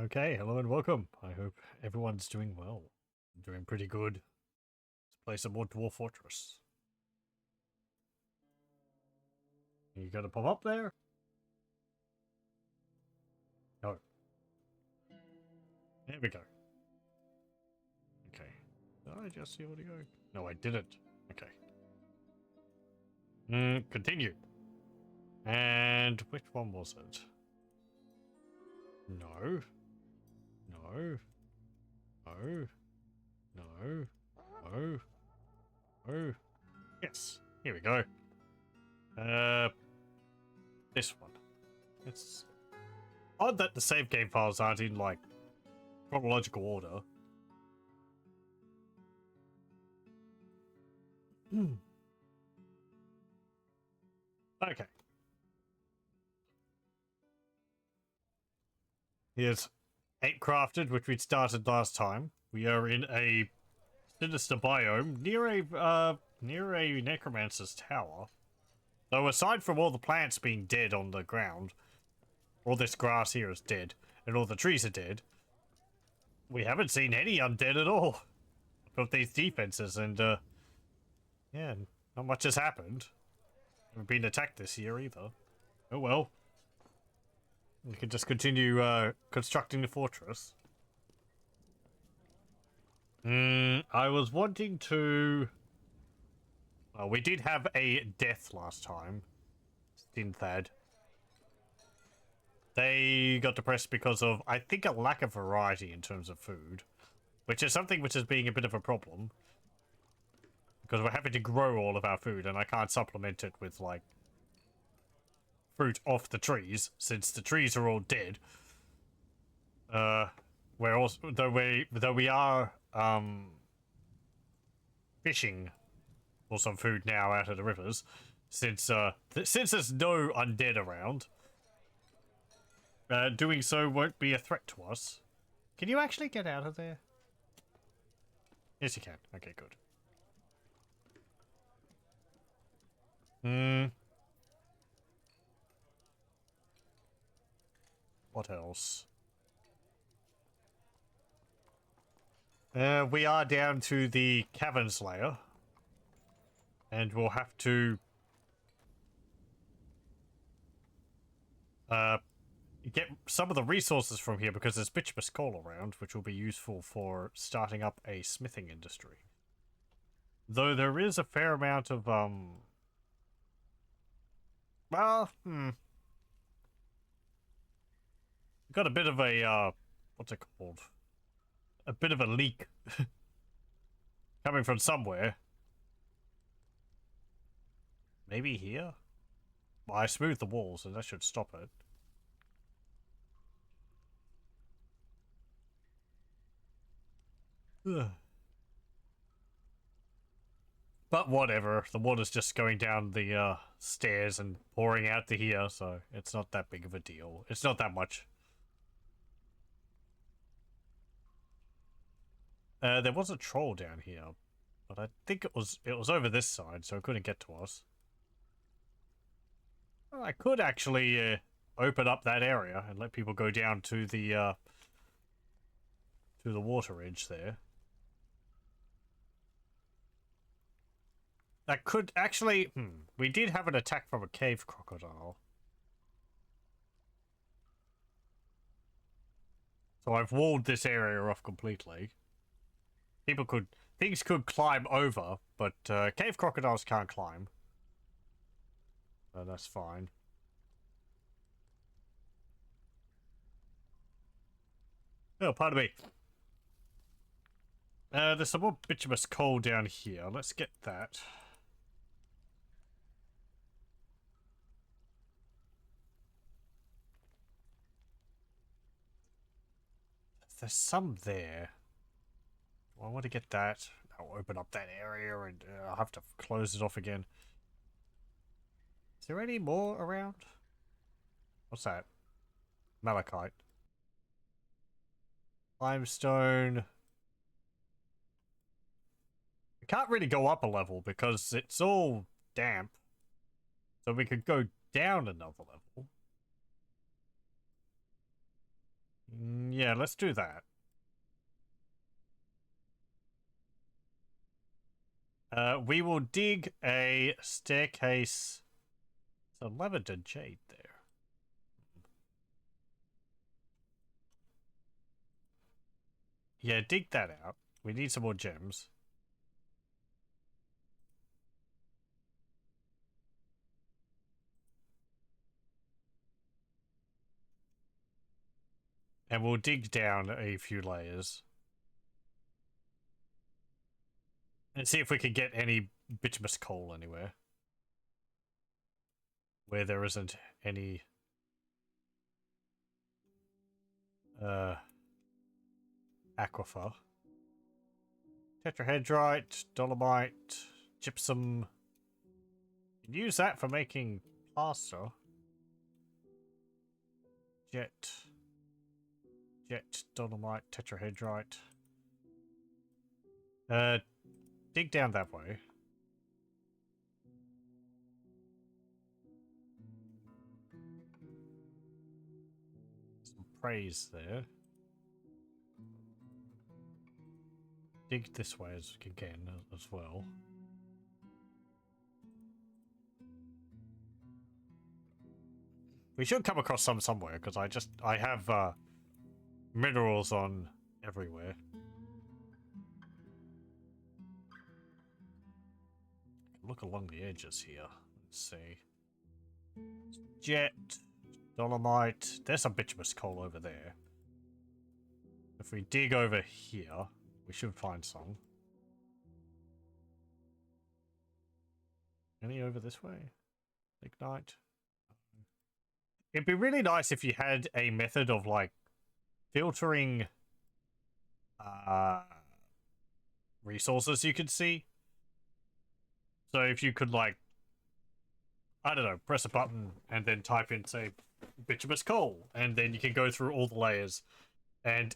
Okay, hello and welcome. I hope everyone's doing well. I'm doing pretty good. Let's play some more Dwarf Fortress. You gonna pop up there? No. There we go. Okay. Did I just see audio? No, I didn't. Okay. Continue. And which one was it? No. No. No. No. No. No. Yes. Here we go. This one. It's odd that the save game files aren't in, like, chronological order. Okay. Here's Apecrafted, which we'd started last time. We are in a sinister biome near a necromancer's tower. Though aside from all the plants being dead on the ground, all this grass here is dead, and all the trees are dead, we haven't seen any undead at all. Built these defenses, and yeah, not much has happened. Haven't been attacked this year either. Oh well. We can just continue constructing the fortress. I was wanting to... Well, we did have a death last time. Stinthad. They got depressed because of, I think, a lack of variety in terms of food. Which is something which is being a bit of a problem. Because we're having to grow all of our food, and I can't supplement it with, like, fruit off the trees, since the trees are all dead. We're also, though we are fishing for some food now out of the rivers, since since there's no undead around, doing so won't be a threat to us. Can you actually get out of there? Yes, you can. Okay, good. What else? We are down to the caverns layer. And we'll have to get some of the resources from here because there's bituminous coal around, which will be useful for starting up a smithing industry. Though there is a fair amount of, got a bit of a, what's it called? A bit of a leak coming from somewhere. Maybe here? Well, I smoothed the walls, so that should stop it. Ugh. But whatever, the water's just going down the stairs and pouring out to here, so it's not that big of a deal. It's not that much. There was a troll down here, but I think it was over this side, so it couldn't get to us. Well, I could actually open up that area and let people go down to the water edge there. That could actually... we did have an attack from a cave crocodile. So I've walled this area off completely. Things could climb over, but cave crocodiles can't climb. So that's fine. Oh, pardon me. There's some more bituminous coal down here. Let's get that. There's some there. I want to get that. I'll open up that area and I'll have to close it off again. Is there any more around? What's that? Malachite. Limestone. We can't really go up a level because it's all damp. So we could go down another level. Yeah, let's do that. We will dig a staircase. It's a lavender jade there. Yeah, dig that out. We need some more gems. And we'll dig down a few layers. And see if we can get any bituminous coal anywhere. Where there isn't any... aquifer. Tetrahedrite, dolomite, gypsum. You can use that for making plaster. Jet, dolomite, tetrahedrite. Dig down that way. Some praise there. Dig this way as again as well. We should come across some somewhere because I have minerals on everywhere. Look along the edges here. Let's see. Jet, dolomite. There's some bituminous coal over there. If we dig over here, we should find some. Any over this way? Ignite. It'd be really nice if you had a method of like filtering resources you could see. So if you could like, I don't know, press a button and then type in, say, bituminous coal, and then you can go through all the layers and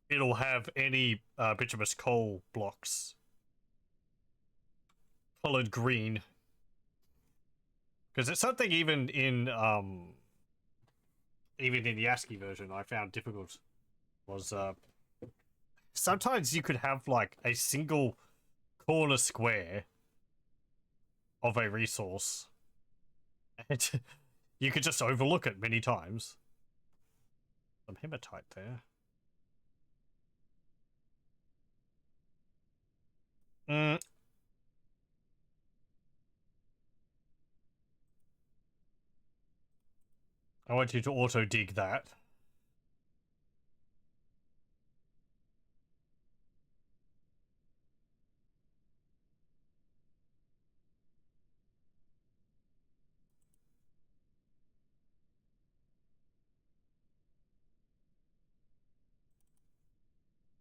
it'll have any bituminous coal blocks colored green. Because it's something even in the ASCII version I found difficult was sometimes you could have like a single corner square of a resource and you could just overlook it many times. Some hematite there. I want you to auto dig that.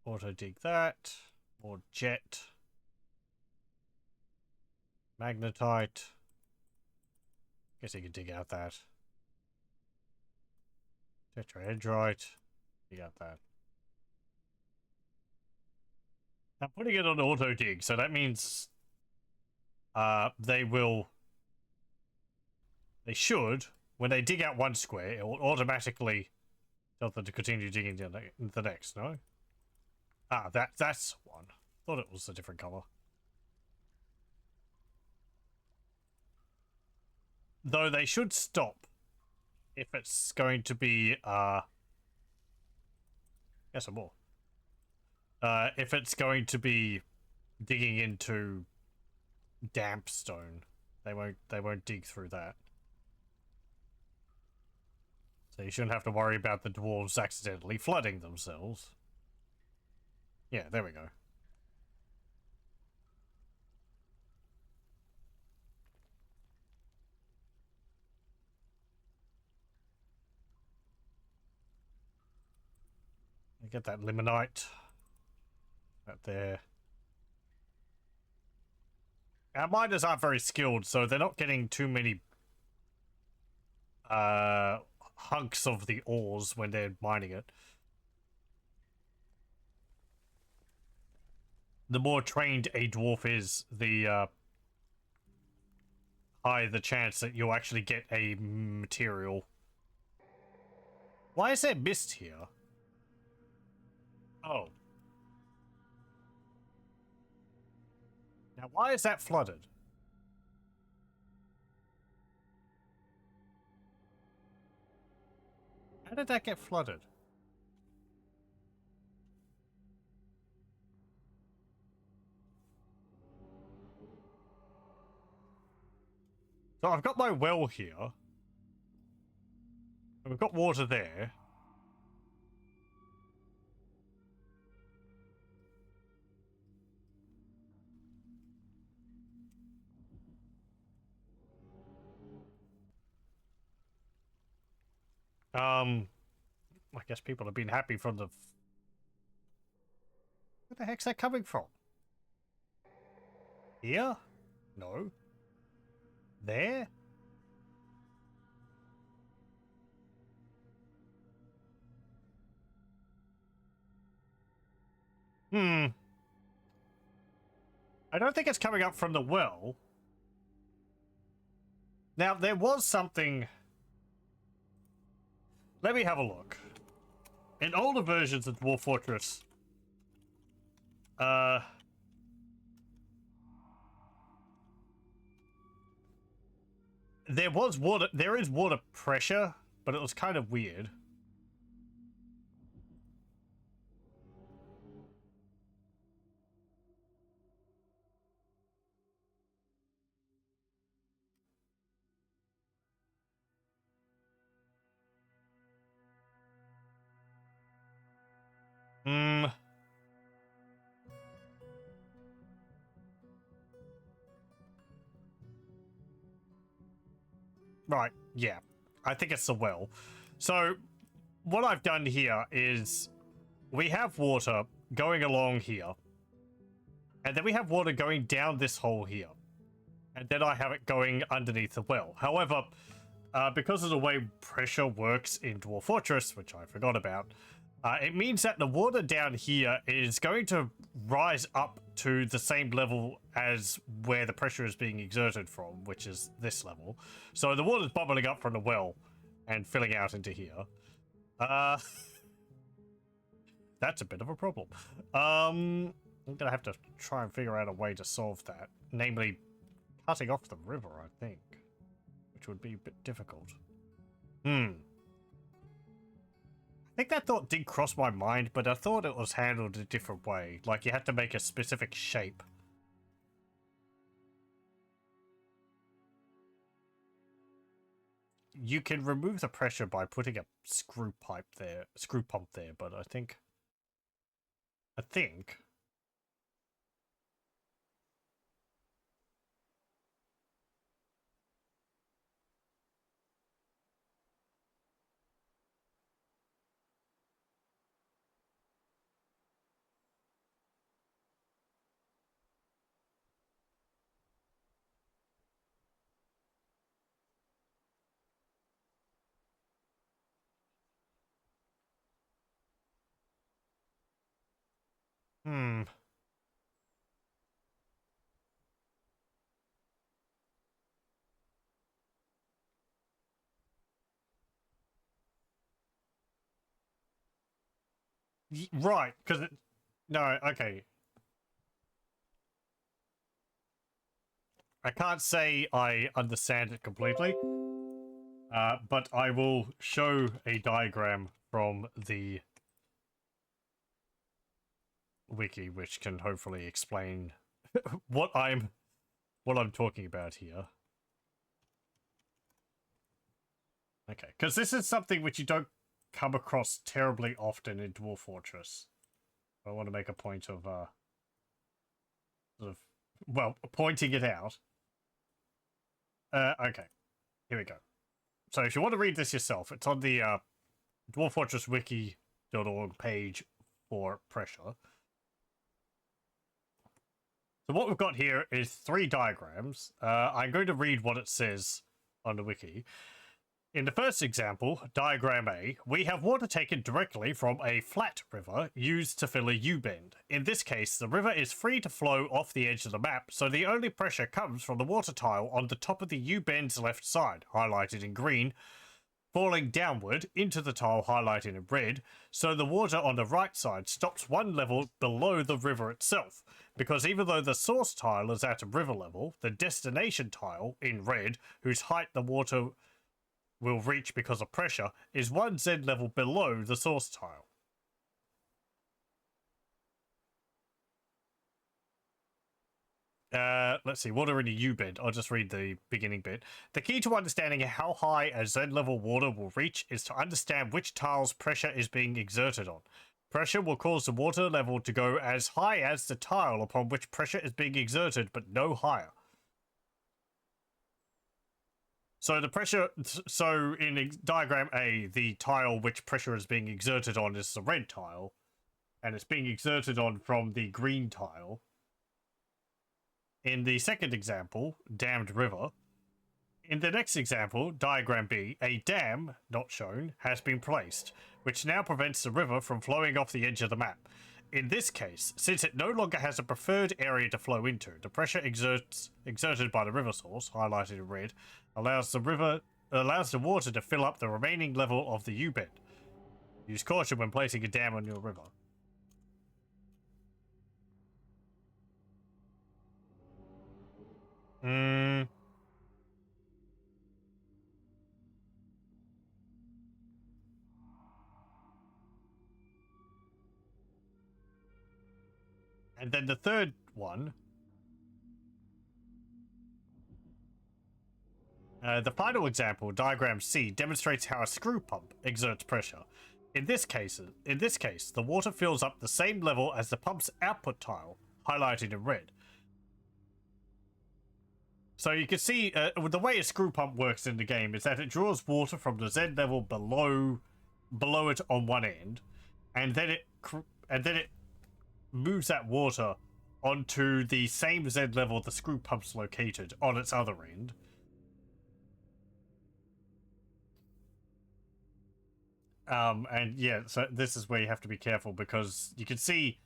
Auto dig that. More jet. Magnetite. Guess you can dig out that. Tetrahedrite. You got that. I'm putting it on auto dig, so that means they should, when they dig out one square, it will automatically tell them to continue digging the next, no? Ah, that's one. Thought it was a different color. Though they should stop if it's going to be yes, some more. If it's going to be digging into damp stone, they won't dig through that. So you shouldn't have to worry about the dwarves accidentally flooding themselves. Yeah, there we go. Get that limonite. Right there. Our miners aren't very skilled, so they're not getting too many hunks of the ores when they're mining it. The more trained a dwarf is, the higher the chance that you'll actually get a material. Why is there mist here? Oh. Now, why is that flooded? How did that get flooded? So I've got my well here. And we've got water there. I guess people have been happy from the... Where the heck's that coming from? Here? No. There? Hmm. I don't think it's coming up from the well. Now, there was something... Let me have a look. In older versions of Dwarf Fortress, there is water pressure, but it was kind of weird. Hmm. Right, yeah. I think it's the well. So, what I've done here is we have water going along here. And then we have water going down this hole here. And then I have it going underneath the well. However, because of the way pressure works in Dwarf Fortress, which I forgot about, it means that the water down here is going to rise up to the same level as where the pressure is being exerted from, which is this level. So the water's bubbling up from the well and filling out into here. That's a bit of a problem. I'm gonna have to try and figure out a way to solve that. Namely, cutting off the river, I think. Which would be a bit difficult. I think that thought did cross my mind, but I thought it was handled a different way. Like, you had to make a specific shape. You can remove the pressure by putting a screw pump there, but I think... Right, because it... No, okay. I can't say I understand it completely, but I will show a diagram from the wiki, which can hopefully explain what I'm talking about here. Okay, because this is something which you don't come across terribly often in Dwarf Fortress. I want to make a point of, sort of, well, pointing it out. Okay, here we go. So if you want to read this yourself, it's on the dwarffortresswiki.org page for pressure. So what we've got here is 3 diagrams. I'm going to read what it says on the wiki. In the first example, diagram A, we have water taken directly from a flat river used to fill a U-bend. In this case, the river is free to flow off the edge of the map, so the only pressure comes from the water tile on the top of the U-bend's left side, highlighted in green, falling downward into the tile highlighted in red, so the water on the right side stops one level below the river itself, because even though the source tile is at a river level, the destination tile, in red, whose height the water will reach because of pressure, is one Z level below the source tile. Let's see, water in a U-bed. I'll just read the beginning bit. The key to understanding how high a Z-level water will reach is to understand which tile's pressure is being exerted on. Pressure will cause the water level to go as high as the tile upon which pressure is being exerted, but no higher. So the pressure, so in diagram A, the tile which pressure is being exerted on is the red tile, and it's being exerted on from the green tile. In the second example, dammed river. In the next example, diagram B, a dam, not shown, has been placed, which now prevents the river from flowing off the edge of the map. In this case, since it no longer has a preferred area to flow into, the pressure exerted by the river source, highlighted in red, allows the water to fill up the remaining level of the U-bed. Use caution when placing a dam on your river. And then the third one. The final example, diagram C, demonstrates how a screw pump exerts pressure. In this case, the water fills up the same level as the pump's output tile, highlighted in red. So you can see the way a screw pump works in the game is that it draws water from the Z level below it on one end, and then it moves that water onto the same Z level the screw pump's located on its other end. And yeah, so this is where you have to be careful, because you can see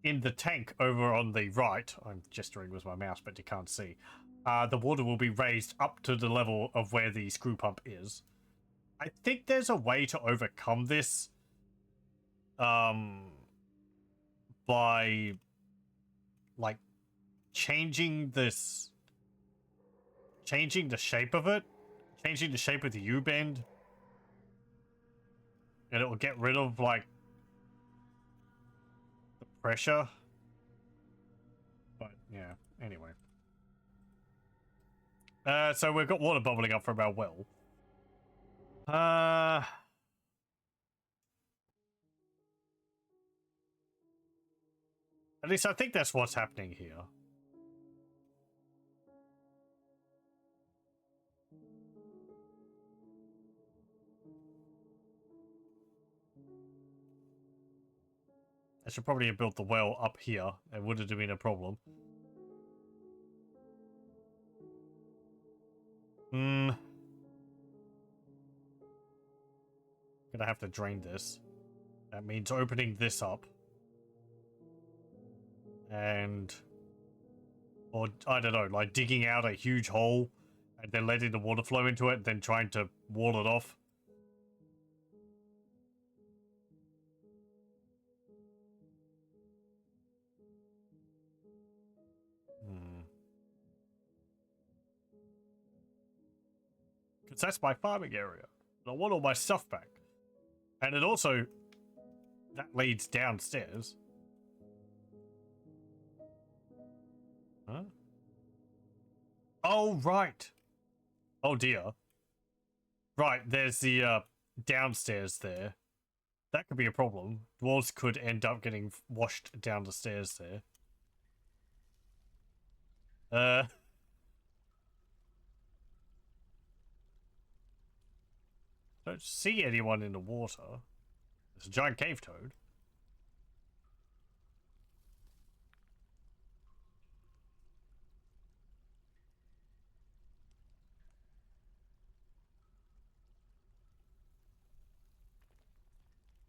in the tank over on the right, I'm gesturing with my mouse, but you can't see, the water will be raised up to the level of where the screw pump is. I think there's a way to overcome this, by, like, changing the shape of it, changing the shape of the U-bend, and it will get rid of, like, the pressure. But, yeah, anyway. So we've got water bubbling up from our well. At least I think that's what's happening here. I should probably have built the well up here. It wouldn't have been a problem. Gonna have to drain this. That means opening this up. And... or, I don't know, like digging out a huge hole and then letting the water flow into it and then trying to wall it off. Because that's my farming area. I want all my stuff back. And it also... that leads downstairs. Huh? Oh, right. Oh, dear. Right, there's the downstairs there. That could be a problem. Dwarves could end up getting washed down the stairs there. Don't see anyone in the water. There's a giant cave toad.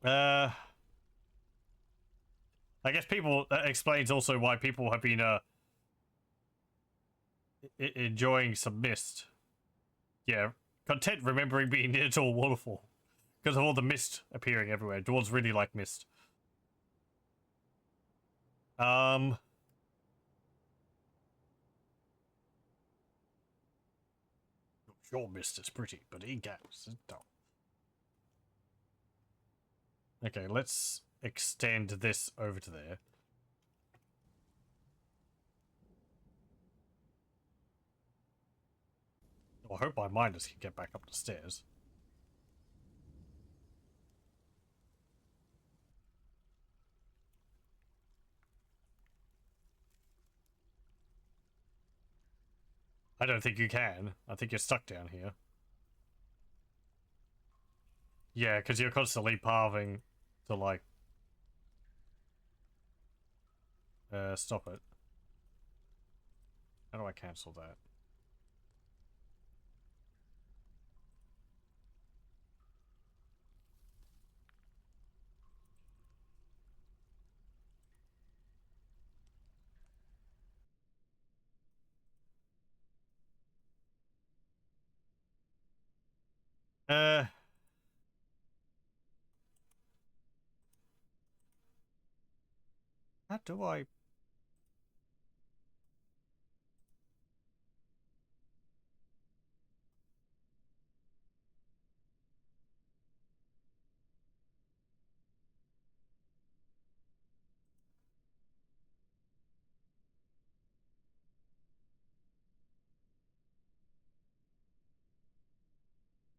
I guess that explains also why people have been enjoying some mist. Yeah, content remembering being near to a waterfall. Because of all the mist appearing everywhere. Dwarves really like mist. Sure, mist is pretty, but e-gas is dull. Okay, let's extend this over to there. I hope my miners can get back up the stairs. I don't think you can. I think you're stuck down here. Yeah, because you're constantly pathing to, like... stop it. How do I cancel that? How do I...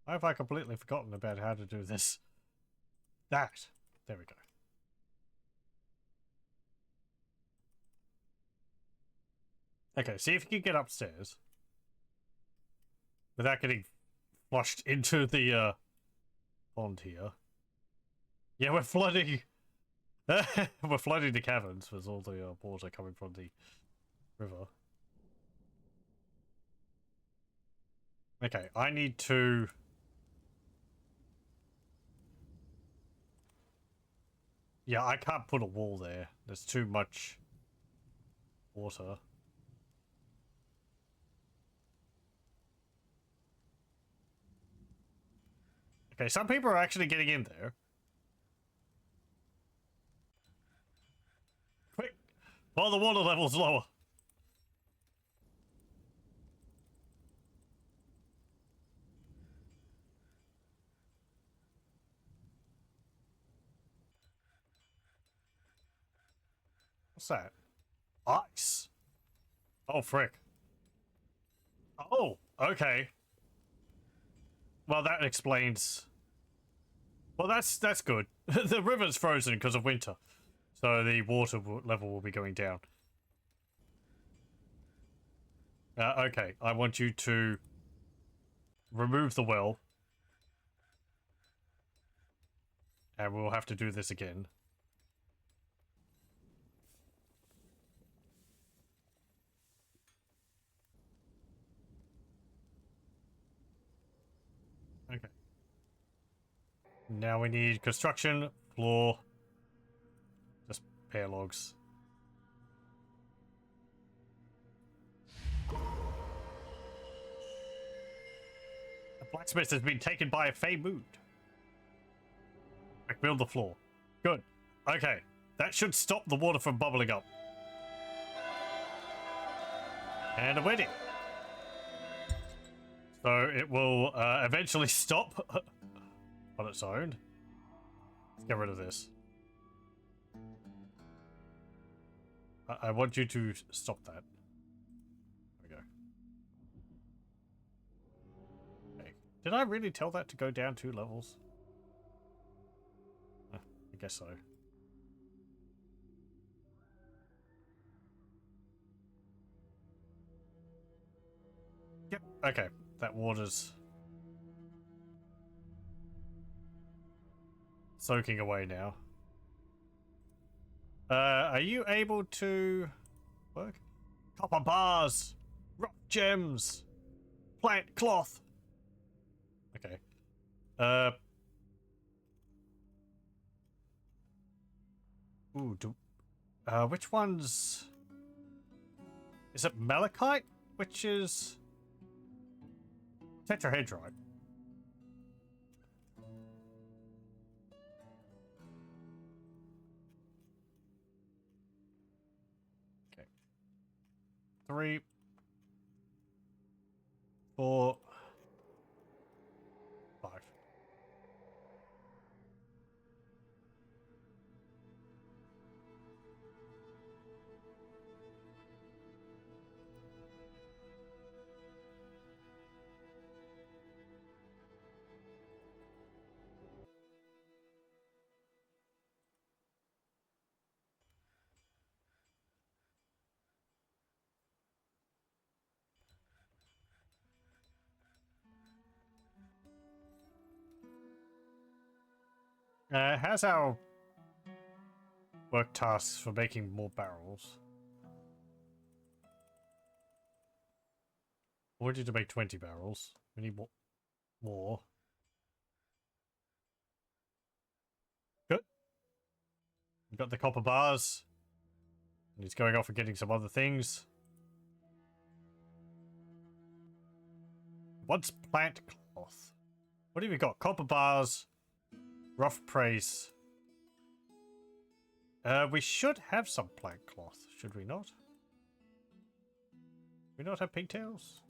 Why have I completely forgotten about how to do this? That. There we go. Okay, see if you can get upstairs. Without getting flushed into the, pond here. Yeah, we're flooding... we're flooding the caverns with all the, water coming from the river. Okay, I need to... Yeah, I can't put a wall there. There's too much water. Okay, some people are actually getting in there. Quick! While the water level's lower. What's that? Ice. Oh, frick. Oh, okay. Well, that explains... Well, that's good. The river's frozen because of winter. So the water level will be going down. Okay, I want you to remove the well. And we'll have to do this again. Okay. Now we need construction, floor, just pair logs. The blacksmith has been taken by a fey mood. Build the floor. Good. Okay. That should stop the water from bubbling up. And a wedding. So it will eventually stop on its own. Let's get rid of this. I want you to stop that. There we go. Okay. Did I really tell that to go down 2 levels? I guess so. Yep, okay. That water's soaking away now. Are you able to work? Copper bars, rock gems, plant cloth. Okay. Ooh, which one's... Is it malachite? Which is... Tetrahedrite. 3, 4, 5. How's our work tasks for making more barrels? I wanted to make 20 barrels. We need more. Good. We've got the copper bars. And he's going off and getting some other things. What's plant cloth? What have we got? Copper bars. Rough praise. We should have some plant cloth, should we not? We not have pigtails?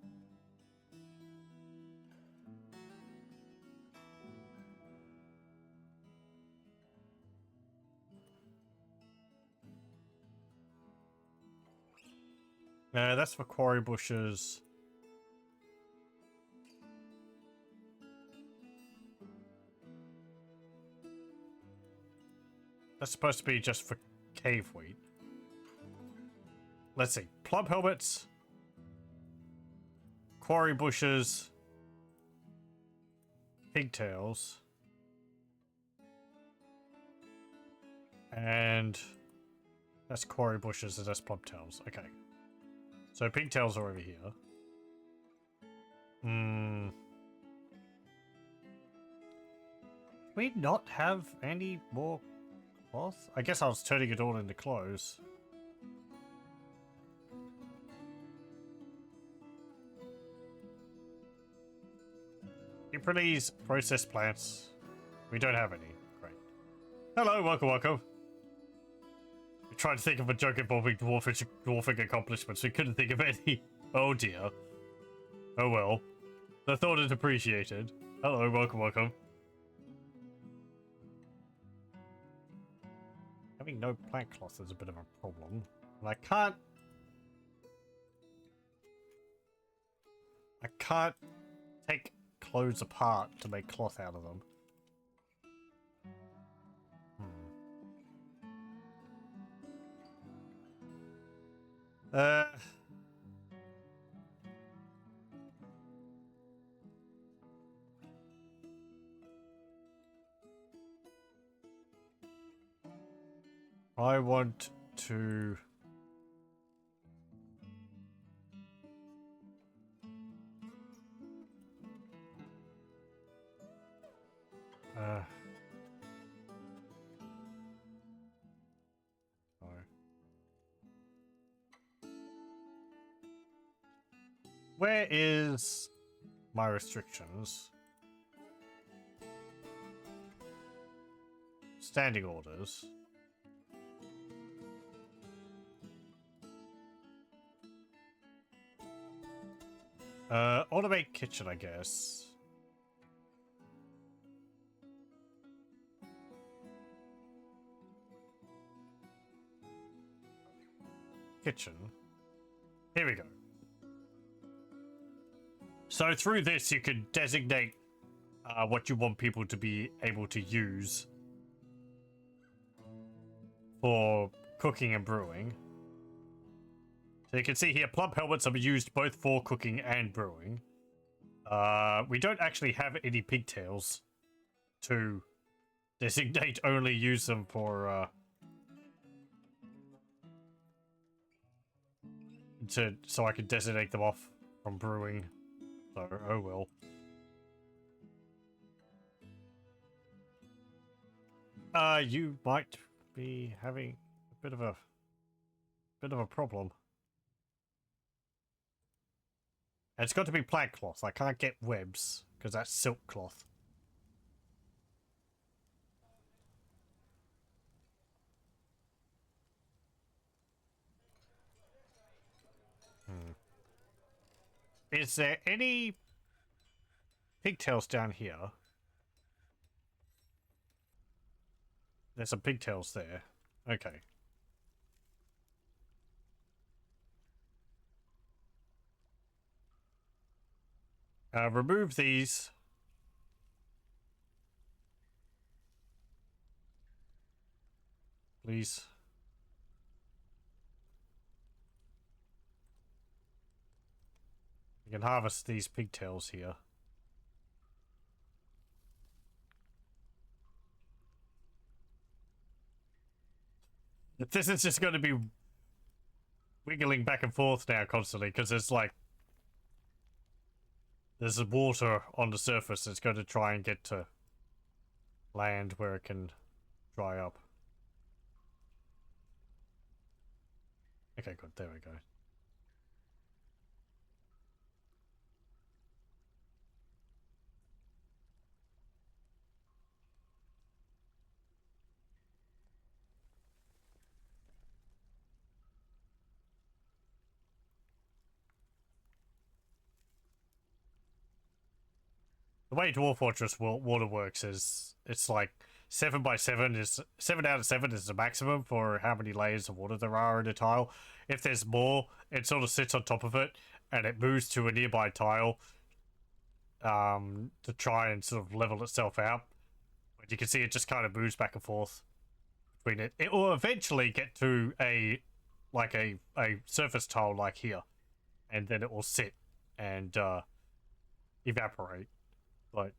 That's for quarry bushes. That's supposed to be just for cave wheat. Let's see. Plum helmets. Quarry bushes. Pigtails. And that's quarry bushes and that's plum tails. Okay. So pigtails are over here. Do we not have any more cloth? I guess I was turning it all into clothes. Pretties, processed plants. We don't have any. Great. Hello, welcome. We tried to think of a joke involving dwarfing accomplishments. We couldn't think of any. Oh dear. Oh well. The thought is appreciated. Hello, welcome. Having no plant cloth is a bit of a problem. And I can't take clothes apart to make cloth out of them. I want to... no. Where is my restrictions? Standing orders. Automate kitchen, I guess. Kitchen. Here we go. So through this, you can designate what you want people to be able to use for cooking and brewing. So you can see here, plump helmets are used both for cooking and brewing. We don't actually have any pigtails to designate, only use them for so I can designate them off from brewing. So, oh well. You might be having a bit of a problem. And it's got to be plant cloth. I can't get webs because that's silk cloth. Is there any pigtails down here? There's some pigtails there. Okay. Remove these. Please. You can harvest these pigtails here. This is just going to be wiggling back and forth now constantly because there's like there's water on the surface. It's going to try and get to land where it can dry up. Okay, good. There we go. The way Dwarf Fortress water works is it's like 7 by 7 is 7 out of 7 is the maximum for how many layers of water there are in a tile. If there's more, it sort of sits on top of it and it moves to a nearby tile to try and sort of level itself out. But you can see it just kind of moves back and forth between it. It will eventually get to a surface tile like here, and then it will sit and evaporate. But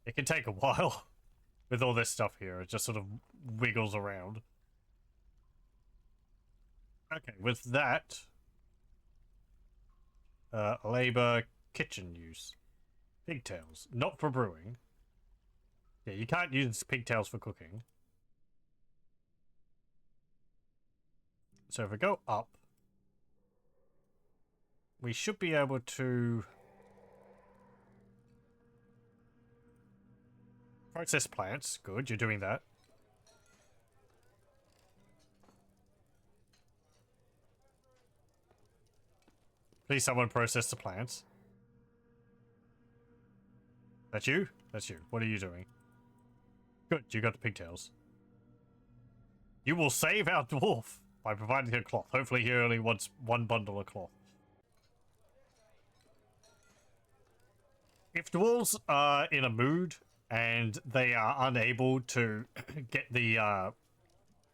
it can take a while with all this stuff here. It just sort of wiggles around. Okay, with that, labor kitchen use. Pigtails, not for brewing. Yeah, you can't use pigtails for cooking. So if we go up, we should be able to process plants. Good, you're doing that. Please someone process the plants. That's you? That's you. What are you doing? Good, you got the pigtails. You will save our dwarf by providing him cloth. Hopefully he only wants 1 bundle of cloth. If dwarves are in a mood and they are unable to get the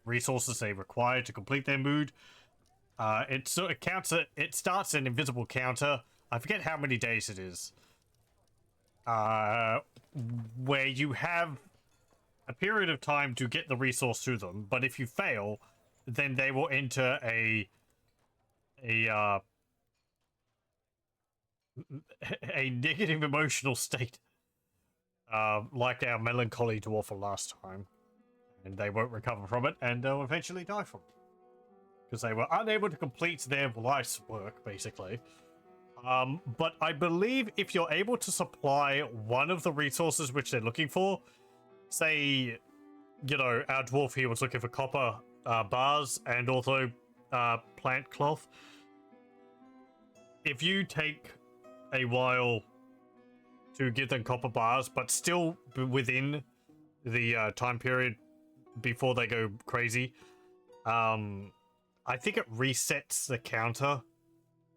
resources they require to complete their mood, it sort of counts it starts an invisible counter. I forget how many days it is. Where you have a period of time to get the resource to them, but if you fail, then they will enter a negative emotional state, like our melancholy dwarf last time, and they won't recover from it, and they'll eventually die from it because they were unable to complete their life's work, basically. But I believe if you're able to supply one of the resources which they're looking for, say, you know, our dwarf here was looking for copper bars and also plant cloth. If you take a while to give them copper bars, but still within the time period before they go crazy, I think it resets the counter,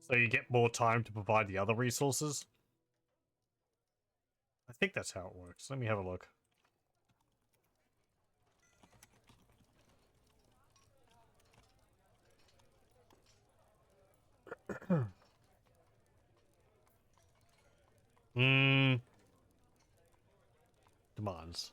so you get more time to provide the other resources. I think that's how it works. Let me have a look. Demands.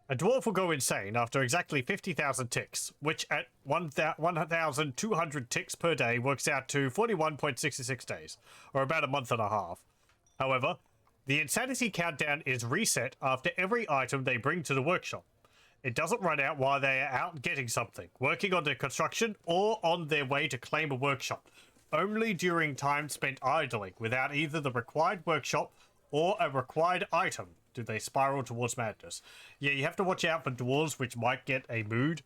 A dwarf will go insane after exactly 50,000 ticks, which at 1,200 ticks per day works out to 41.66 days, or about a month and a half. However, the insanity countdown is reset after every item they bring to the workshop. It doesn't run out while they are out getting something, working on their construction, or on their way to claim a workshop. Only during time spent idling, without either the required workshop or a required item, do they spiral towards madness. Yeah, you have to watch out for dwarves which might get a mood.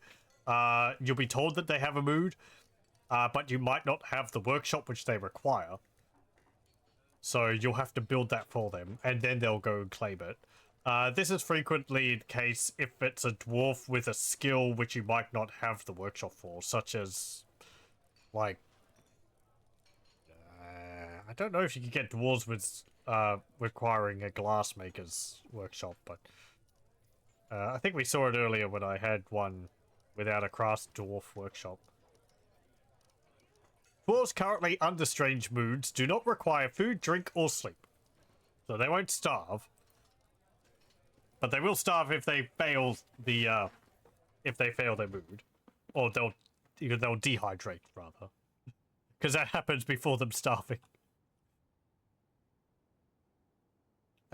You'll be told that they have a mood, but you might not have the workshop which they require. So you'll have to build that for them, and then they'll go and claim it. This is frequently the case if it's a dwarf with a skill which you might not have the workshop for, such as, like, I don't know if you can get dwarves with requiring a glassmaker's workshop, but I think we saw it earlier when I had one without a craft dwarf workshop. Dwarves currently under strange moods do not require food, drink, or sleep, so they won't starve. But they will starve if they fail the their mood, or they'll dehydrate rather, because that happens before them starving.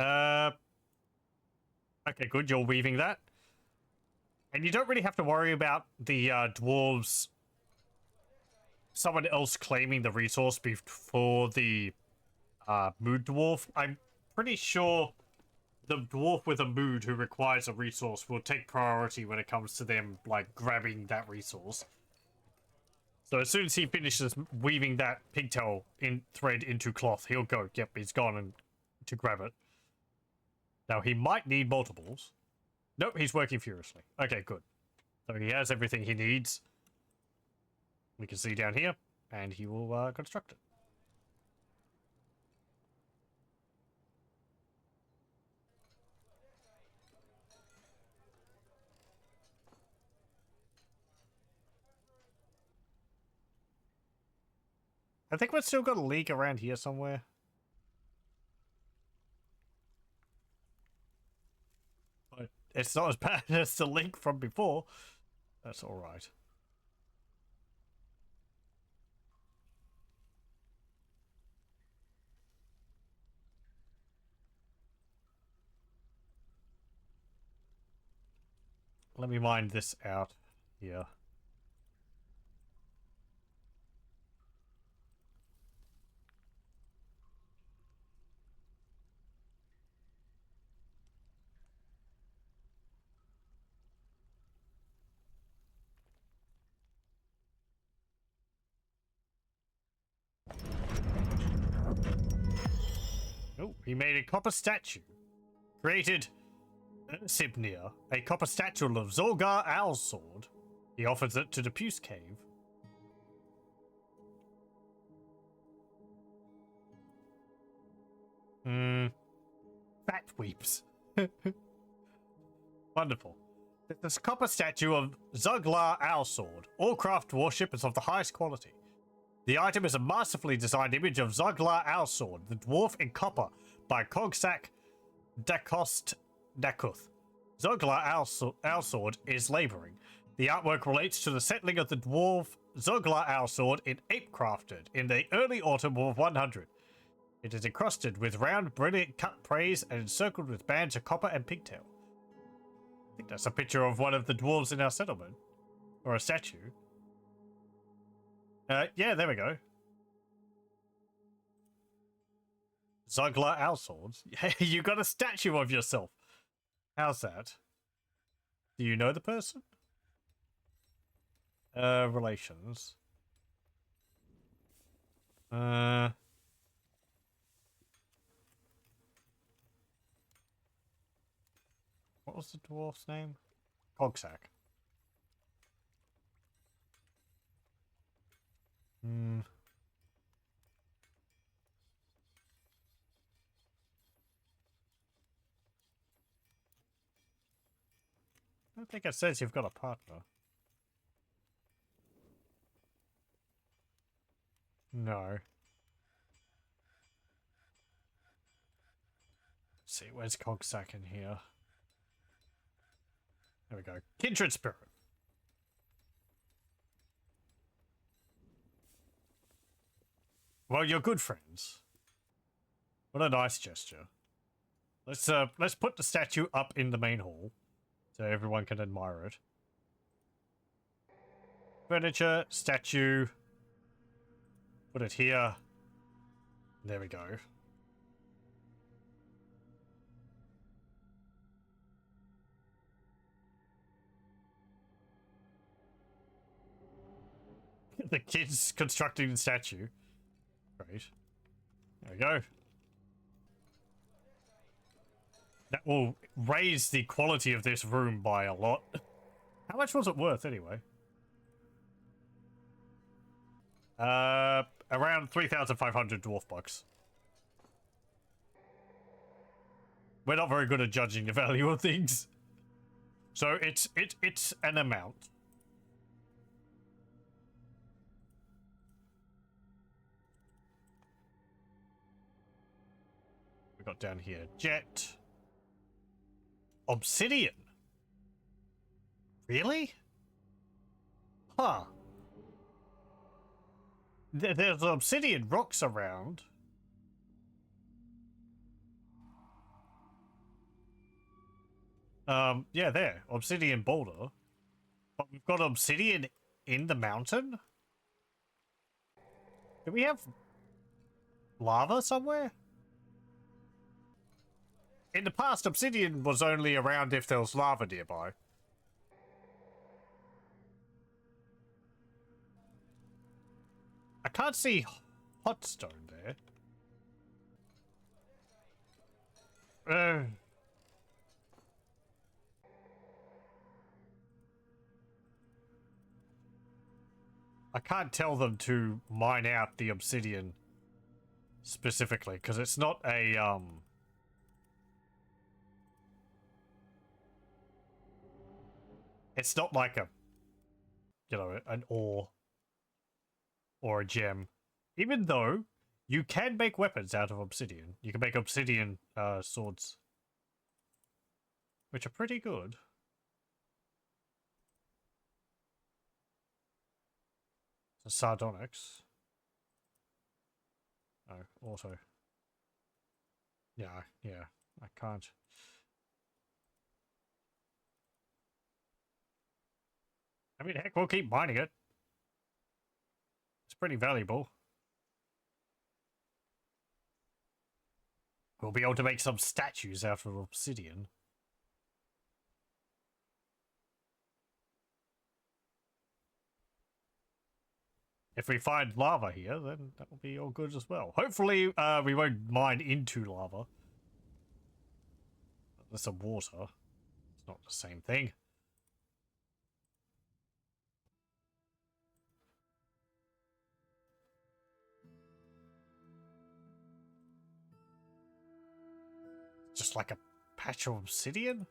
Okay, good. You're weaving that, and you don't really have to worry about the dwarves. Someone else claiming the resource before the mood dwarf. I'm pretty sure the dwarf with a mood who requires a resource will take priority when it comes to them, like, grabbing that resource. So as soon as he finishes weaving that pigtail thread into cloth, he'll go, yep, he's gone and to grab it. Now, he might need multiples. Nope, he's working furiously. Okay, good. So he has everything he needs. We can see down here, and he will construct it. I think we've still got a leak around here somewhere. But it's not as bad as the leak from before. That's alright. Let me mine this out here. Oh, he made a copper statue. Created Sibnir, a copper statue of Zolgar Owlsword. He offers it to the Puce Cave. Fat weeps. Wonderful. This copper statue of Zuglar Owlsword. All craft warship is of the highest quality. The item is a masterfully designed image of Zuglar Owlsword, the dwarf in copper, by Cogsack Dacost Dacuth. Zuglar Owlsword is labouring. The artwork relates to the settling of the dwarf Zuglar Owlsword in Apecrafted in the early autumn of 100. It is encrusted with round, brilliant cut praise and encircled with bands of copper and pigtail. I think that's a picture of one of the dwarves in our settlement. Or a statue. Yeah, there we go. Zuglar Owlswords. Hey, you got a statue of yourself. How's that? Do you know the person? Relations. What was the dwarf's name? Cogsack. I don't think it says you've got a partner. No. Let's see, where's Cogsack in here? There we go. Kindred Spirit. Well, you're good friends. What a nice gesture. Let's put the statue up in the main hall. so everyone can admire it. Furniture, statue. Put it here. There we go. The kids constructing the statue. Great. There we go. That will raise the quality of this room by a lot. How much was it worth anyway? Around 3,500 dwarf bucks. We're not very good at judging the value of things. So it's an amount. We got down here jet. Obsidian. Really? Huh. There's obsidian rocks around. Yeah, there. Obsidian boulder. But we've got obsidian in the mountain? Do we have lava somewhere? In the past, obsidian was only around if there was lava nearby. I can't see hot stone there. I can't tell them to mine out the obsidian specifically, because it's not a, it's not like a, you know, an ore or a gem. Even though you can make weapons out of obsidian. You can make obsidian swords, which are pretty good. So sardonyx. Oh, auto. Yeah, I can't. I mean, heck, we'll keep mining it. It's pretty valuable. We'll be able to make some statues out of obsidian. If we find lava here, then that will be all good as well. Hopefully, we won't mine into lava. There's some water. It's not the same thing. Just like a patch of obsidian?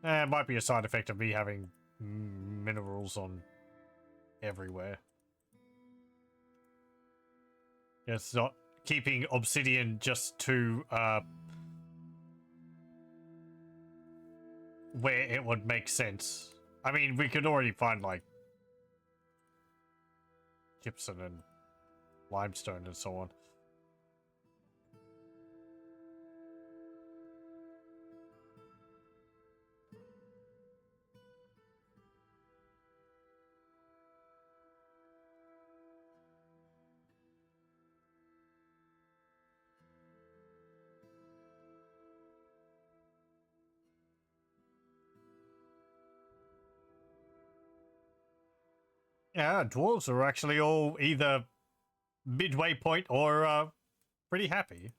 It might be a side effect of me having minerals on everywhere. It's not keeping obsidian just to where it would make sense. I mean, we could already find like gypsum and limestone and so on. Yeah, dwarves are actually all either midway point or pretty happy.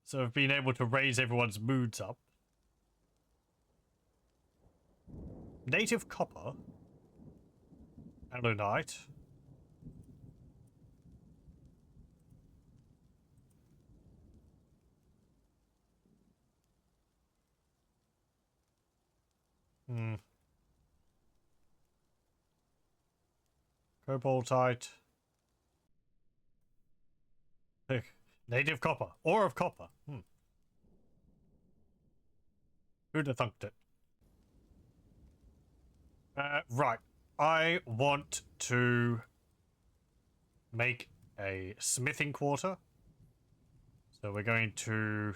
So I've been able to raise everyone's moods up. Native copper. Alunite. Cobaltite. Native copper. Ore of copper. Who'd have thunked it? Right. I want to make a smithing quarter. So we're going to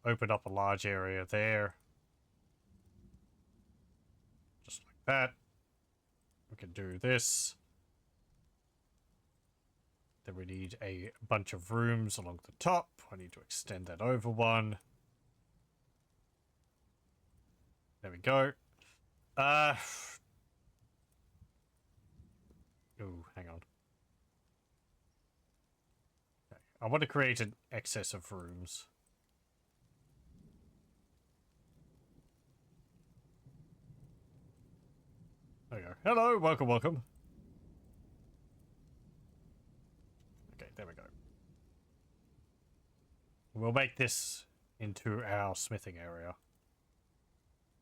open up a large area there. Just like that. We can do this. Then we need a bunch of rooms along the top. I need to extend that over one. There we go. Oh, hang on. Okay. I want to create an excess of rooms. There we go. Hello, welcome, welcome. Okay, there we go. We'll make this into our smithing area.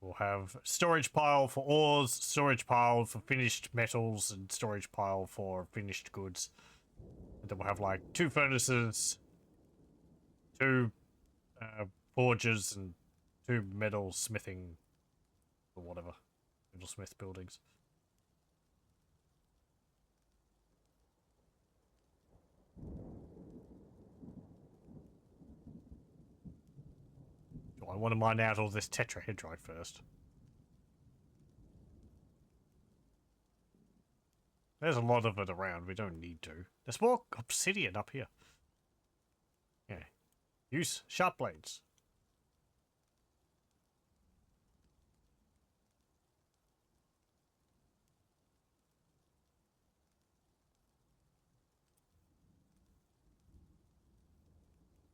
We'll have storage pile for ores, storage pile for finished metals, and storage pile for finished goods. And then we'll have like 2 furnaces, 2 forges, and 2 metal smithing, or whatever, metal smith buildings. I want to mine out all this tetrahedrite first. There's a lot of it around. We don't need to. There's more obsidian up here. Yeah. Use sharp blades.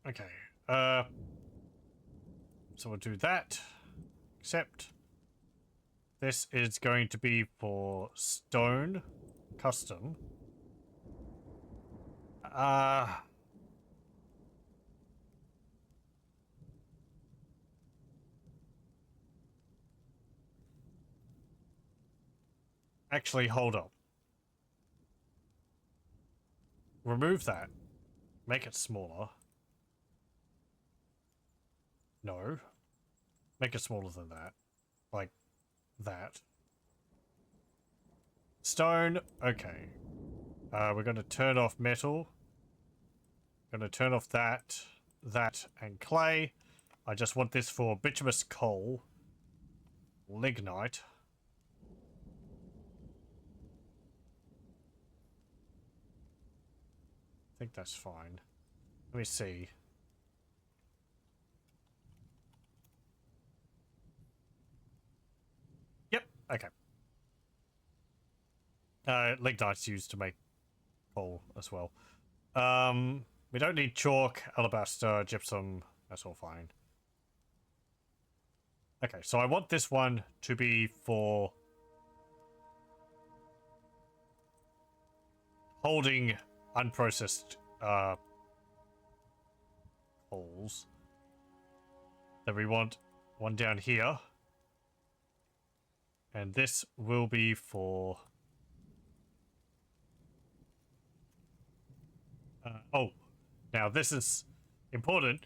Okay. So we'll do that. Except this is going to be for stone custom. Actually, hold up. Remove that. Make it smaller. No. Make it smaller than that. Like that. Stone. Okay. We're going to turn off metal. Going to turn off that, and clay. I just want this for bituminous coal. Lignite. I think that's fine. Let me see. Yep, okay. Lignite's used to make coal as well. We don't need chalk, alabaster, gypsum. That's all fine. Okay, so I want this one to be for holding unprocessed coals. Then we want one down here. And this will be for... oh, now this is important.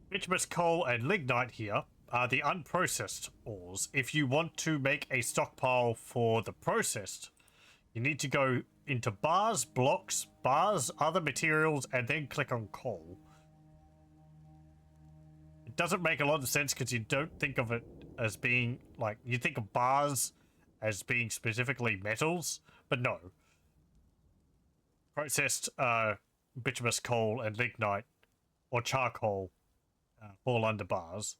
Bituminous coal and lignite here are the unprocessed ores. If you want to make a stockpile for the processed, you need to go into bars, blocks, bars, other materials, and then click on coal. It doesn't make a lot of sense because you don't think of it as being like, you think of bars as being specifically metals, but no. Processed bituminous coal and lignite or charcoal fall under bars.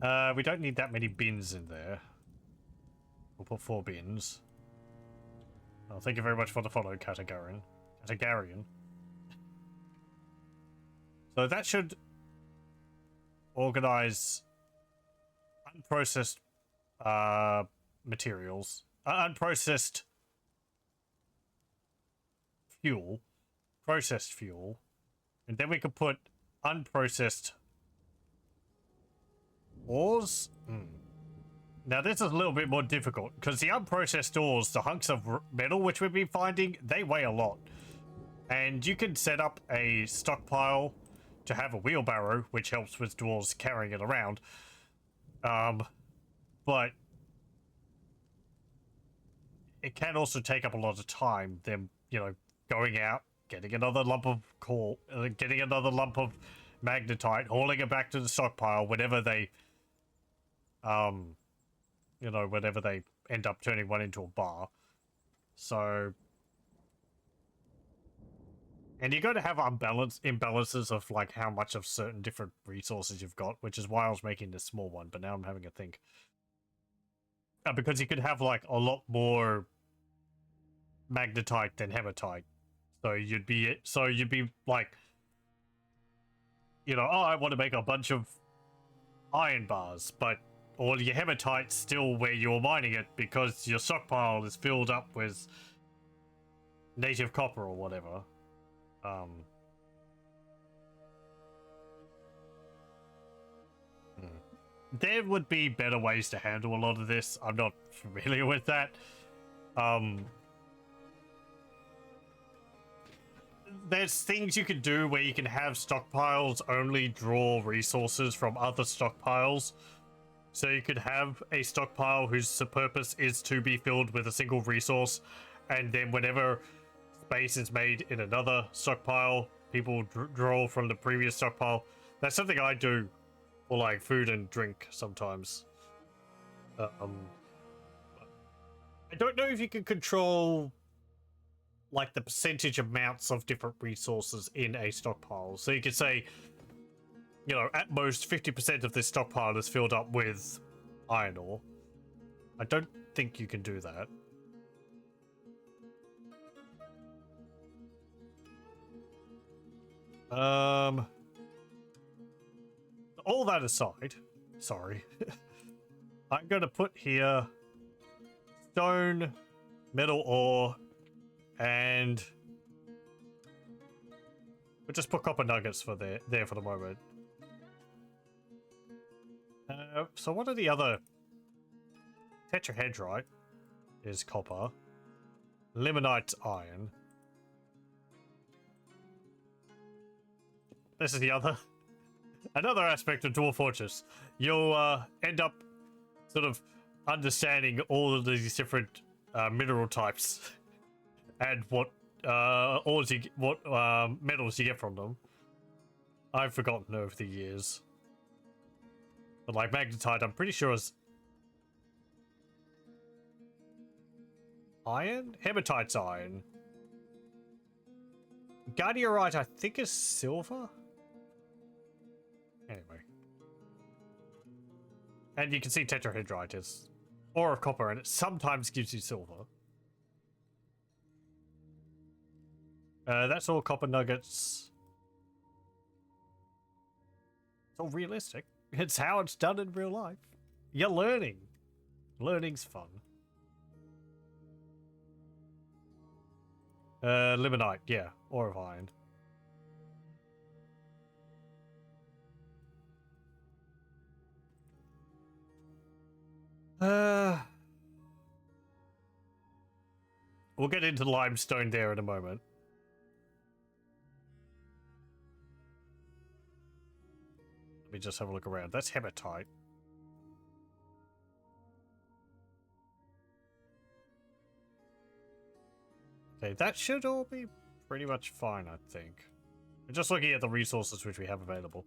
We don't need that many bins in there. We'll put 4 bins. Oh, thank you very much for the follow, Catagarian. So that should organize unprocessed materials, unprocessed fuel, processed fuel, and then we could put unprocessed ores. Now this is a little bit more difficult because the unprocessed ores, the hunks of metal which we've been finding, they weigh a lot, and you can set up a stockpile to have a wheelbarrow, which helps with dwarves carrying it around. But it can also take up a lot of time, them, you know, going out, getting another lump of coal, getting another lump of magnetite, hauling it back to the stockpile whenever they, you know, whenever they end up turning one into a bar. So, and you're going to have imbalances of like how much of certain different resources you've got, which is why I was making this small one, but now I'm having a think. Because you could have like a lot more magnetite than hematite. So you'd be like, you know, oh, I want to make a bunch of iron bars, but all your hematite's still where you're mining it because your stockpile is filled up with native copper or whatever. There would be better ways to handle a lot of this. I'm not familiar with that. There's things you can do where you can have stockpiles only draw resources from other stockpiles. So you could have a stockpile whose purpose is to be filled with a single resource, and then whenever space is made in another stockpile, people draw from the previous stockpile. That's something I do for like food and drink sometimes. I don't know if you can control like the percentage amounts of different resources in a stockpile. So you could say, you know, at most 50% of this stockpile is filled up with iron ore. I don't think you can do that. All that aside, sorry, I'm going to put here stone, metal ore, and we'll just put copper nuggets for there for the moment. So what are the other? Tetrahedrite is copper. Limonite's iron. This is the another aspect of Dwarf Fortress. You'll end up sort of understanding all of these different mineral types and what metals you get from them. I've forgotten over the years. But like magnetite, I'm pretty sure is iron? Hematite's iron. Guardiorite, I think, is silver. Anyway. And you can see tetrahedrite is ore of copper, and it sometimes gives you silver. That's all copper nuggets. It's all realistic. It's how it's done in real life. You're learning. Learning's fun. Limonite, yeah. Ore of iron. We'll get into limestone there in a moment. Let me just have a look around. That's hematite. Okay, that should all be pretty much fine, I think. I'm just looking at the resources which we have available.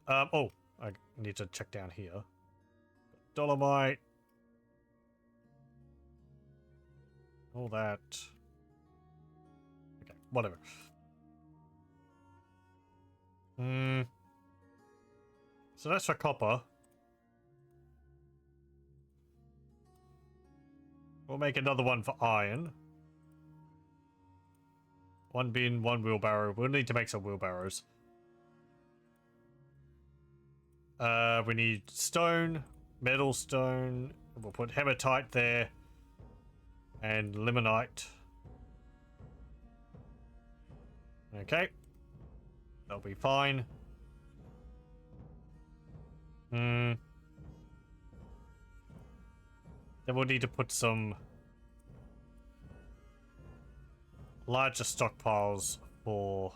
Oh, I need to check down here. Dolomite. All that. Okay, whatever. So that's for copper. We'll make another one for iron. One bin, one wheelbarrow. We'll need to make some wheelbarrows. We need stone, metal stone. We'll put hematite there. And limonite. Okay. That'll be fine. Then we'll need to put some larger stockpiles for...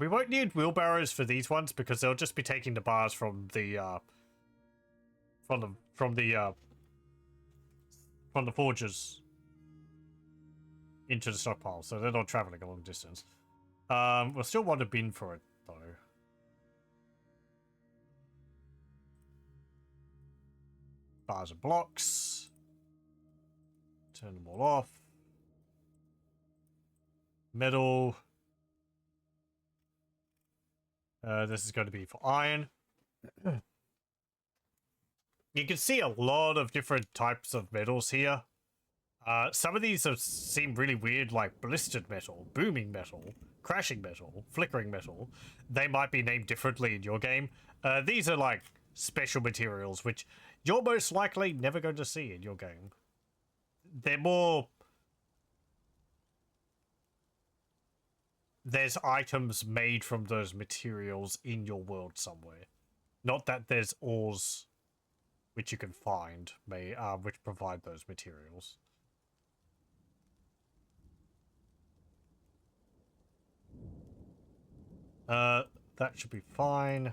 we won't need wheelbarrows for these ones because they'll just be taking the bars from the from the forges. into the stockpile, so they're not traveling a long distance. We'll still want a bin for it, though. Bars and blocks. Turn them all off. Metal. This is going to be for iron. You can see a lot of different types of metals here. Some of these seem really weird, like blistered metal, booming metal, crashing metal, flickering metal. They might be named differently in your game. These are like special materials, which you're most likely never going to see in your game. They're more... There's items made from those materials in your world somewhere. Not that there's ores which you can find, which provide those materials. That should be fine.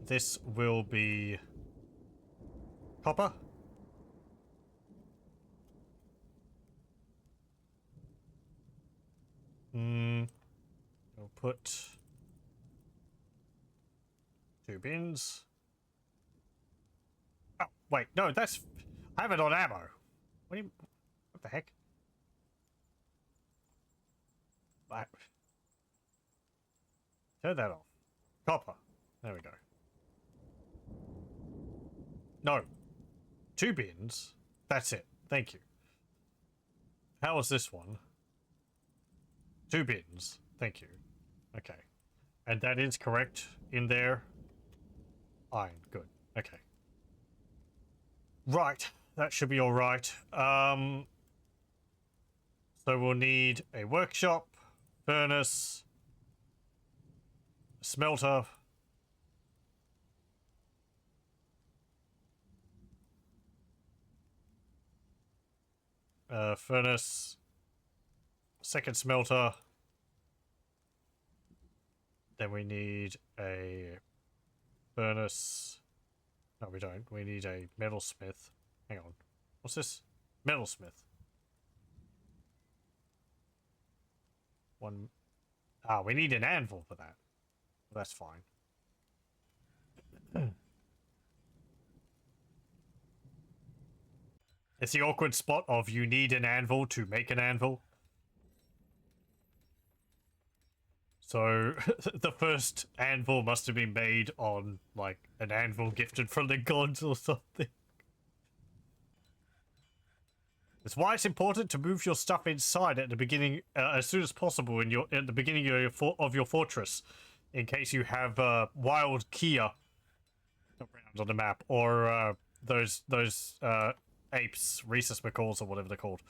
This will be copper. We'll put 2 bins. Oh, wait, no, that's... I have it on ammo. What the heck? Turn that off. Copper. There we go. No. 2 bins. That's it. Thank you. How was this one? 2 bins. Thank you. Okay. And that is correct in there. Iron. Good. Okay. Right. That should be alright. So we'll need a workshop, furnace, smelter, furnace, second smelter. Then we need a furnace. No, we don't. We need a metalsmith. Hang on. What's this? Metalsmith. One. Ah, we need an anvil for that. That's fine. It's the awkward spot of you need an anvil to make an anvil. So the first anvil must have been made on like an anvil gifted from the gods or something. That's why it's important to move your stuff inside at the beginning, as soon as possible at the beginning of your fortress, in case you have wild Kia around on the map, or those apes, rhesus macaws or whatever they're called,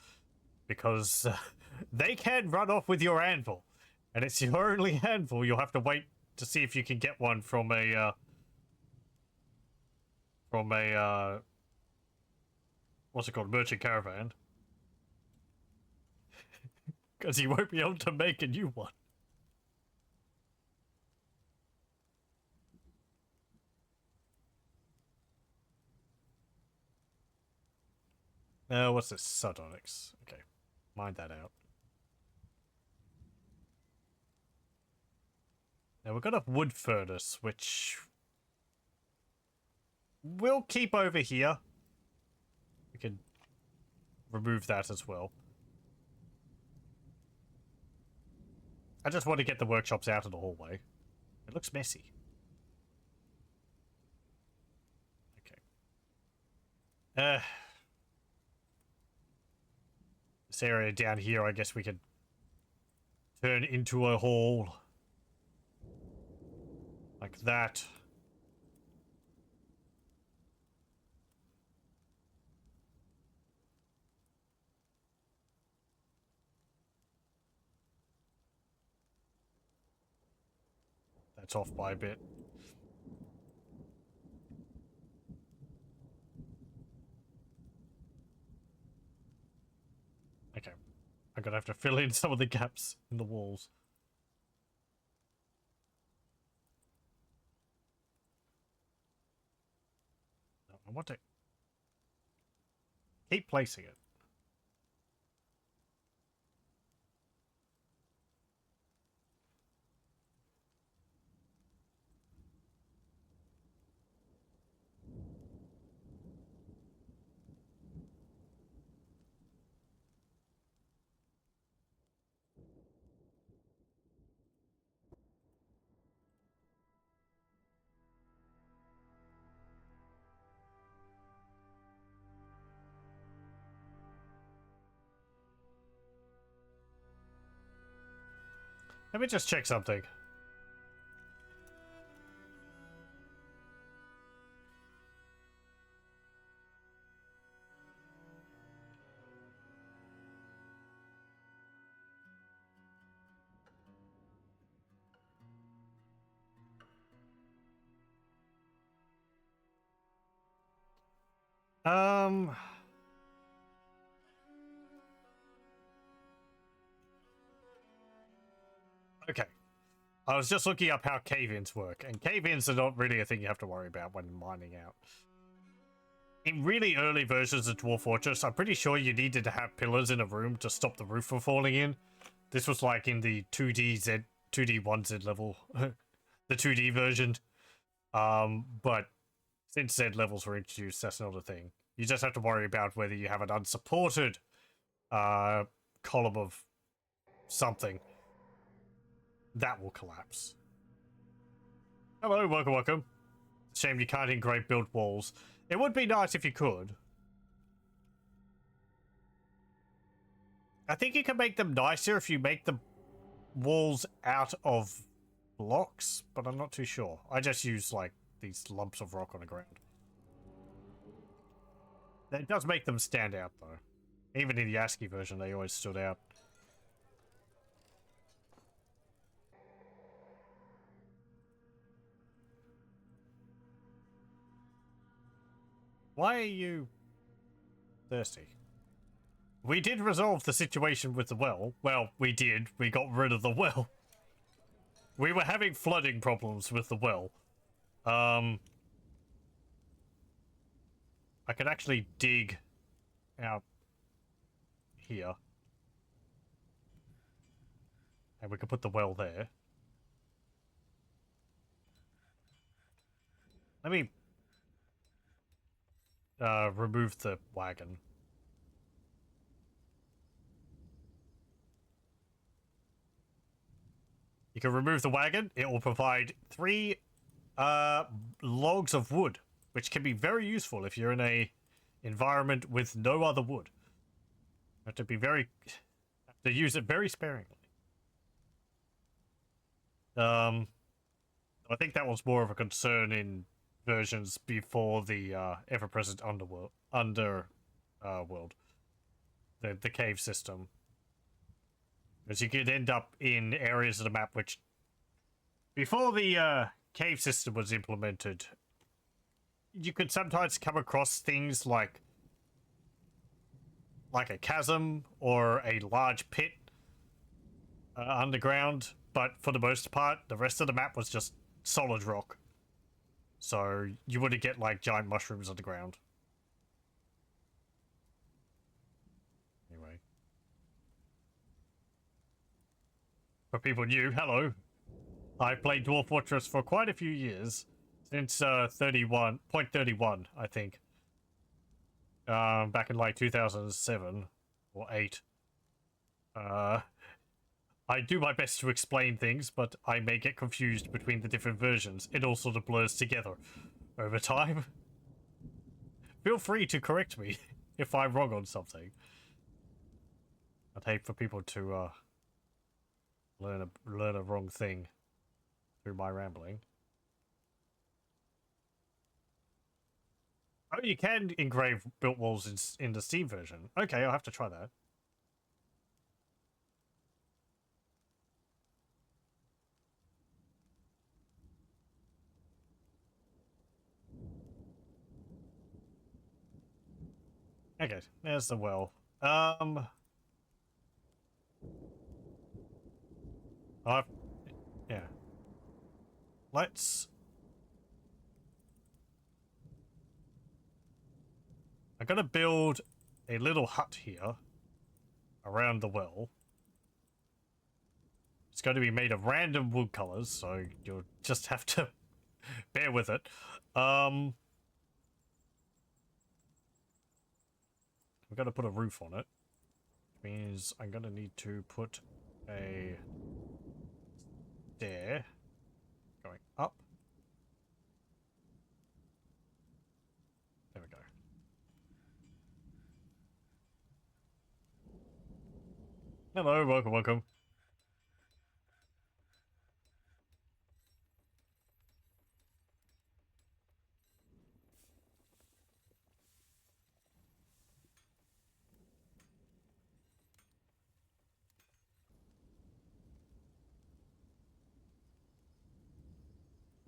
because they can run off with your anvil, and it's your only anvil. You'll have to wait to see if you can get one from a what's it called, merchant caravan. Because you won't be able to make a new one. What's this? Sardonyx. Okay. Mind that out. Now we've got a wood furnace, which we'll keep over here. We can remove that as well. I just want to get the workshops out of the hallway. It looks messy. Okay. This area down here, I guess we could turn into a hall. Like that. That's off by a bit. Okay. I'm gonna have to fill in some of the gaps in the walls. No, I want to... Keep placing it. Let me just check something. Okay. I was just looking up how cave-ins work, and cave-ins are not really a thing you have to worry about when mining out. In really early versions of Dwarf Fortress, I'm pretty sure you needed to have pillars in a room to stop the roof from falling in. This was like in the 2D 1Z level, the 2D version. But since Z levels were introduced, that's not a thing. You just have to worry about whether you have an unsupported column of something that will collapse. Hello, welcome. Shame you can't engrave build walls. It would be nice if you could. I think you can make them nicer if you make the walls out of blocks, but I'm not too sure. I just use like these lumps of rock on the ground. It does make them stand out though. Even in the ASCII version, they always stood out. Why are you thirsty? We did resolve the situation with the well. Well, we did. We got rid of the well. We were having flooding problems with the well. I could actually dig out here. And we could put the well there. Let me remove the wagon. You can remove the wagon. It will provide 3 logs of wood, which can be very useful if you're in a environment with no other wood. You have to be have to use it very sparingly. I think that was more of a concern in versions before the ever-present world, the cave system. Because you could end up in areas of the map which, before the cave system was implemented, you could sometimes come across things like a chasm or a large pit underground, but for the most part, the rest of the map was just solid rock. So you wouldn't get like giant mushrooms underground. Anyway. For people new, hello. I've played Dwarf Fortress for quite a few years. Since 31, I think. Back in like 2007 or 8. I do my best to explain things, but I may get confused between the different versions. It all sort of blurs together over time. Feel free to correct me if I'm wrong on something. I'd hate for people to learn a wrong thing through my rambling. Oh, you can engrave built walls in the Steam version. Okay, I'll have to try that. Okay, there's the well. Yeah. I'm gonna build a little hut here around the well. It's going to be made of random wood colors, so you'll just have to bear with it. We're going to put a roof on it. Which means I'm going to need to put a stair going up. There we go. Hello, welcome, welcome.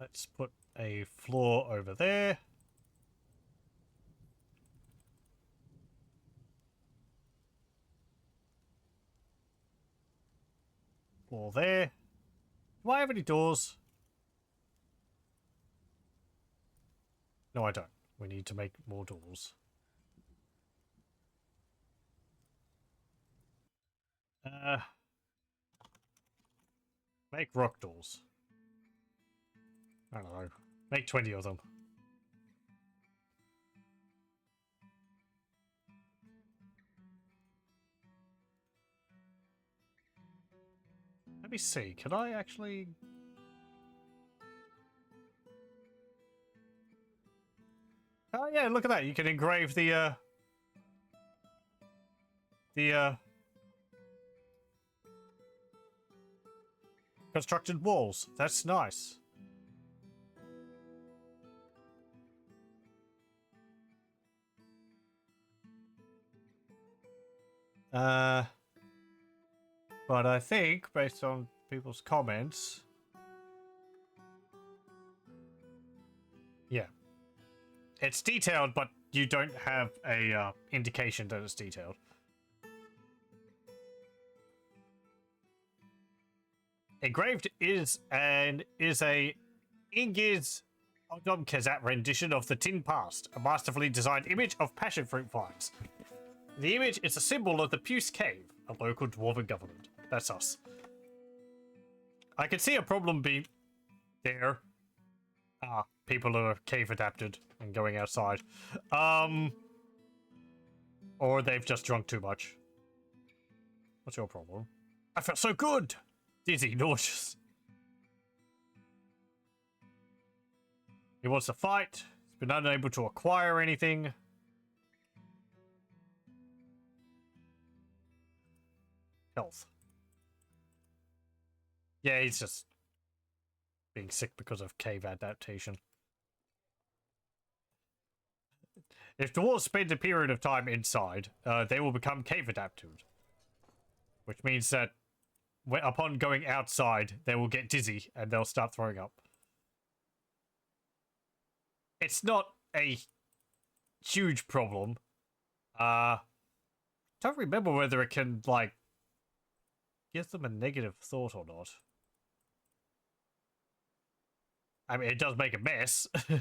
Let's put a floor over there. Floor there. Do I have any doors? No, I don't. We need to make more doors. Make rock doors. I don't know. Make 20 of them. Let me see. Can I actually... Oh yeah, look at that. You can engrave the constructed walls. That's nice. But I think, based on people's comments... Yeah. It's detailed, but you don't have a indication that it's detailed. Engraved is a Ingiz Odomkezat rendition of the Tin Past, a masterfully designed image of passion fruit vines. The image is a symbol of the Puce Cave, a local dwarven government. That's us. I can see a problem being there. People are cave adapted and going outside. Or they've just drunk too much. What's your problem? I felt so good! Dizzy, nauseous. He wants to fight. He's been unable to acquire anything. Health. Yeah, he's just being sick because of cave adaptation. If dwarves spend a period of time inside, they will become cave adapted. Which means that upon going outside, they will get dizzy and they'll start throwing up. It's not a huge problem. Don't remember whether it can, like, give them a negative thought or not. I mean, it does make a mess. I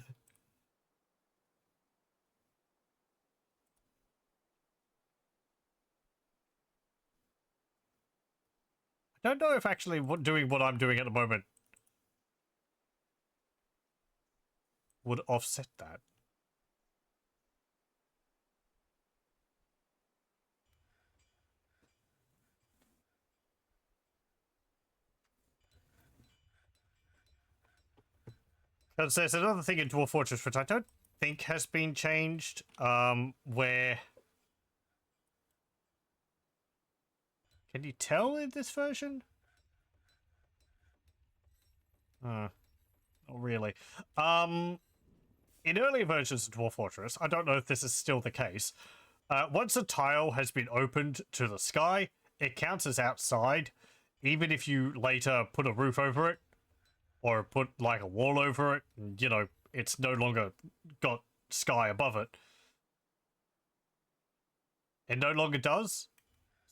don't know if actually doing what I'm doing at the moment would offset that. Because there's another thing in Dwarf Fortress which I don't think has been changed, where... Can you tell in this version? Not really. In earlier versions of Dwarf Fortress, I don't know if this is still the case, once a tile has been opened to the sky, it counts as outside, even if you later put a roof over it, or put, like, a wall over it, and, you know, it's no longer got sky above it. It no longer does.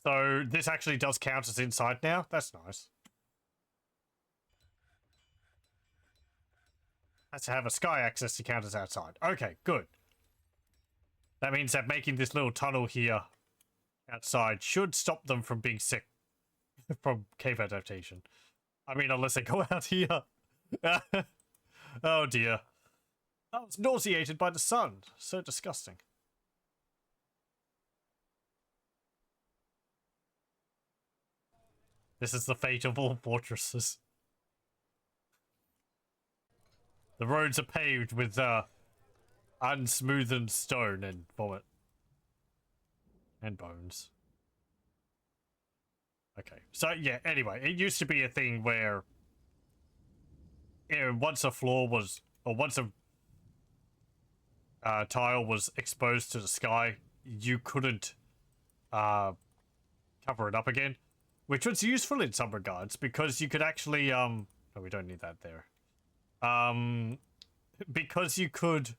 So this actually does count as inside now. That's nice. Has to have a sky access to count as outside. Okay, good. That means that making this little tunnel here outside should stop them from being sick from cave adaptation. I mean, unless they go out here. Oh dear. I was nauseated by the sun. So disgusting. This is the fate of all fortresses. The roads are paved with unsmoothened stone and vomit. And bones. Okay, so yeah, anyway, it used to be a thing where, you know, once a floor was, or once a tile was exposed to the sky, you couldn't cover it up again, which was useful in some regards because you could actually no, we don't need that there. Because you could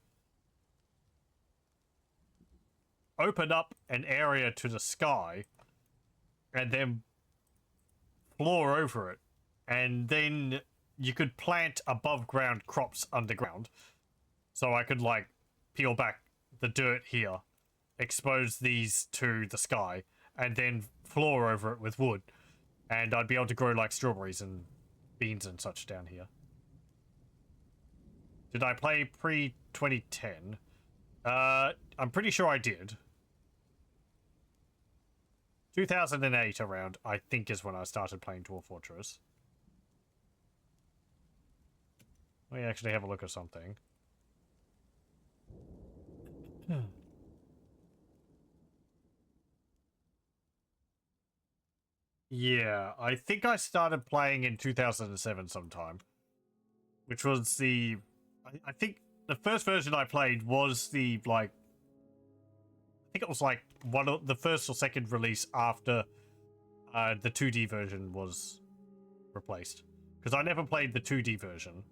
open up an area to the sky and then floor over it, and then you could plant above ground crops underground. So I could like peel back the dirt here, expose these to the sky, and then floor over it with wood, and I'd be able to grow like strawberries and beans and such down here. Did I play pre-2010? I'm pretty sure I did. 2008 around, I think, is when I started playing Dwarf Fortress. Let me actually have a look at something. Yeah, I think I started playing in 2007 sometime. Which was the... I think the first version I played was the, like... I think it was like one of the first or second release after the 2D version was replaced. Because I never played the 2D version.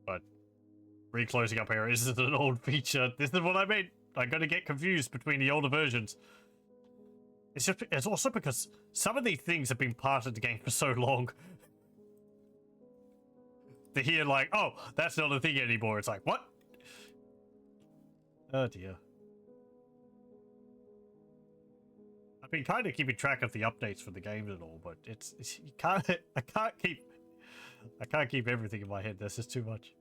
But reclosing up areas is an old feature. This is what I mean. I'm going to get confused between the older versions. It's also because some of these things have been part of the game for so long. To hear like, oh, that's not a thing anymore. It's like, what? Oh dear. I've been kind of keeping track of the updates for the game and all, but it's you can't. I can't keep everything in my head. This is too much.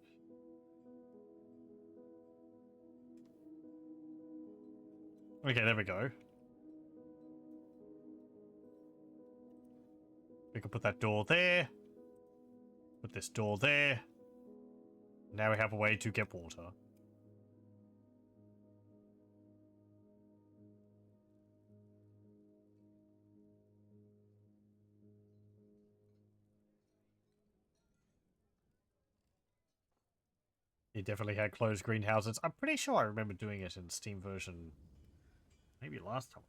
Okay, there we go. We can put that door there. Put this door there. Now we have a way to get water. He definitely had closed greenhouses. I'm pretty sure I remember doing it in Steam version. Maybe last time.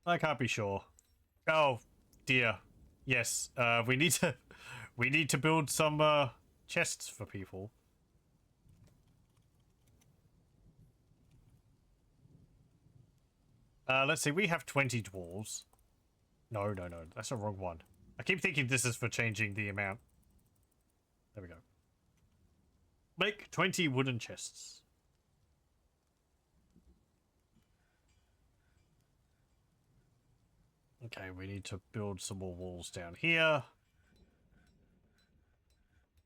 I can't be sure. Oh dear. Yes. We need to build some chests for people. Let's see. We have 20 dwarves. No. That's the wrong one. I keep thinking this is for changing the amount. There we go. Make 20 wooden chests. Okay, we need to build some more walls down here.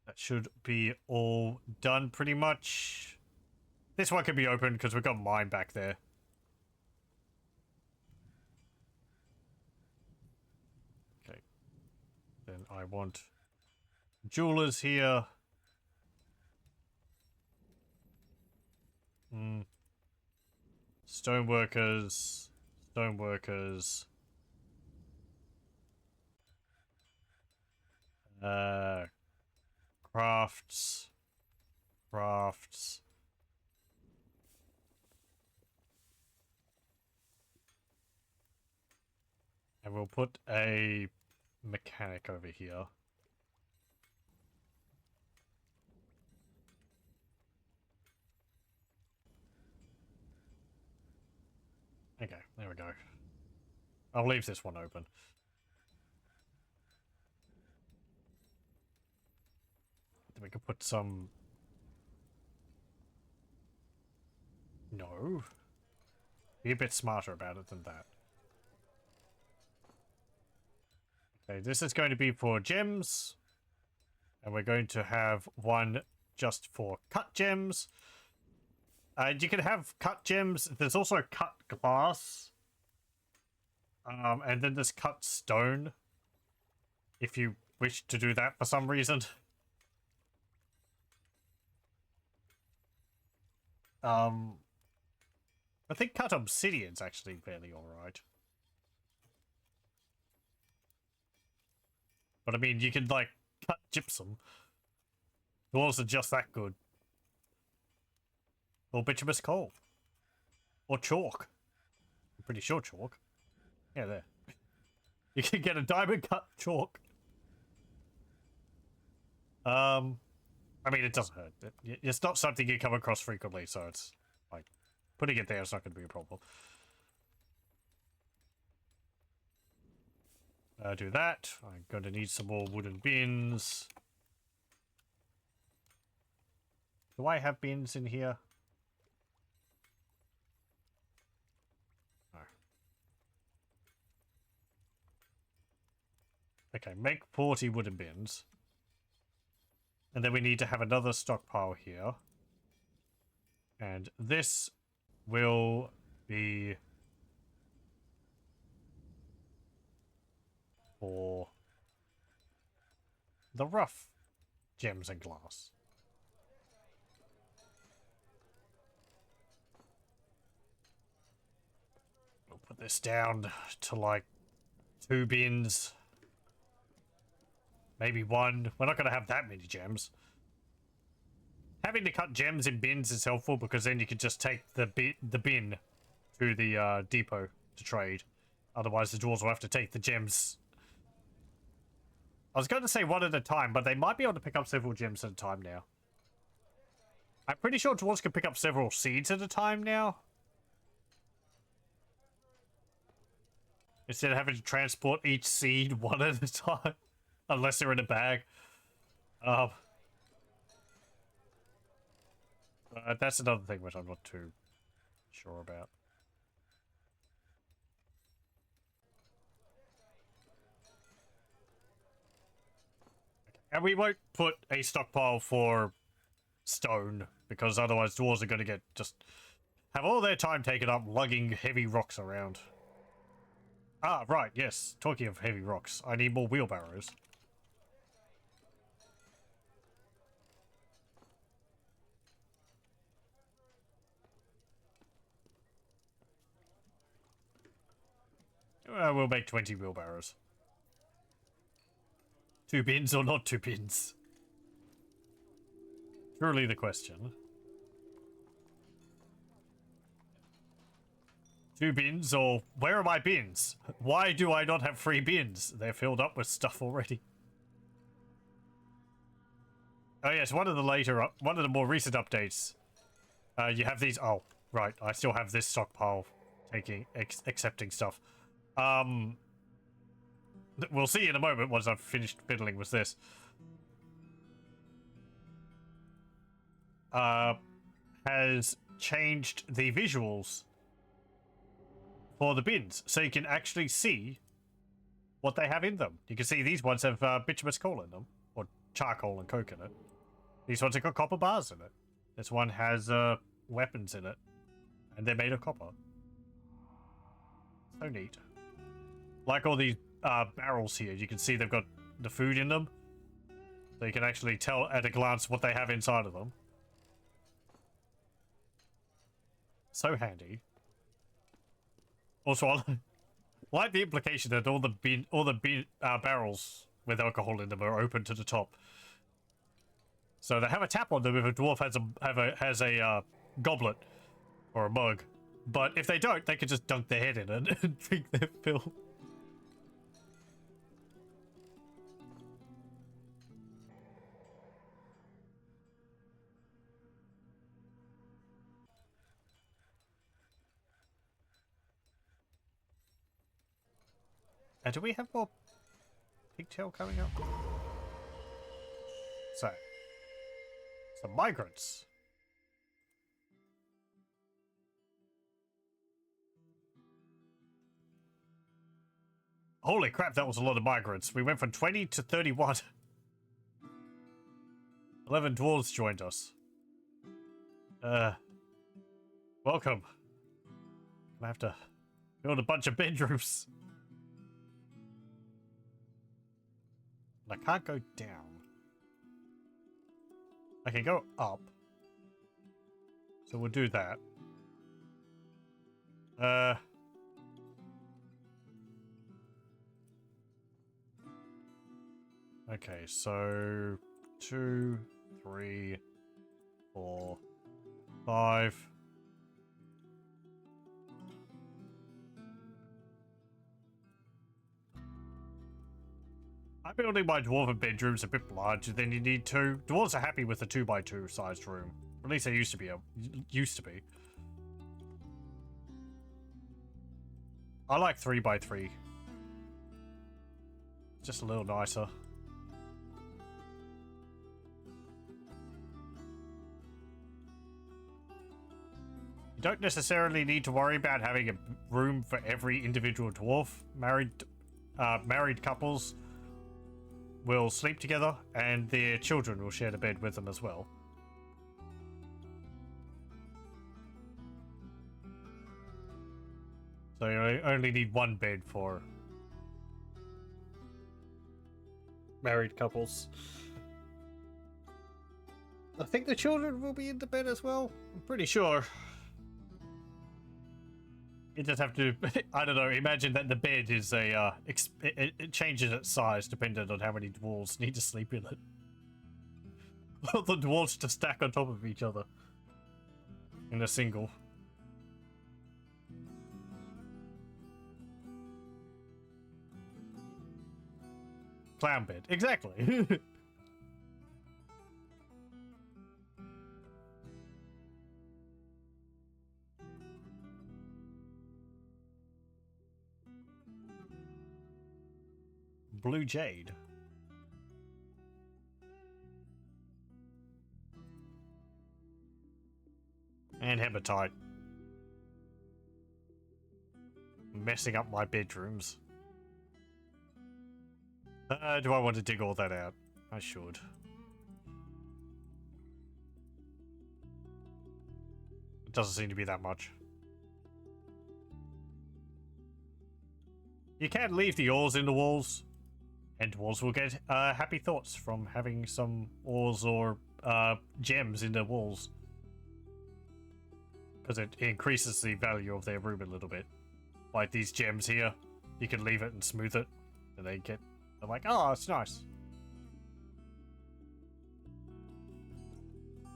That should be all done pretty much. This one can be open because we've got mine back there. Okay. Then I want jewelers here. Stoneworkers. Stoneworkers. Crafts. Crafts. And we'll put a mechanic over here. Okay, there we go. I'll leave this one open. Then we can put some... No. Be a bit smarter about it than that. Okay, this is going to be for gems. And we're going to have one just for cut gems. You can have cut gems. There's also cut glass. And then there's cut stone. If you wish to do that for some reason. I think cut obsidian's actually fairly alright. But I mean, you can, like, cut gypsum. Dwarves are just that good. Or bituminous coal. Or chalk. I'm pretty sure chalk. Yeah, there. You can get a diamond cut chalk. I mean, it doesn't hurt. It's not something you come across frequently, so it's like putting it there is not going to be a problem. Do that. I'm going to need some more wooden bins. Do I have bins in here? No. Okay, make 40 wooden bins. And then we need to have another stockpile here. And this will be for the rough gems and glass. We'll put this down to like 2 bins. Maybe 1. We're not going to have that many gems. Having to cut gems in bins is helpful because then you can just take the bin to the depot to trade. Otherwise, the dwarves will have to take the gems. I was going to say 1 at a time, but they might be able to pick up several gems at a time now. I'm pretty sure dwarves can pick up several seeds at a time now. Instead of having to transport each seed 1 at a time. Unless they're in a bag. That's another thing which I'm not too sure about. Okay. And we won't put a stockpile for stone, because otherwise dwarves are going to get have all their time taken up lugging heavy rocks around. Ah, right, yes. Talking of heavy rocks, I need more wheelbarrows. We'll make 20 wheelbarrows. 2 bins or not 2 bins? Truly the question. 2 bins or where are my bins? Why do I not have 3 bins? They're filled up with stuff already. Oh yes, one of the more recent updates. You have these. Oh, right. I still have this stockpile, accepting stuff. We'll see in a moment once I've finished fiddling with this. Has changed the visuals for the bins, so you can actually see what they have in them. You can see these ones have bituminous coal in them, or charcoal and coke in it. These ones have got copper bars in it. This one has weapons in it, and they're made of copper. So neat. Like all these barrels here, you can see they've got the food in them. So you can actually tell at a glance what they have inside of them. So handy. Also, I like the implication that all the barrels with alcohol in them are open to the top. So they have a tap on them if a dwarf has a goblet or a mug. But if they don't, they can just dunk their head in it and drink their fill. do we have more pigtail coming up? So, some migrants. Holy crap, that was a lot of migrants. We went from 20 to 31. 11 dwarves joined us. Welcome. I have to build a bunch of bedrooms. I can't go down. I can go up. So we'll do that. Okay, so 2, 3, 4, 5. I'm building my dwarven bedrooms a bit larger than you need to. Dwarves are happy with a 2x2 sized room. At least they used to be. I like 3x3. Just a little nicer. You don't necessarily need to worry about having a room for every individual dwarf. Married couples will sleep together, and their children will share the bed with them as well. So you only need one bed for married couples. I think the children will be in the bed as well. I'm pretty sure. You just have to, I don't know, imagine that the bed is a, it changes its size depending on how many dwarves need to sleep in it. All the dwarves to stack on top of each other in a single. Clown bed, exactly. Blue jade. And hematite. Messing up my bedrooms. Do I want to dig all that out? I should. It doesn't seem to be that much. You can leave the ores in the walls, and dwarves will get happy thoughts from having some ores or gems in the walls. Because it increases the value of their room a little bit. Like these gems here, you can leave it and smooth it, and they're like, oh, it's nice.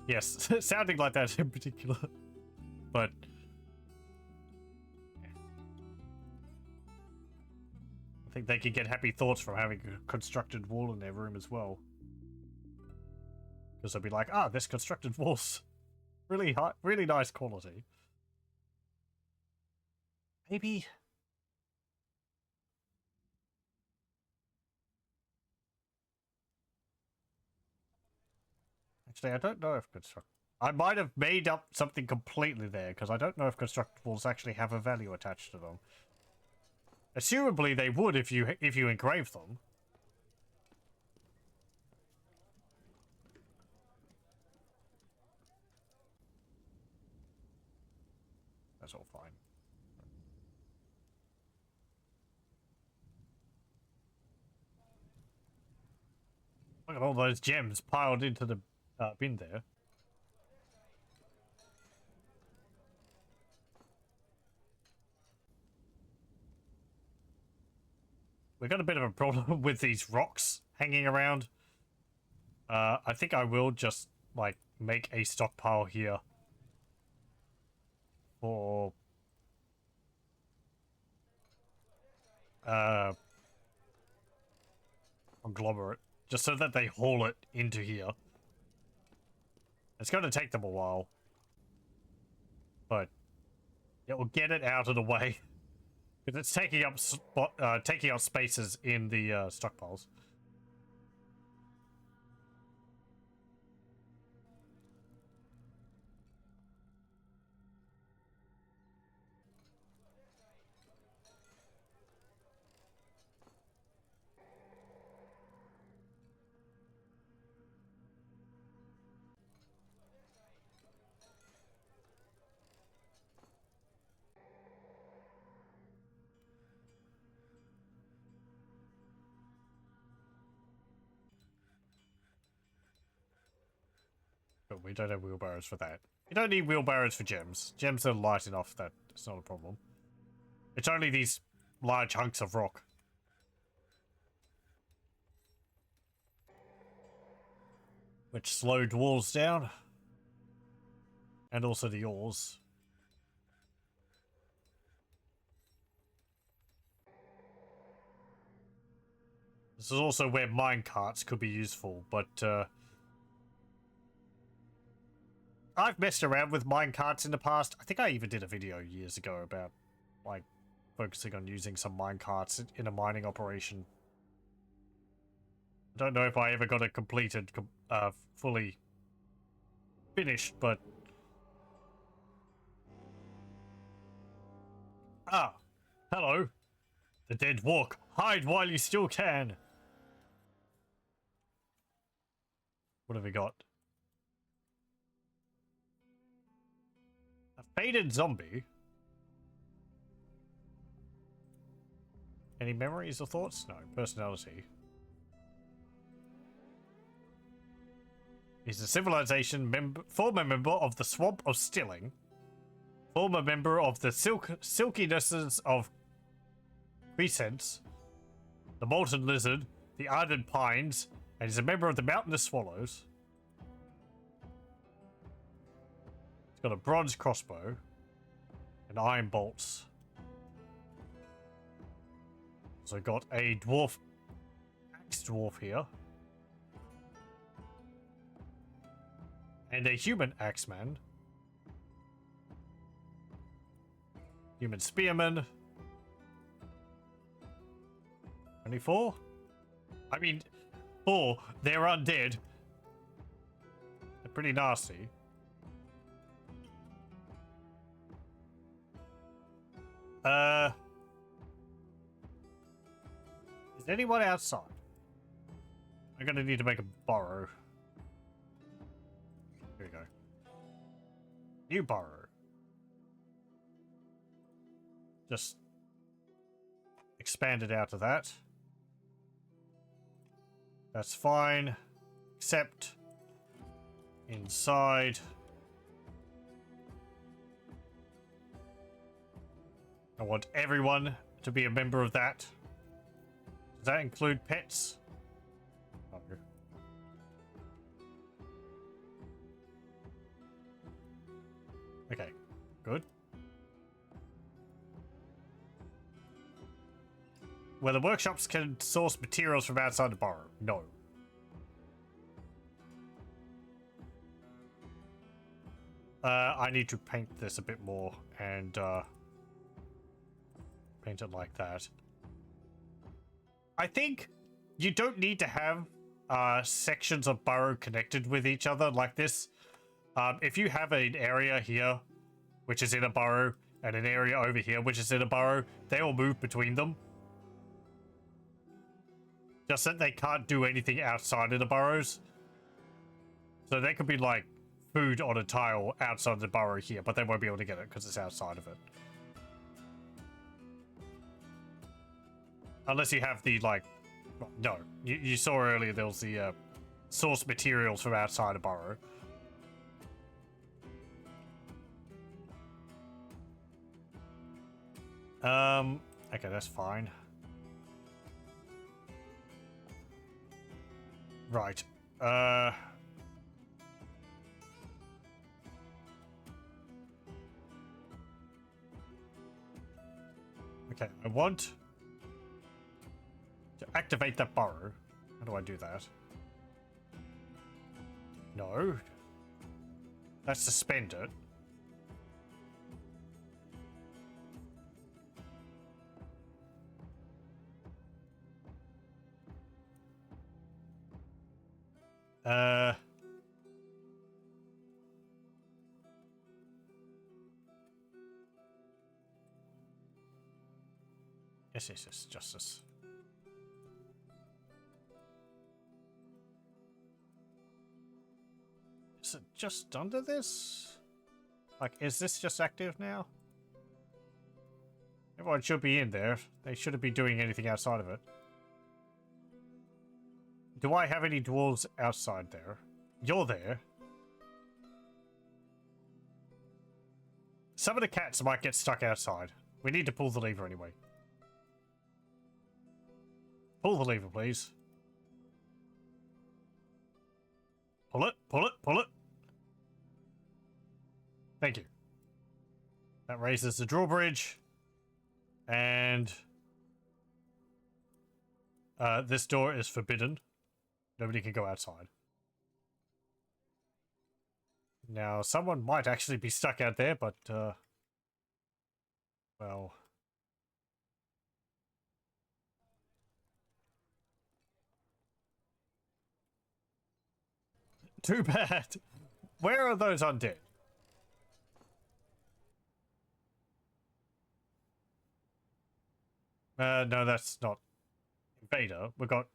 Yes, sounding like that in particular. But I think they could get happy thoughts from having a constructed wall in their room as well. Because they'll be like, ah, this constructed wall's really high, really nice quality. Maybe. Actually, I don't know if I might have made up something completely there, because I don't know if constructed walls actually have a value attached to them. Assumably they would if you engrave them. That's all fine. Look at all those gems piled into the bin there. We've got a bit of a problem with these rocks hanging around. I think I will just, like, make a stockpile here for conglomerate, just so that they haul it into here. It's going to take them a while, but it will get it out of the way. Because it's taking up spaces in the stockpiles. But we don't have wheelbarrows for that. You don't need wheelbarrows for gems. Gems are light enough that it's not a problem. It's only these large hunks of rock. Which slowed walls down. And also the ores. This is also where minecarts could be useful, but I've messed around with minecarts in the past. I think I even did a video years ago about, like, focusing on using some minecarts in a mining operation. I don't know if I ever got it completed, fully finished, but... Ah! Hello! The dead walk. Hide while you still can! What have we got? A faded zombie? Any memories or thoughts? No. Personality. He's a civilization former member of the Swamp of Stilling. Former member of the silkinesses of Crescents. The Molten Lizard. The Ardent Pines. And he's a member of the Mountainous Swallows. He's got a bronze crossbow. And iron bolts. So got a dwarf, axe dwarf here. And a human axeman. Human spearman. 24? I mean, 4. They're undead. They're pretty nasty. Is anyone outside? I'm gonna need to make a burrow. Here we go. New burrow. Just expand it out to that. That's fine. Except inside. I want everyone to be a member of that. Does that include pets? No. Okay, good. Whether workshops can source materials from outside the burrow? No. I need to paint this a bit more and paint it like that. I think you don't need to have sections of burrow connected with each other like this. If you have an area here, which is in a burrow, and an area over here, which is in a burrow, they will move between them. Just that they can't do anything outside of the burrows. So there could be, like, food on a tile outside the burrow here, but they won't be able to get it because it's outside of it. Unless you have the, like... No. You saw earlier there was the source materials from outside a burrow. Okay, that's fine. Right. Okay, I want to activate that burrow. How do I do that? No. That's suspend it. Uh... Yes, justice. Is it just under this? Like, is this just active now? Everyone should be in there. They shouldn't be doing anything outside of it. Do I have any dwarves outside there? You're there. Some of the cats might get stuck outside. We need to pull the lever anyway. Pull the lever, please. Pull it, pull it, pull it. Thank you. That raises the drawbridge. And this door is forbidden. Nobody can go outside. Now, someone might actually be stuck out there, but, well... Too bad. Where are those undead? No, that's not Invader. We've got...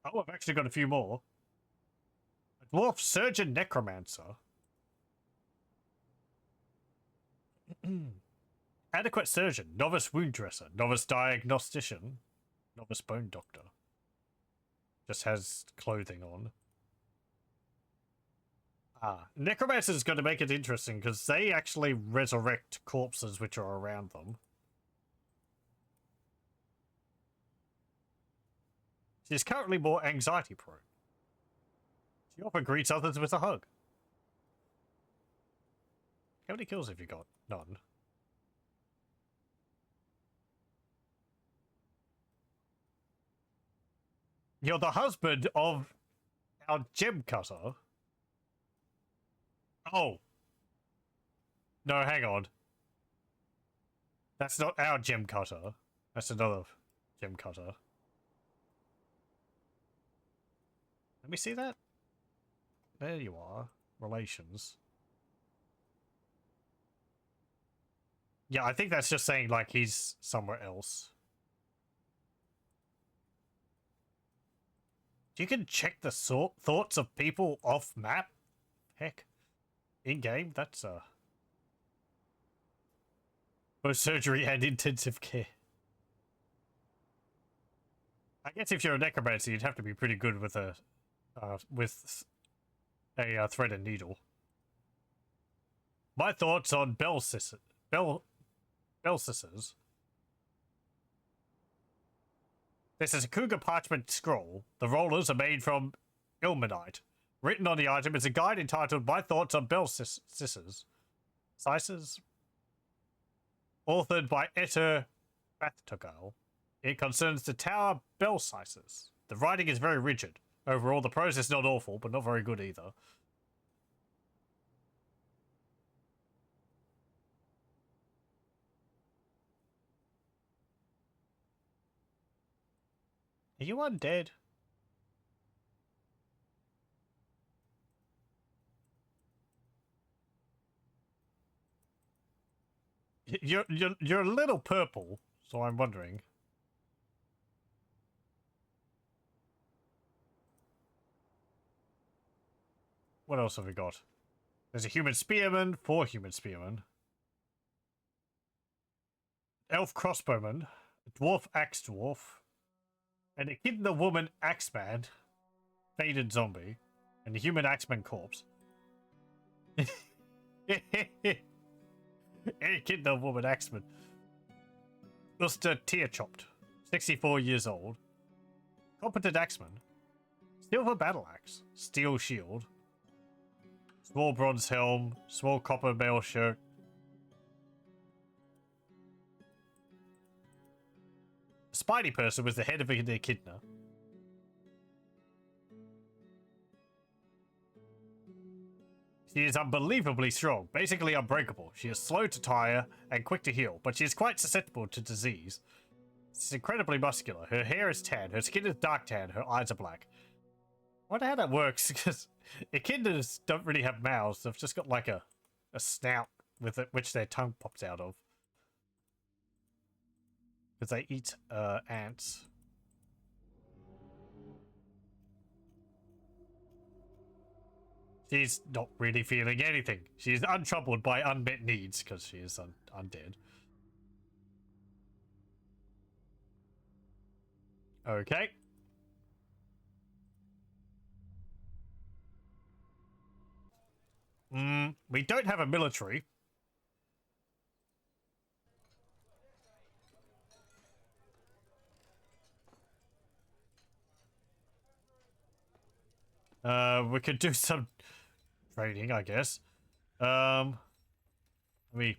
Oh, I've actually got a few more. A Dwarf Surgeon Necromancer. Adequate Surgeon. Novice Wound Dresser. Novice Diagnostician. Novice Bone Doctor. Just has clothing on. Necromancer is going to make it interesting because they actually resurrect corpses which are around them. She's currently more anxiety prone. She often greets others with a hug. How many kills have you got? None. You're the husband of our gem cutter. Oh. No, hang on. That's not our gem cutter. That's another gem cutter. Let me see that. There you are. Relations. Yeah, I think that's just saying, like, he's somewhere else. You can check the thoughts of people off map? Heck. In-game? That's, both surgery and intensive care. I guess if you're a necromancer, you'd have to be pretty good with a thread and needle. My thoughts on bell scissors. This is a cougar parchment scroll. The rollers are made from ilmenite. Written on the item is a guide entitled My Thoughts on Bell Scissors. Slices? Authored by Etter Bathtogal. It concerns the tower bell slices. The writing is very rigid. Overall, the prose is not awful, but not very good either. Are you undead? You're a little purple, so I'm wondering. What else have we got? There's a human spearman, 4 human spearmen. Elf crossbowman, a dwarf axe dwarf, and a kid and a woman axeman, faded zombie, and a human axeman corpse. A kid and a woman axeman. Uster tear chopped, 64 years old. Competent axeman. Silver battle axe, steel shield. Small bronze helm, small copper mail shirt. Spidey person was the head of an echidna. She is unbelievably strong, basically unbreakable. She is slow to tire and quick to heal, but she is quite susceptible to disease. She's incredibly muscular. Her hair is tan, her skin is dark tan, her eyes are black. wonder how that works, because echidnas don't really have mouths. They've just got like a snout with it, which their tongue pops out of. Because they eat ants. She's not really feeling anything. She's untroubled by unmet needs, because she is undead. Okay. We don't have a military. We could do some trading, I guess. Let me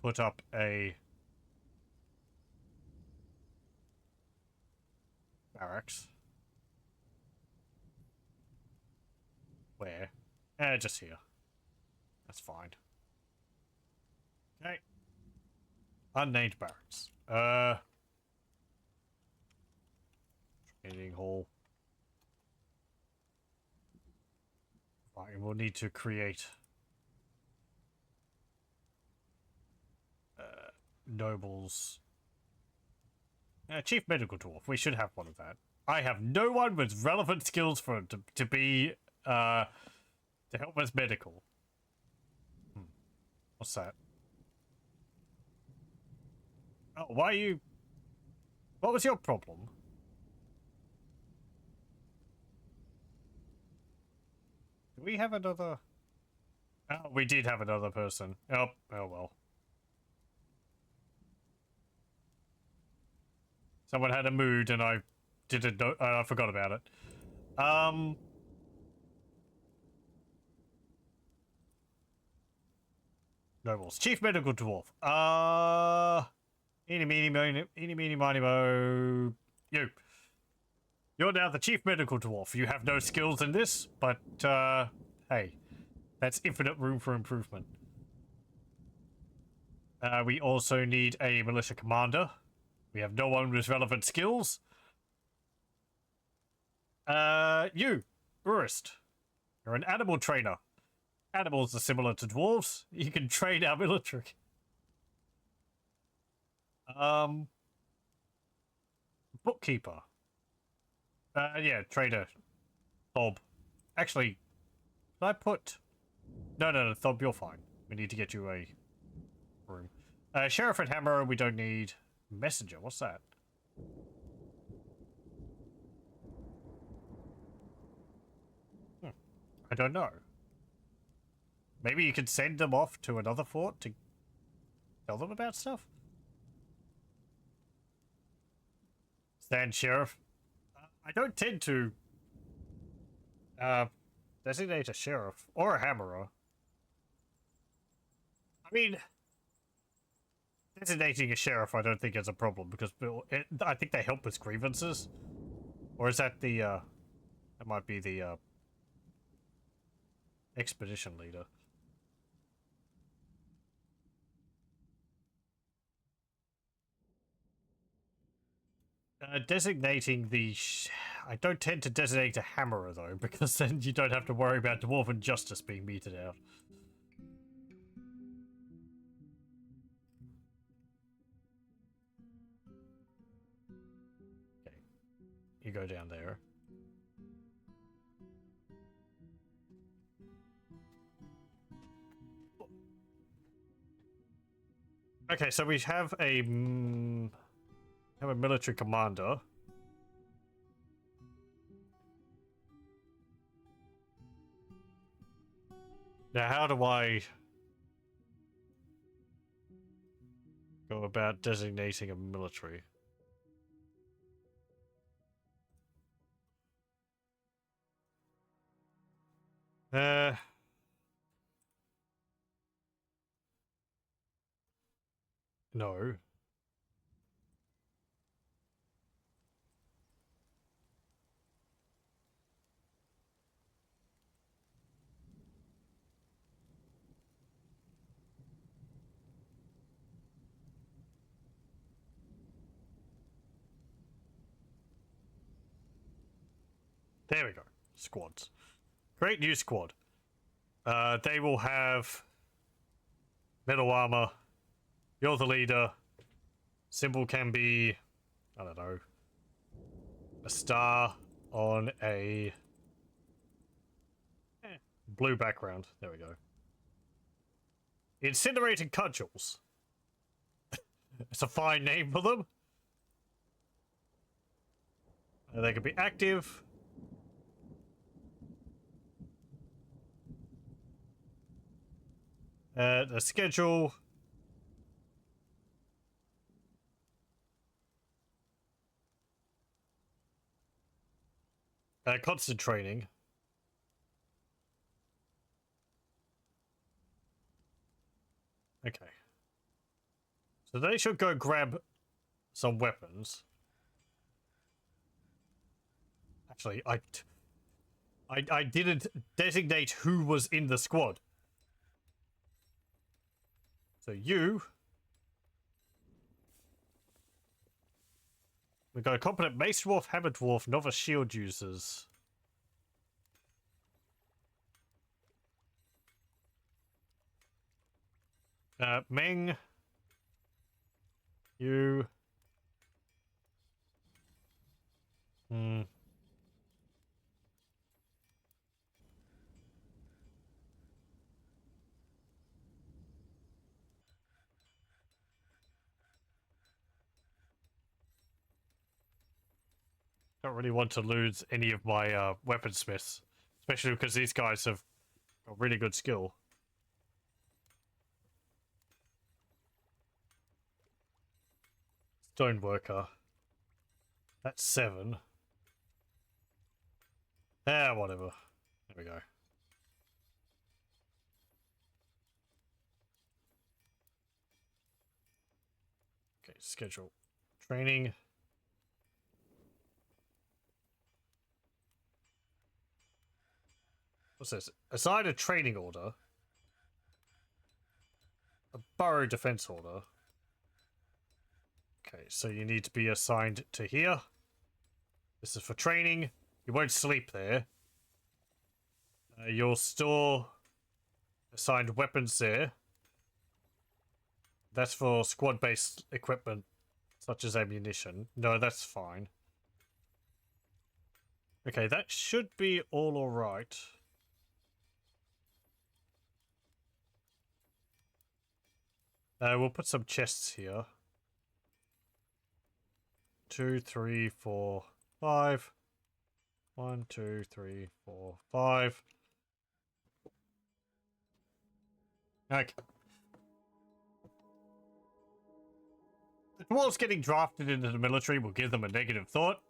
put up a barracks. Where? Just here. That's fine. Okay. Unnamed barracks. Training hall. Right, we'll need to create nobles. Chief medical dwarf. We should have one of that. I have no one with relevant skills for it to be to help us medical. What's that? Oh, why are you? What was your problem? Do we have another? Oh, we did have another person. Oh well. Someone had a mood and I didn't know. I forgot about it. Nobles. Chief medical dwarf. Eeny meeny miny mo. You. You're now the chief medical dwarf. You have no skills in this, but hey, that's infinite room for improvement. We also need a militia commander. We have no one with relevant skills. You, Urist. You're an animal trainer. Animals are similar to dwarves. You can train our military. Bookkeeper. Yeah, trader. Thob. Actually, did I put... No, Thob, you're fine. We need to get you a room. Sheriff and Hammer, we don't need. Messenger, what's that? I don't know. Maybe you could send them off to another fort to tell them about stuff? Stand Sheriff. I don't tend to designate a sheriff or a hammerer. I mean, designating a sheriff I don't think is a problem because I think they help with grievances. Or is that the that might be the expedition leader. Designating the... I don't tend to designate a hammerer, though, because then you don't have to worry about dwarven justice being meted out. Okay. You go down there. Okay, so we have a military commander. Now, how do I go about designating a military? No. There we go. squads. Create new squad. They will have metal armor. You're the leader. Symbol can be, I don't know, a star on a blue background. There we go. Incinerated cudgels. It's a fine name for them. They can be active. The schedule. Constant training. Okay. So they should go grab some weapons. Actually, I didn't designate who was in the squad. So you... We've got a competent mace dwarf, hammer dwarf, novice shield users. Meng. You. Don't really want to lose any of my weaponsmiths, especially because these guys have got really good skill. Stoneworker. That's 7. Whatever. There we go. Okay, schedule. Training. What's this? Assign a training order. A burrow defense order. Okay, so you need to be assigned to here. This is for training. You won't sleep there. You'll store assigned weapons there. That's for squad-based equipment, such as ammunition. No, that's fine. Okay, that should be all alright. We'll put some chests here. 2, 3, 4, 5. 1, 2, 3, 4, 5. Okay. The dwarves getting drafted into the military will give them a negative thought.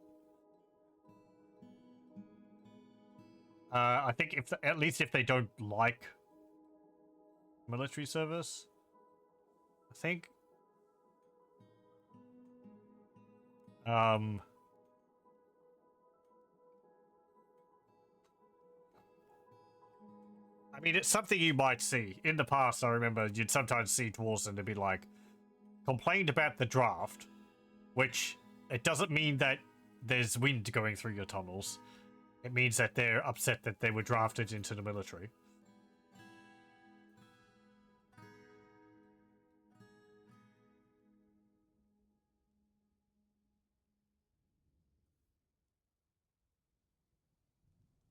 I think if at least if they don't like military service, I think. I mean, it's something you might see. In the past, I remember you'd sometimes see dwarves and they'd be like, complained about the draft, which it doesn't mean that there's wind going through your tunnels. It means that they're upset that they were drafted into the military.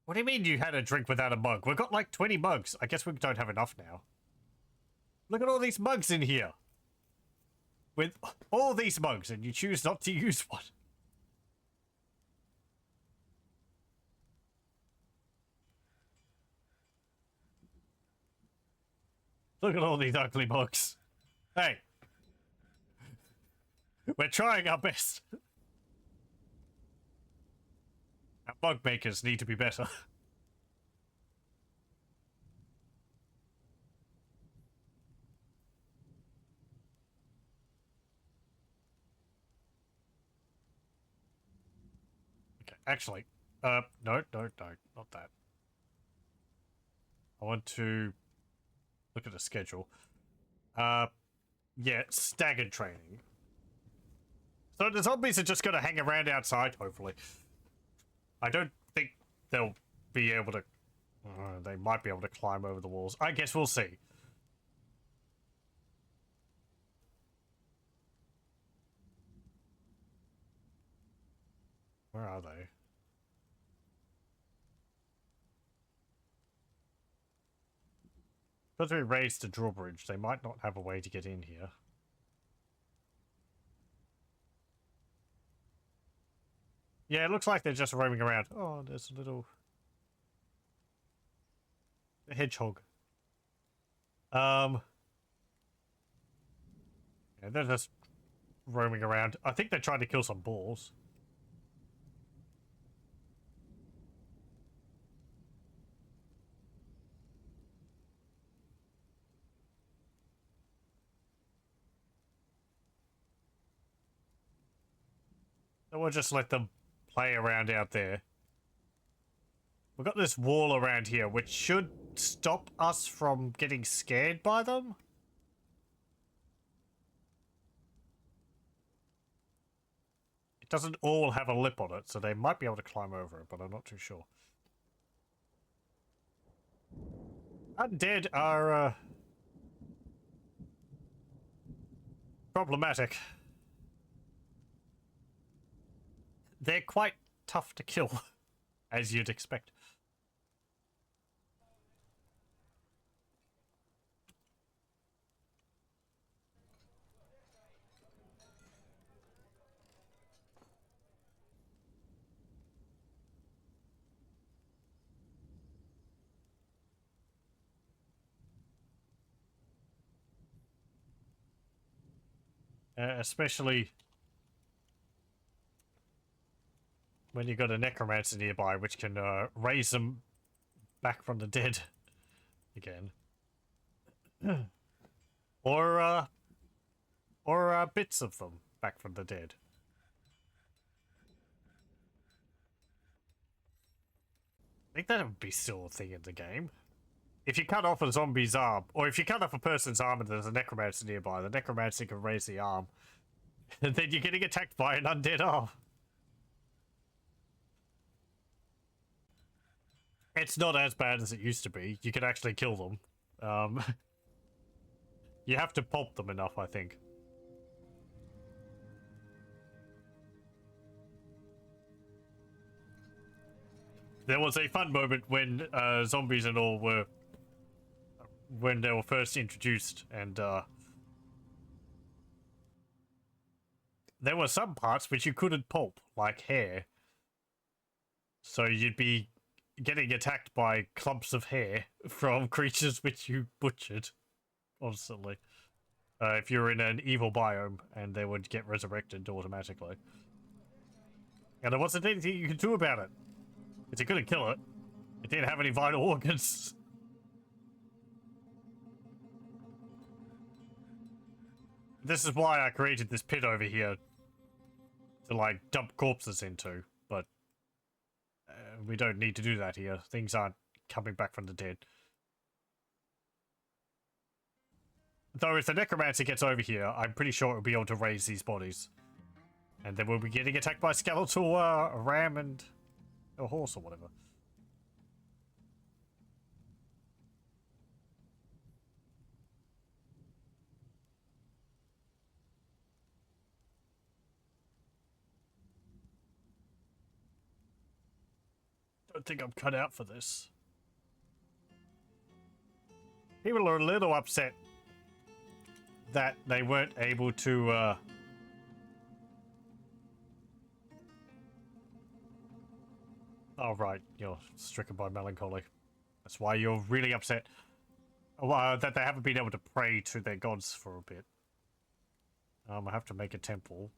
What do you mean you had a drink without a mug? We've got like 20 mugs. I guess we don't have enough now. Look at all these mugs in here. With all these mugs, and you choose not to use one. Look at all these ugly mugs. Hey. We're trying our best. Our mug makers need to be better. Okay, actually, no, not that. I want to look at the schedule. Yeah, staggered training. So the zombies are just going to hang around outside, hopefully. I don't think they'll be able to... they might be able to climb over the walls. I guess we'll see. Where are they? Because we raised the drawbridge, they might not have a way to get in here. Yeah, it looks like they're just roaming around. Oh, there's a little... hedgehog. Yeah, they're just roaming around. I think they're trying to kill some boars. So we'll just let them play around out there. We've got this wall around here, which should stop us from getting scared by them. It doesn't all have a lip on it, so they might be able to climb over it, but I'm not too sure. Undead are, problematic. They're quite tough to kill, as you'd expect. Especially when you've got a necromancer nearby, which can raise them back from the dead again. or bits of them back from the dead. I think that would be still a thing in the game. If you cut off a zombie's arm, or if you cut off a person's arm and there's a necromancer nearby, the necromancer can raise the arm. And then you're getting attacked by an undead arm. It's not as bad as it used to be. You can actually kill them. You have to pulp them enough, I think. There was a fun moment when zombies and all were... when they were first introduced, and there were some parts which you couldn't pulp, like hair. So you'd be getting attacked by clumps of hair from creatures which you butchered constantly. If you're in an evil biome, and they would get resurrected automatically. And there wasn't anything you could do about it. Because you couldn't kill it. It didn't have any vital organs. This is why I created this pit over here to, like, dump corpses into, but we don't need to do that here. Things aren't coming back from the dead. Though if the necromancer gets over here, I'm pretty sure it'll be able to raise these bodies. And then we'll be getting attacked by a skeletal ram and a horse or whatever. Don't think I'm cut out for this. People are a little upset that they weren't able to oh right, you're stricken by melancholy. That's why you're really upset that they haven't been able to pray to their gods for a bit. I have to make a temple.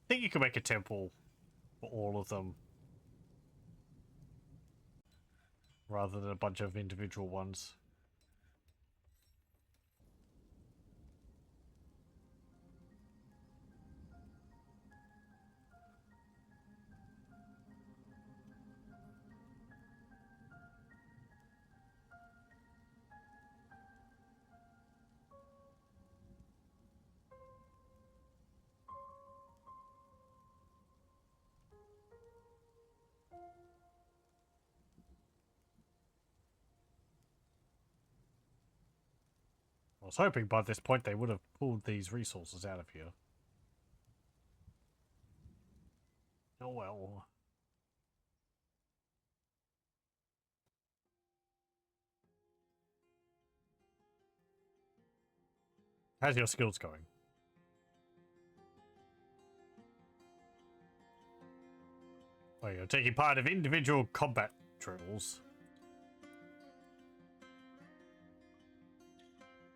I think you can make a temple for all of them, rather than a bunch of individual ones. I was hoping by this point they would have pulled these resources out of here. Oh well. How's your skills going? Oh, you're taking part of individual combat drills.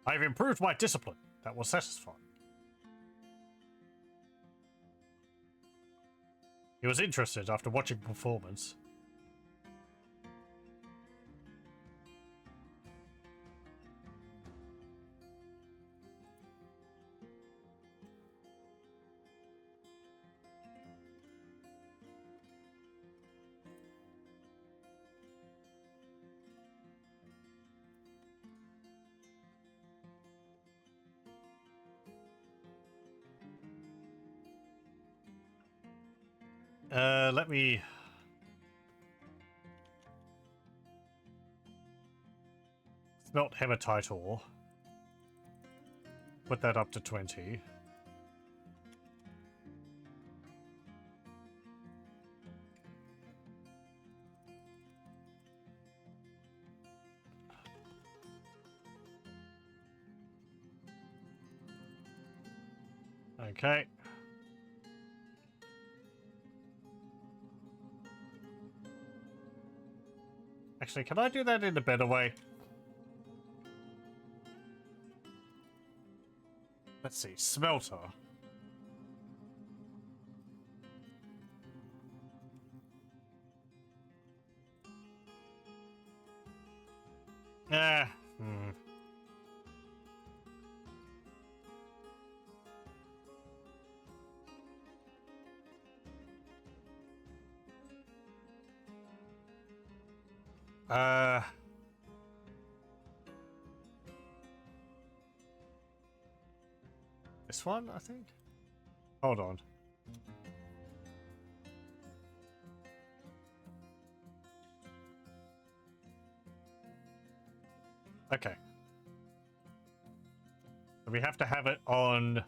I've improved my discipline. That was satisfying. He was interested after watching performance. Let me... Smelt hematite ore. Put that up to 20. Okay. Actually, can I do that in a better way? Let's see, smelter. Ah, this one, I think? Hold on. Okay. So we have to have it on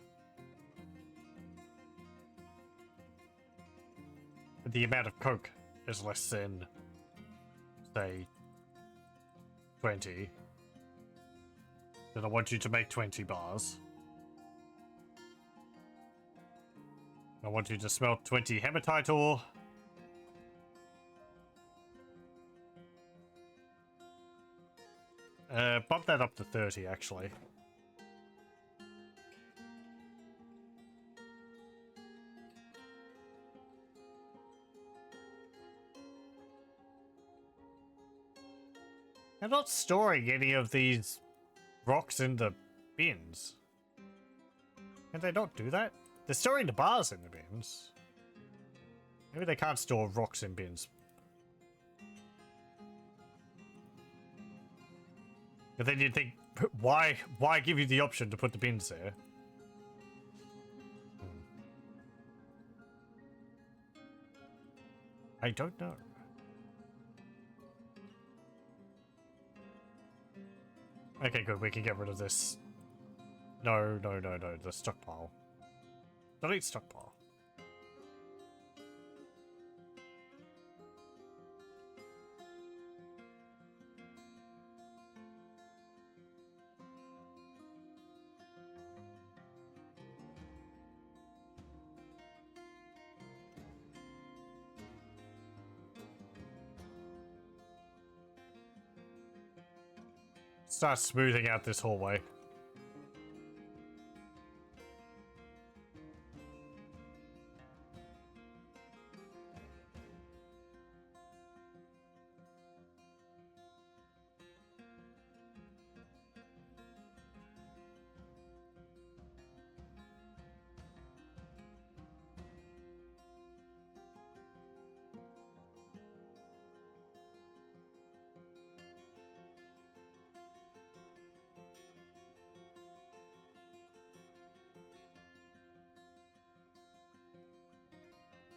the amount of coke is less than, say, 20. Then I want you to make 20 bars. I want you to smelt 20 hematite ore. Bump that up to 30, actually. I'm not storing any of these rocks in the bins. Can they not do that? They're storing the bars in the bins. Maybe they can't store rocks in bins. But then you'd think, why give you the option to put the bins there? I don't know. Okay, good. We can get rid of this. No. The stockpile. Delete stockpile. Start smoothing out this hallway.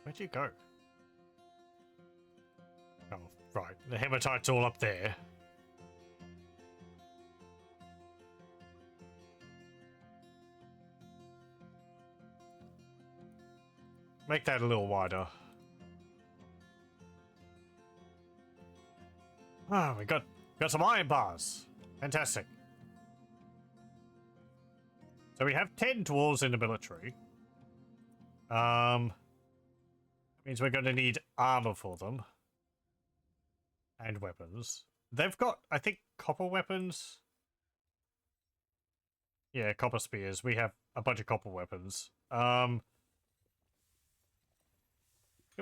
Where'd you go? Oh, right. The hematite's all up there. Make that a little wider. Ah, we got some iron bars. Fantastic. So we have 10 dwarves in the military. Means we're going to need armor for them. And weapons. They've got, I think, copper weapons. Yeah, copper spears. We have a bunch of copper weapons. Could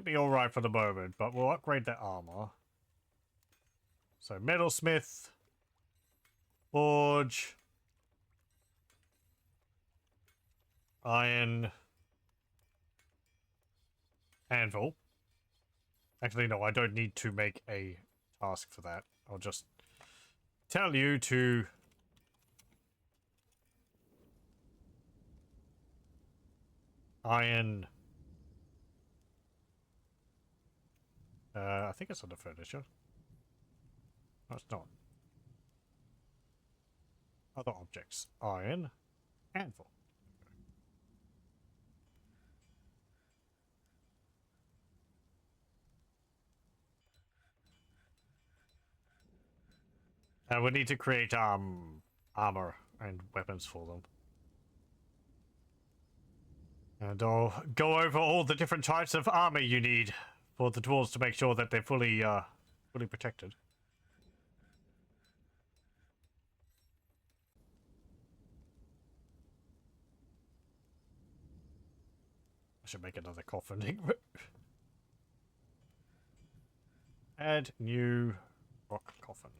be alright for the moment, but we'll upgrade their armor. So, metalsmith. Forge. Iron. Anvil. Actually, no, I don't need to make a task for that. I'll just tell you to iron. I think it's under furniture. No, it's not. Other objects. Iron. Anvil. We need to create armor and weapons for them. And I'll go over all the different types of armor you need for the dwarves to make sure that they're fully protected. I should make another coffin. Add new rock coffin.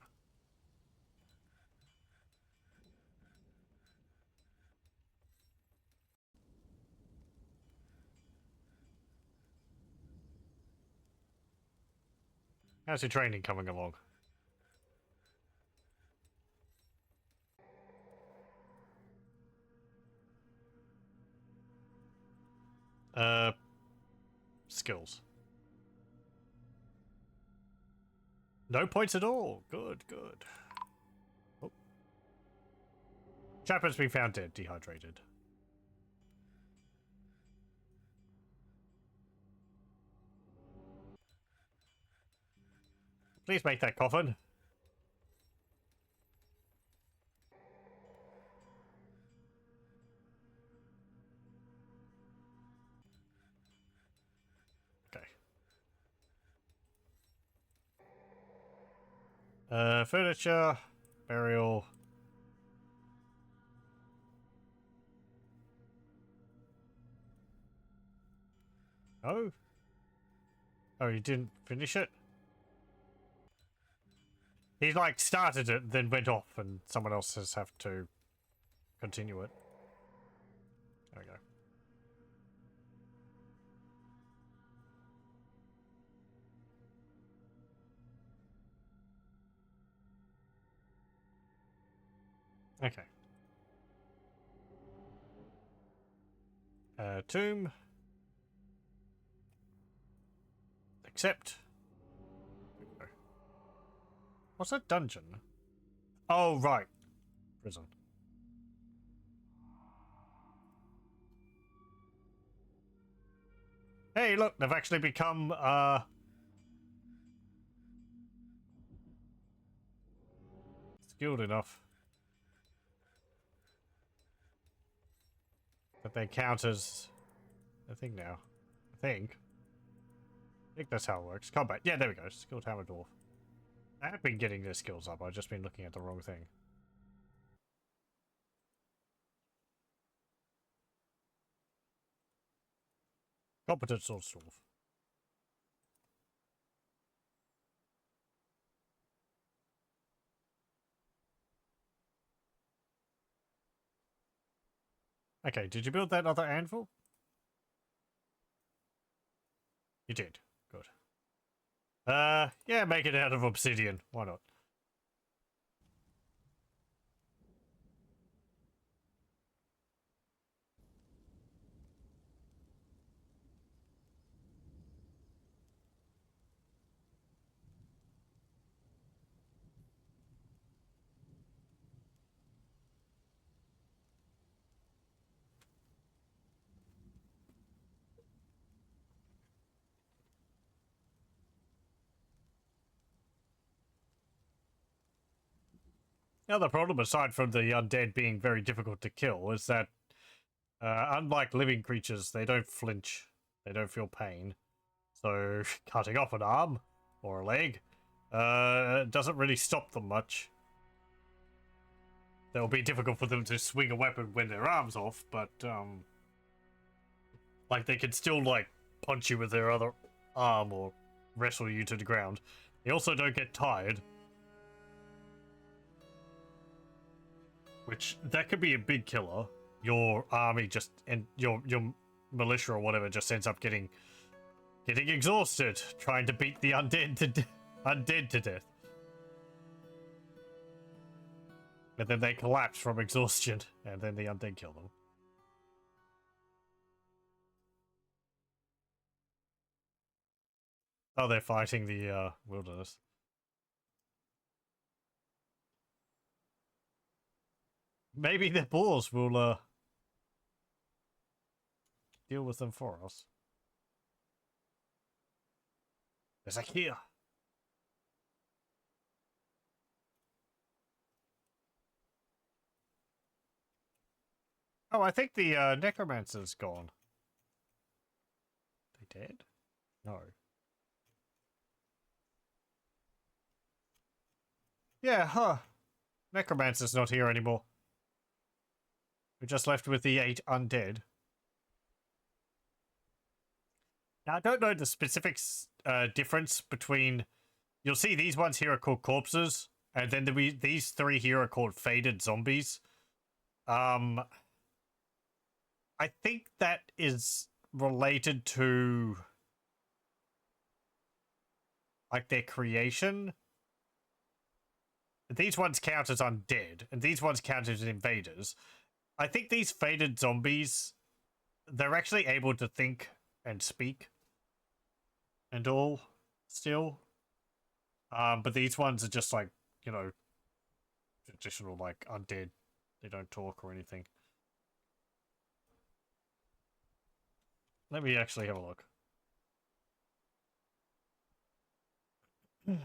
How's your training coming along? Skills. No points at all. Good, good. Oh. Chap has been found dead, dehydrated. Please make that coffin. Furniture, burial. Oh? Oh, you didn't finish it? He, like, started it, then went off, and someone else has have to continue it. There we go. Okay. Tomb. Accept. What's that dungeon? Oh, right. Prison. Hey, look, they've actually become, skilled enough that they count as a thing now. I think that's how it works. Combat. Yeah, there we go. Skilled hammer dwarf. I have been getting their skills up. I've just been looking at the wrong thing. Competent sword dwarf. Okay, did you build that other anvil? You did. Good. Yeah, make it out of obsidian. Why not? The other problem, aside from the undead being very difficult to kill, is that unlike living creatures, they don't flinch. They don't feel pain. So cutting off an arm or a leg doesn't really stop them much. It'll be difficult for them to swing a weapon when their arm's off, but like they can still like punch you with their other arm or wrestle you to the ground. They also don't get tired, which that could be a big killer. Your army just and your militia or whatever just ends up getting exhausted trying to beat the undead to death. And then they collapse from exhaustion, and then the undead kill them. Oh, they're fighting the wilderness. Maybe the boars will deal with them for us. There's a here. Oh, I think the necromancer's gone. They dead? No. Yeah, huh. Necromancer's not here anymore. We're just left with the 8 undead. Now, I don't know the specific difference between... You'll see these ones here are called corpses, and then these 3 here are called faded zombies. I think that is related to like their creation. These ones count as undead, and these ones count as invaders. I think these faded zombies, they're actually able to think and speak and all still. But these ones are just like, you know, traditional like undead. They don't talk or anything. Let me actually have a look. Hmm.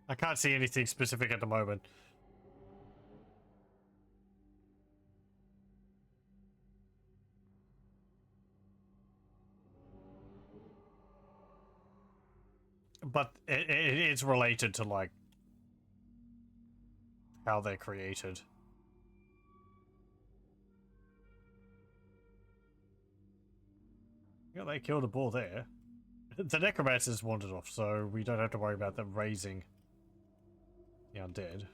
I can't see anything specific at the moment. But it is related to, like, how they're created. Yeah, they killed a boar there. The necromancers wandered off, so we don't have to worry about them raising the undead.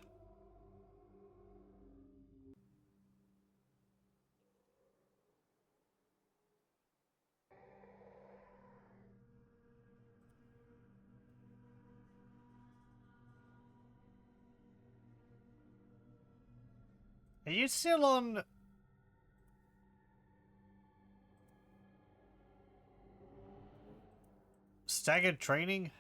Are you still on... staggered training?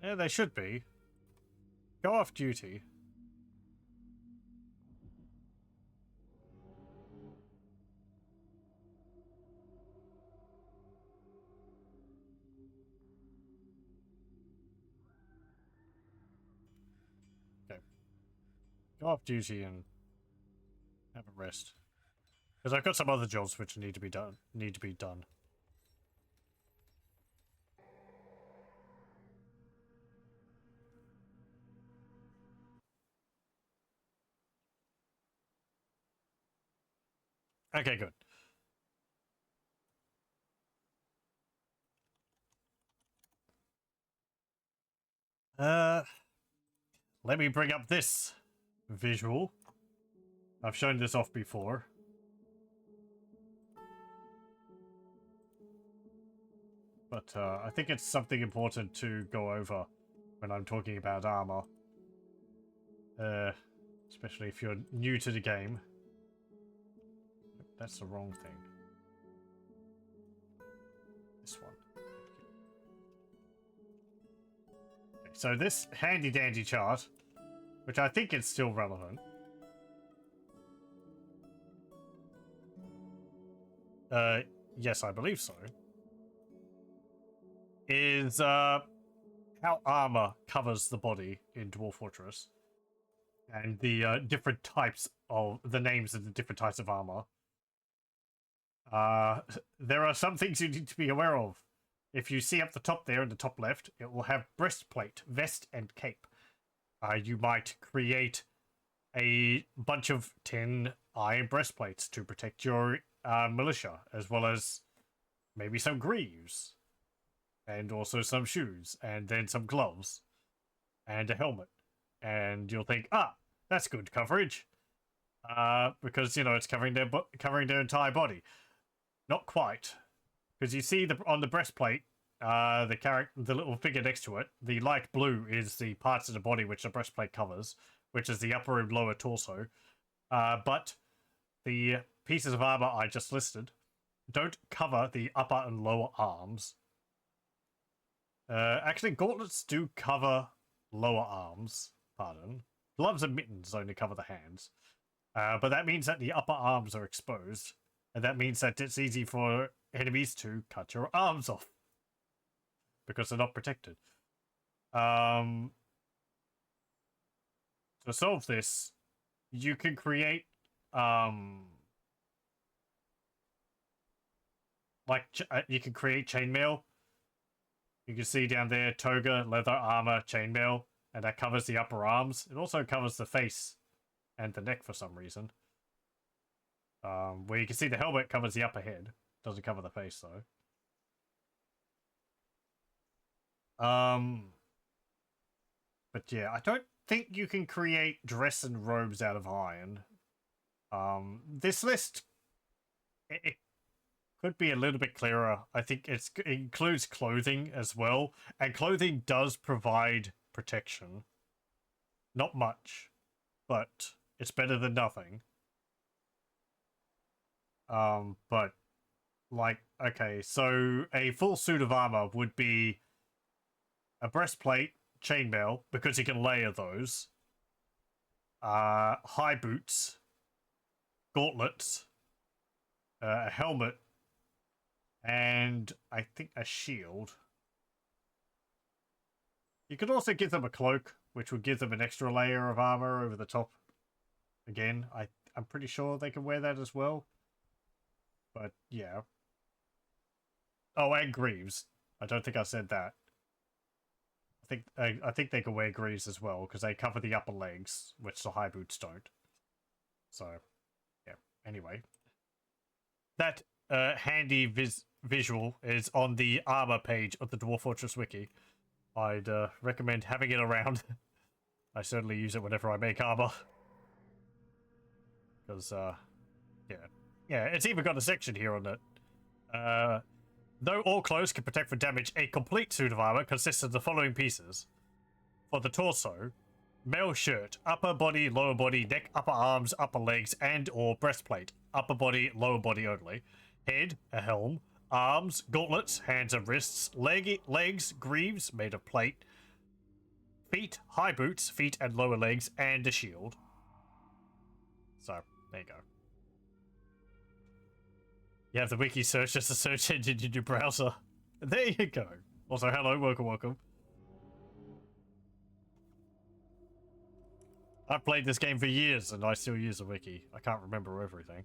Yeah, they should be. Go off duty. Okay. Go off duty and have a rest. Because I've got some other jobs which need to be done. Okay, good. Let me bring up this visual. I've shown this off before. But I think it's something important to go over when I'm talking about armor. Especially if you're new to the game. That's the wrong thing. This one. Okay, so this handy dandy chart, which I think is still relevant. Yes, I believe so. Is how armor covers the body in Dwarf Fortress. And the different types of the names of the different types of armor. There are some things you need to be aware of. If you see up the top there in the top left, it will have breastplate, vest, and cape. You might create a bunch of 10 iron breastplates to protect your militia, as well as maybe some greaves, and also some shoes, and then some gloves, and a helmet. And you'll think, that's good coverage, because you know it's covering their entire body. Not quite, because you see on the breastplate, the little figure next to it, the light blue is the parts of the body which the breastplate covers, which is the upper and lower torso. But the pieces of armor I just listed don't cover the upper and lower arms. Actually, gauntlets do cover lower arms. Pardon. Gloves and mittens only cover the hands. But that means that the upper arms are exposed. And that means that it's easy for enemies to cut your arms off. Because they're not protected. To solve this, you can create... you can create chainmail. You can see down there, toga, leather, armor, chainmail. And that covers the upper arms. It also covers the face and the neck for some reason. Where you can see the helmet covers the upper head. Doesn't cover the face, though. But yeah, I don't think you can create dress and robes out of iron. This list... It could be a little bit clearer. I think it includes clothing as well. And clothing does provide protection. Not much, but it's better than nothing. But like, okay, so a full suit of armor would be a breastplate, chainmail, because you can layer those. High boots, gauntlets, a helmet, and I think a shield. You could also give them a cloak, which would give them an extra layer of armor over the top. Again, I'm pretty sure they can wear that as well. But yeah. Oh, and greaves. I don't think I said that. I think they can wear greaves as well because they cover the upper legs, which the high boots don't. So, yeah. Anyway, that handy visual is on the armor page of the Dwarf Fortress wiki. I'd recommend having it around. I certainly use it whenever I make armor. Because, yeah, it's even got a section here on it. Though all clothes can protect from damage, a complete suit of armor consists of the following pieces. For the torso, male shirt, upper body, lower body, neck, upper arms, upper legs, and or breastplate, upper body, lower body only. Head, a helm. Arms, gauntlets, hands and wrists. Legs, greaves made of plate. Feet, high boots, feet and lower legs, and a shield. So, there you go. You have the wiki search as a search engine in your browser. There you go. Also, hello, welcome. I've played this game for years and I still use the wiki. I can't remember everything.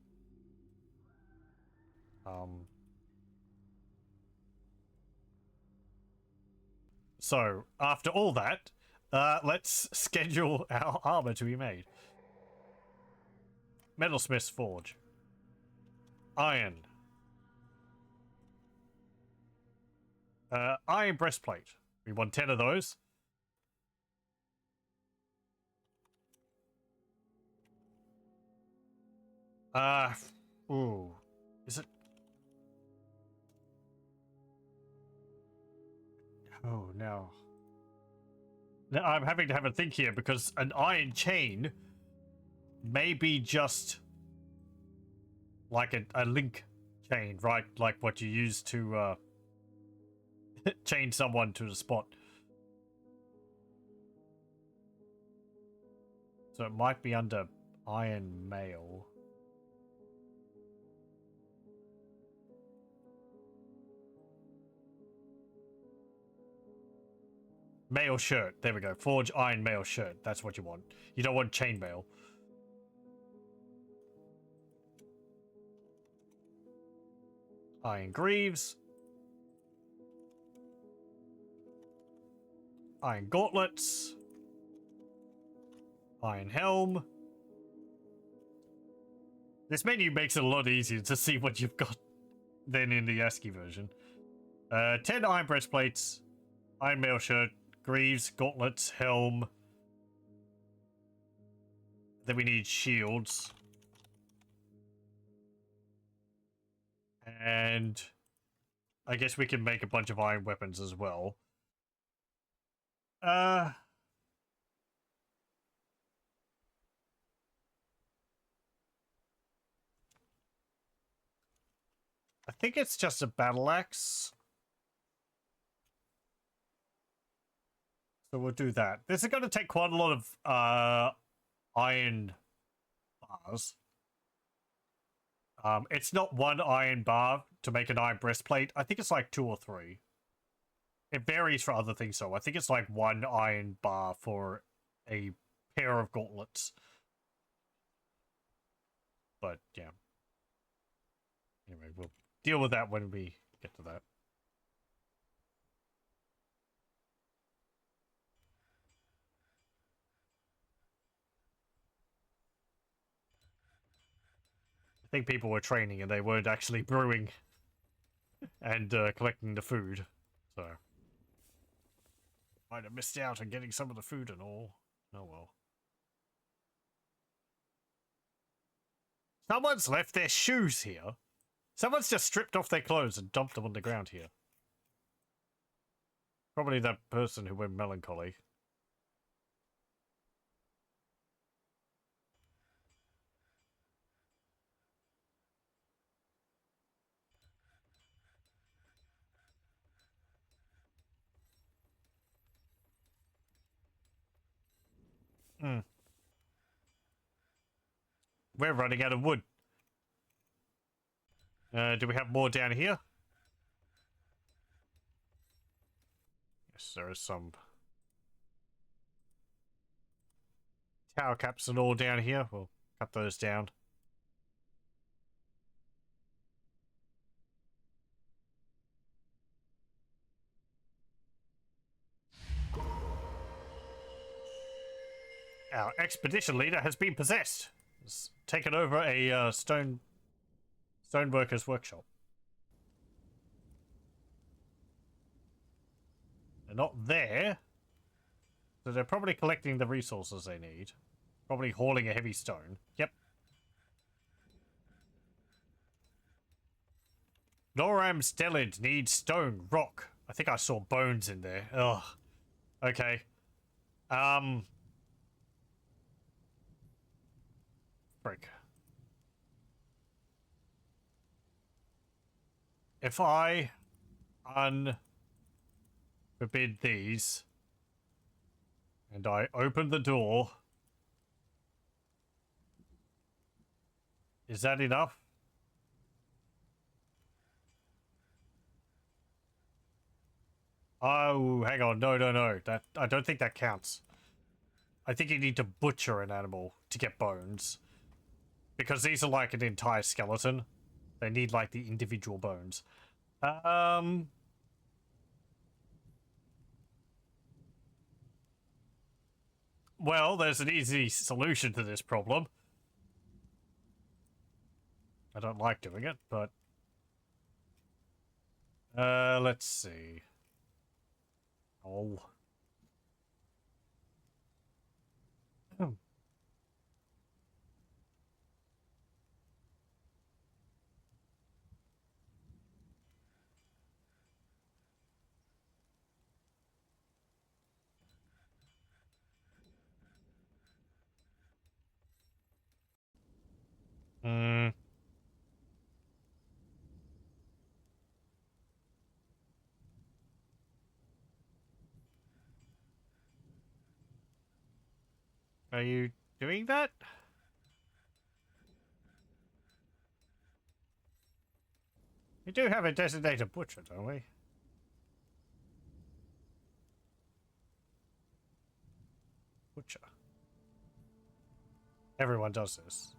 So, after all that, let's schedule our armor to be made. Metalsmith's Forge. Iron. Iron breastplate. We want 10 of those. Ooh. Is it? Oh, no. Now I'm having to have a think here because an iron chain may be just like a link chain, right? Like what you use to chain someone to the spot. So it might be under iron mail. Mail shirt. There we go. Forge iron mail shirt. That's what you want. You don't want chain mail. Iron greaves. Iron gauntlets. Iron helm. This menu makes it a lot easier to see what you've got than in the ASCII version. 10 iron breastplates. Iron mail shirt. Greaves, gauntlets, helm. Then we need shields. And I guess we can make a bunch of iron weapons as well. I think it's just a battle axe. So we'll do that. This is going to take quite a lot of iron bars. It's not one iron bar to make an iron breastplate. I think it's like 2 or 3. It varies for other things, so I think it's like 1 iron bar for a pair of gauntlets. But, yeah. Anyway, we'll deal with that when we get to that. I think people were training and they weren't actually brewing and collecting the food, so might have missed out on getting some of the food and all. Oh well. Someone's left their shoes here. Someone's just stripped off their clothes and dumped them on the ground here. Probably that person who went melancholy. We're running out of wood. Do we have more down here? Yes, there is some tower caps and all down here. We'll cut those down. Our expedition leader has been possessed. Has taken over a stoneworker's workshop. They're not there, so they're probably collecting the resources they need. Probably hauling a heavy stone. Yep. Noram Stellid needs stone, rock. I think I saw bones in there. Ugh. Okay. Frick. If I unforbid these and I open the door, is that enough? Oh, hang on. No, no, no. That I don't think that counts. I think you need to butcher an animal to get bones. Because these are like an entire skeleton. They need like the individual bones. Well, there's an easy solution to this problem. I don't like doing it, but... let's see. Oh. Hmm. Are you doing that? We do have a designated butcher, don't we? Butcher. Everyone does this.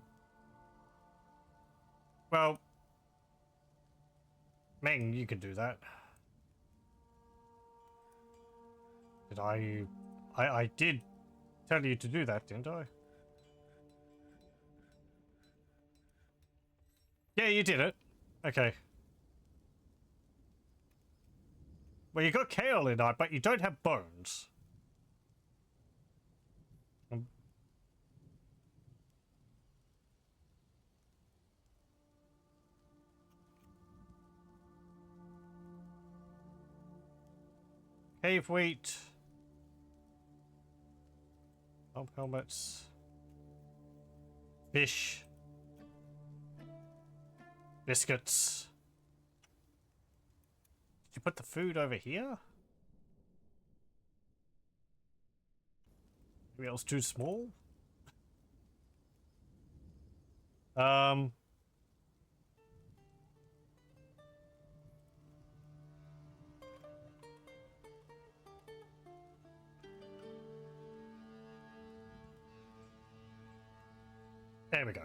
Well, Meng, you can do that. Did I did tell you to do that, didn't I? Yeah, you did it. Okay. Well, you got kaolite, but you don't have bones. Cave wheat. Helmets. Fish. Biscuits. Did you put the food over here? Maybe it was too small? Um... There we go.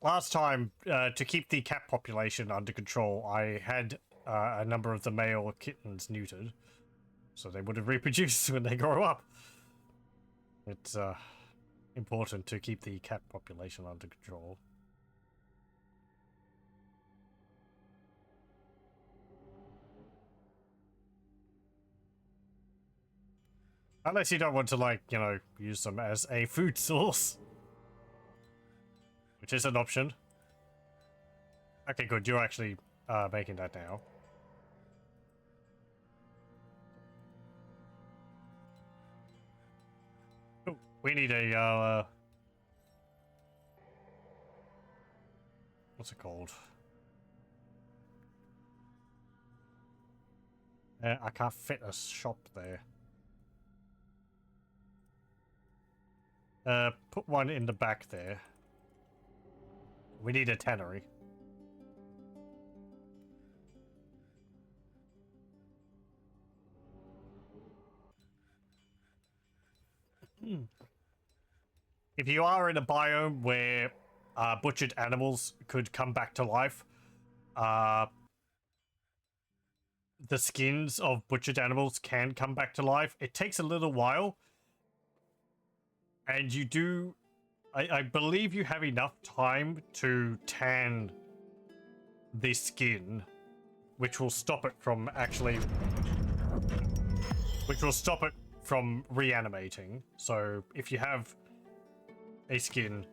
Last time, to keep the cat population under control, I had a number of the male kittens neutered, so they would have reproduced when they grow up. It's important to keep the cat population under control. Unless you don't want to, like, you know, use them as a food source. Which is an option. Okay, good. You're actually making that now. Oh, we need a, what's it called? I can't fit a shop there. Put one in the back there. We need a tannery. If you are in a biome where butchered animals could come back to life, the skins of butchered animals can come back to life. It takes a little while, and you do... I believe you have enough time to tan the skin, which will stop it from actually... Which will stop it from reanimating. So if you have a skin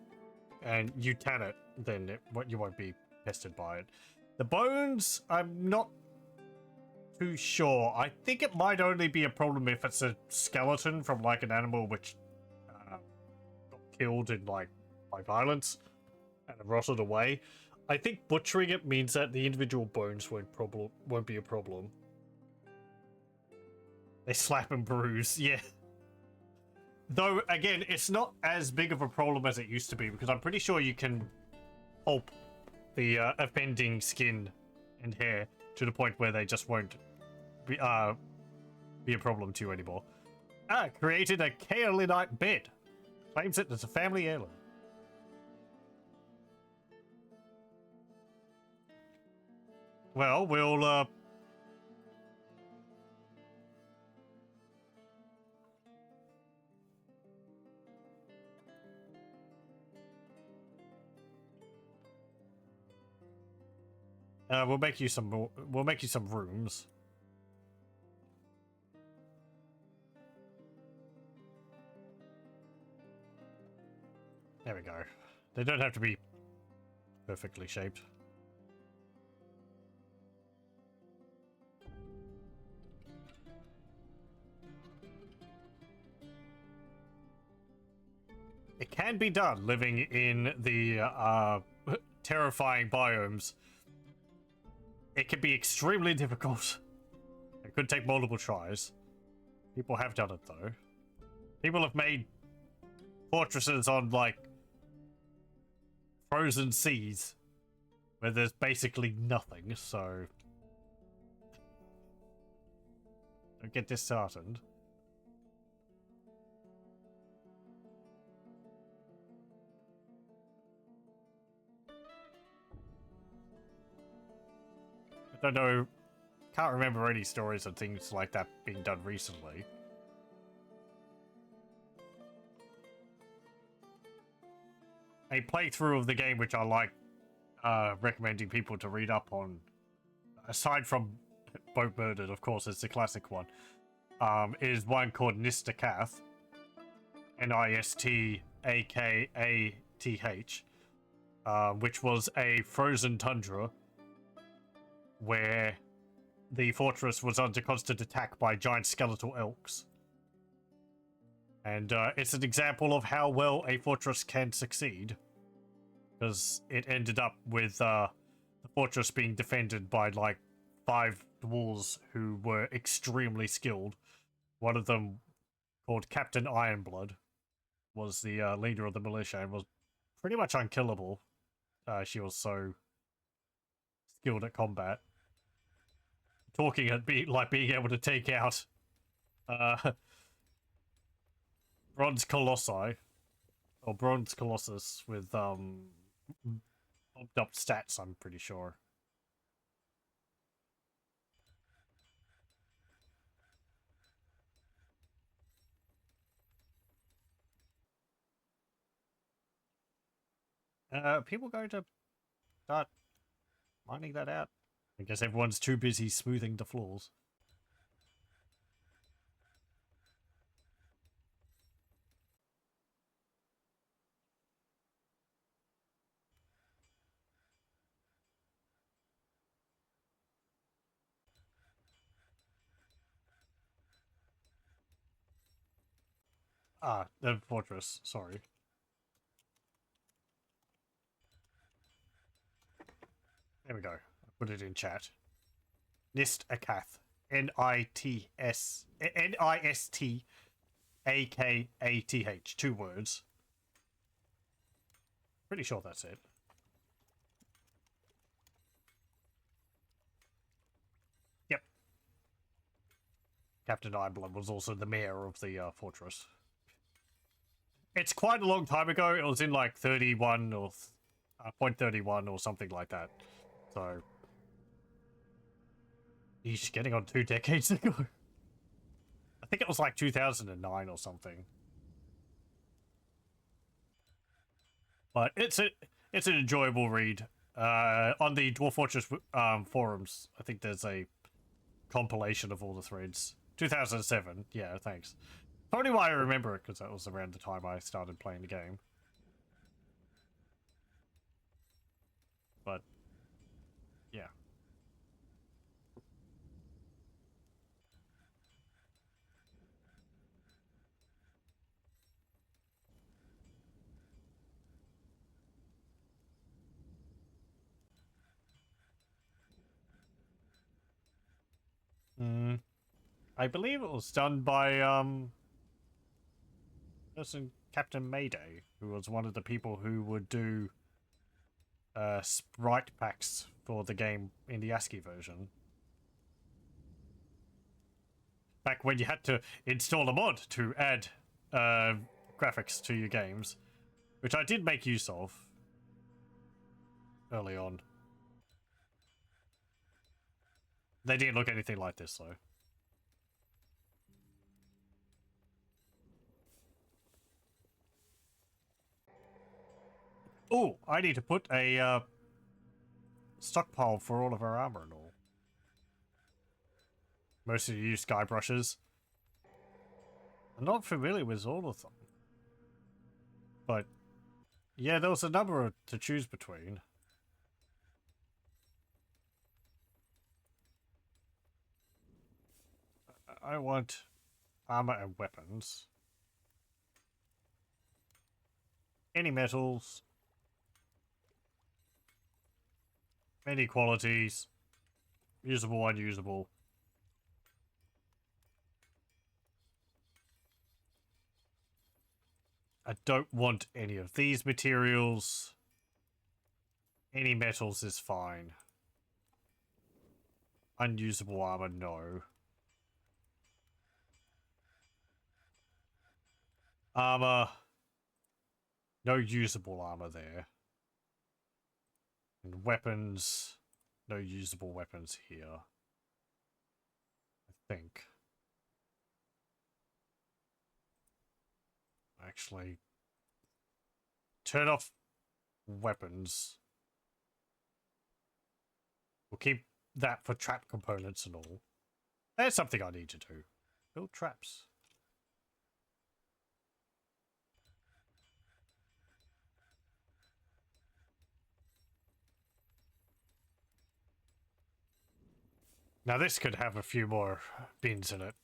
and you tan it, then you won't be pested by it. The bones, I'm not too sure. I think it might only be a problem if it's a skeleton from like an animal which got killed in like by violence and rotted away. I think butchering it means that the individual bones won't be a problem. They slap and bruise, yeah. Though, again, it's not as big of a problem as it used to be, because I'm pretty sure you can pulp the offending skin and hair to the point where they just won't be a problem to you anymore. Created a kaolite bed. Claims it as a family heirloom. Well, we'll We'll make you some more. We'll make you some rooms. There we go. They don't have to be perfectly shaped. It can be done living in the terrifying biomes. It can be extremely difficult. It could take multiple tries. People have done it though. People have made fortresses on like frozen seas where there's basically nothing, so don't get disheartened. I don't know, can't remember any stories of things like that being done recently. A playthrough of the game which I like recommending people to read up on, aside from Boat Murdered, of course, it's the classic one, is one called Nistakath, Nistakath, which was a frozen tundra where the fortress was under constant attack by giant skeletal elks. And it's an example of how well a fortress can succeed, because it ended up with the fortress being defended by like 5 dwarves who were extremely skilled. One of them, called Captain Ironblood, was the leader of the militia and was pretty much unkillable. She was so skilled at combat. Talking at being able to take out Bronze Colossi, or Bronze Colossus with bumped up stats, I'm pretty sure. People going to start mining that out? I guess everyone's too busy smoothing the floors. Ah, the fortress, sorry. There we go. I put it in chat. Nistakath. Nistakath. 2 words. Pretty sure that's it. Yep. Captain Ironblood was also the mayor of the fortress. It's quite a long time ago. It was in like 31 or 0.31 or something like that. So he's getting on 2 decades ago. I think it was like 2009 or something. But it's an enjoyable read. On the Dwarf Fortress forums, I think there's a compilation of all the threads. 2007, yeah, thanks. Probably why I remember it, because that was around the time I started playing the game. But, yeah. I believe it was done by, person Captain Mayday, who was one of the people who would do sprite packs for the game in the ASCII version. Back when you had to install a mod to add graphics to your games, which I did make use of early on. They didn't look anything like this though. Oh, I need to put a stockpile for all of our armor and all. Mostly use sky brushes. I'm not familiar with all of them. But, yeah, there was a number to choose between. I want armor and weapons. Any metals. Any qualities. Usable, unusable. I don't want any of these materials. Any metals is fine. Unusable armor, no. Armor. No usable armor there. And weapons. No usable weapons here. I think. Actually. Turn off weapons. We'll keep that for trap components and all. There's something I need to do. Build traps. Now this could have a few more bins in it.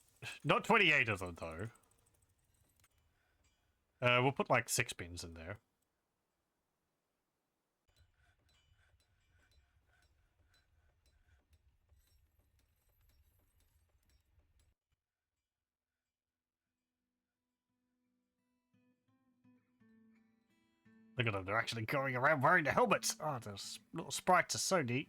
Not 28 of them though. We'll put like 6 bins in there. Look at them, they're actually going around wearing the helmets! Oh, those little sprites are so neat.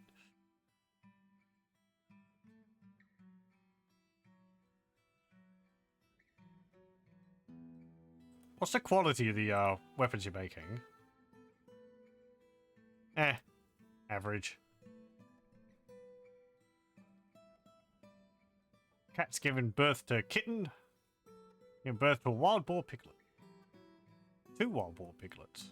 What's the quality of the weapons you're making? Average. Cat's given birth to a kitten. Given birth to a wild boar piglet. 2 wild boar piglets.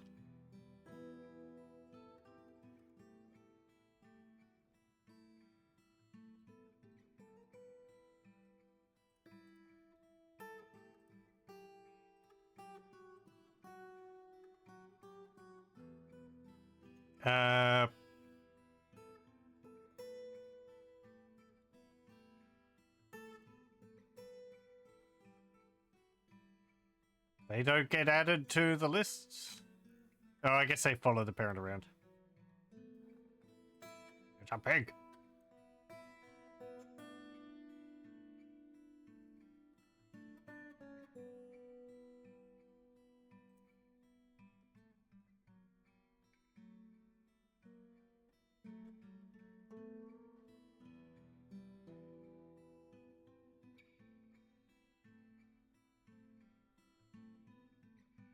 They don't get added to the lists. Oh, I guess they follow the parent around. It's a pig.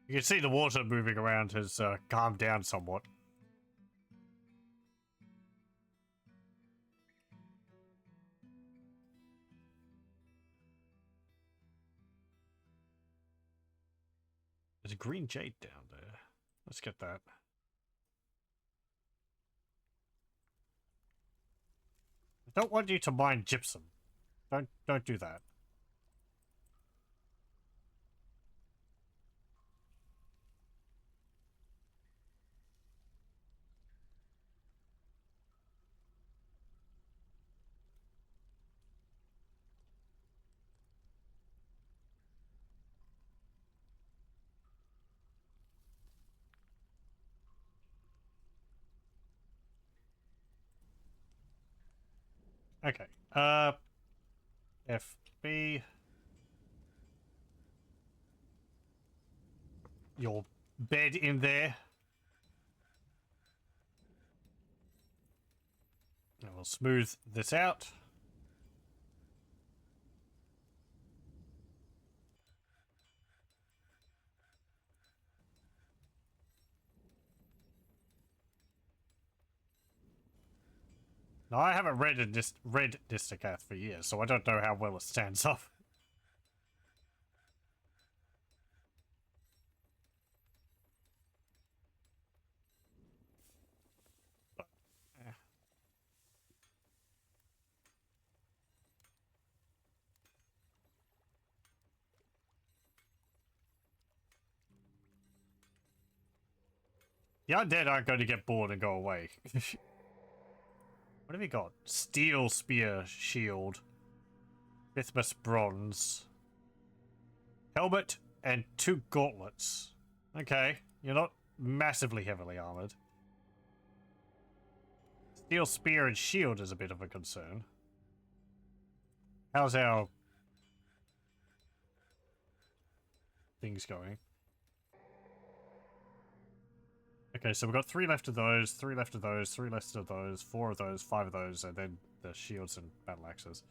You can see the water moving around has calmed down somewhat. There's a green jade down there. Let's get that. I don't want you to mine gypsum. Don't do that. Okay. FB. Your bed in there. And we'll smooth this out. Now, I haven't read Disticath for years, so I don't know how well it stands up. But, The undead aren't going to get bored and go away. What have we got? Steel spear shield. Bismuth bronze. Helmet and 2 gauntlets. Okay, you're not massively heavily armored. Steel spear and shield is a bit of a concern. How's our things going? Okay, so we've got 3 left of those, 3 left of those, 3 left of those, 4 of those, 5 of those, and then the shields and battle axes.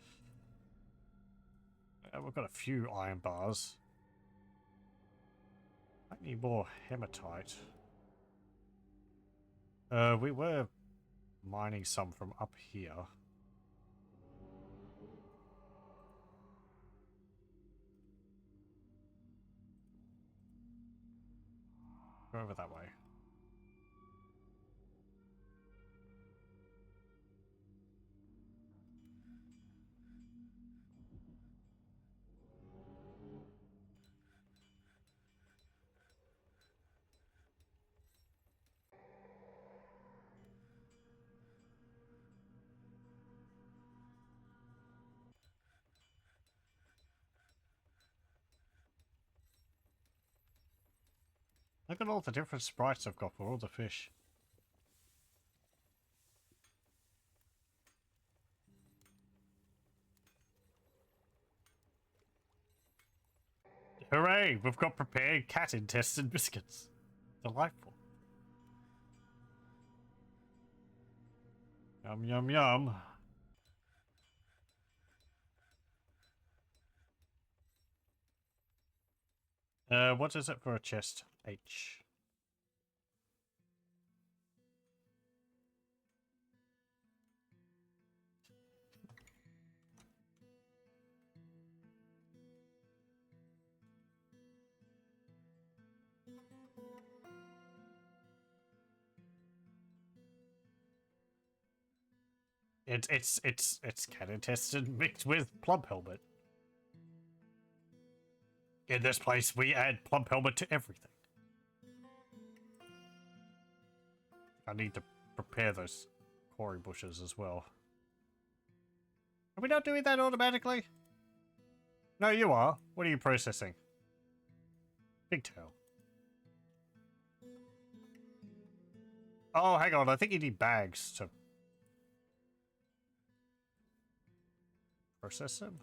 We've got a few iron bars. I need more hematite. We were mining some from up here. Go over that way. Look at all the different sprites I've got for all the fish. Hooray! We've got prepared cat intestine biscuits. Delightful. Yum, yum, yum. What is it for a chest? H. It's cat intestine mixed with plump helmet. In this place, we add plump helmet to everything. I need to prepare those quarry bushes as well. Are we not doing that automatically? No, you are. What are you processing? Pigtail. Oh, hang on. I think you need bags to process them.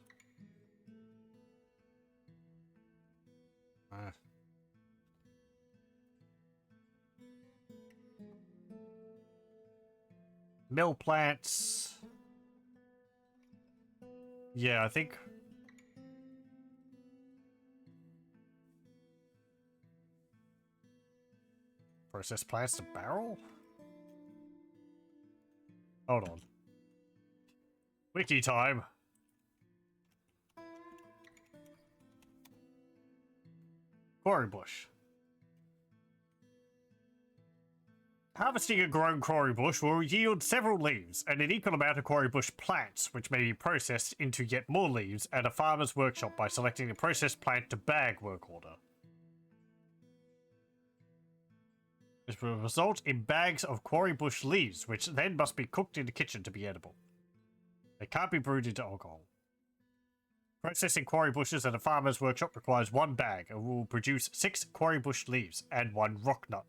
Mill plants. Yeah, I think. Process plants to barrel? Hold on. Wiki time. Quarry bush. Harvesting a grown quarry bush will yield several leaves and an equal amount of quarry bush plants, which may be processed into yet more leaves at a farmer's workshop by selecting the processed plant to bag work order. This will result in bags of quarry bush leaves, which then must be cooked in the kitchen to be edible. They can't be brewed into alcohol. Processing quarry bushes at a farmer's workshop requires 1 bag and will produce 6 quarry bush leaves and 1 rock nut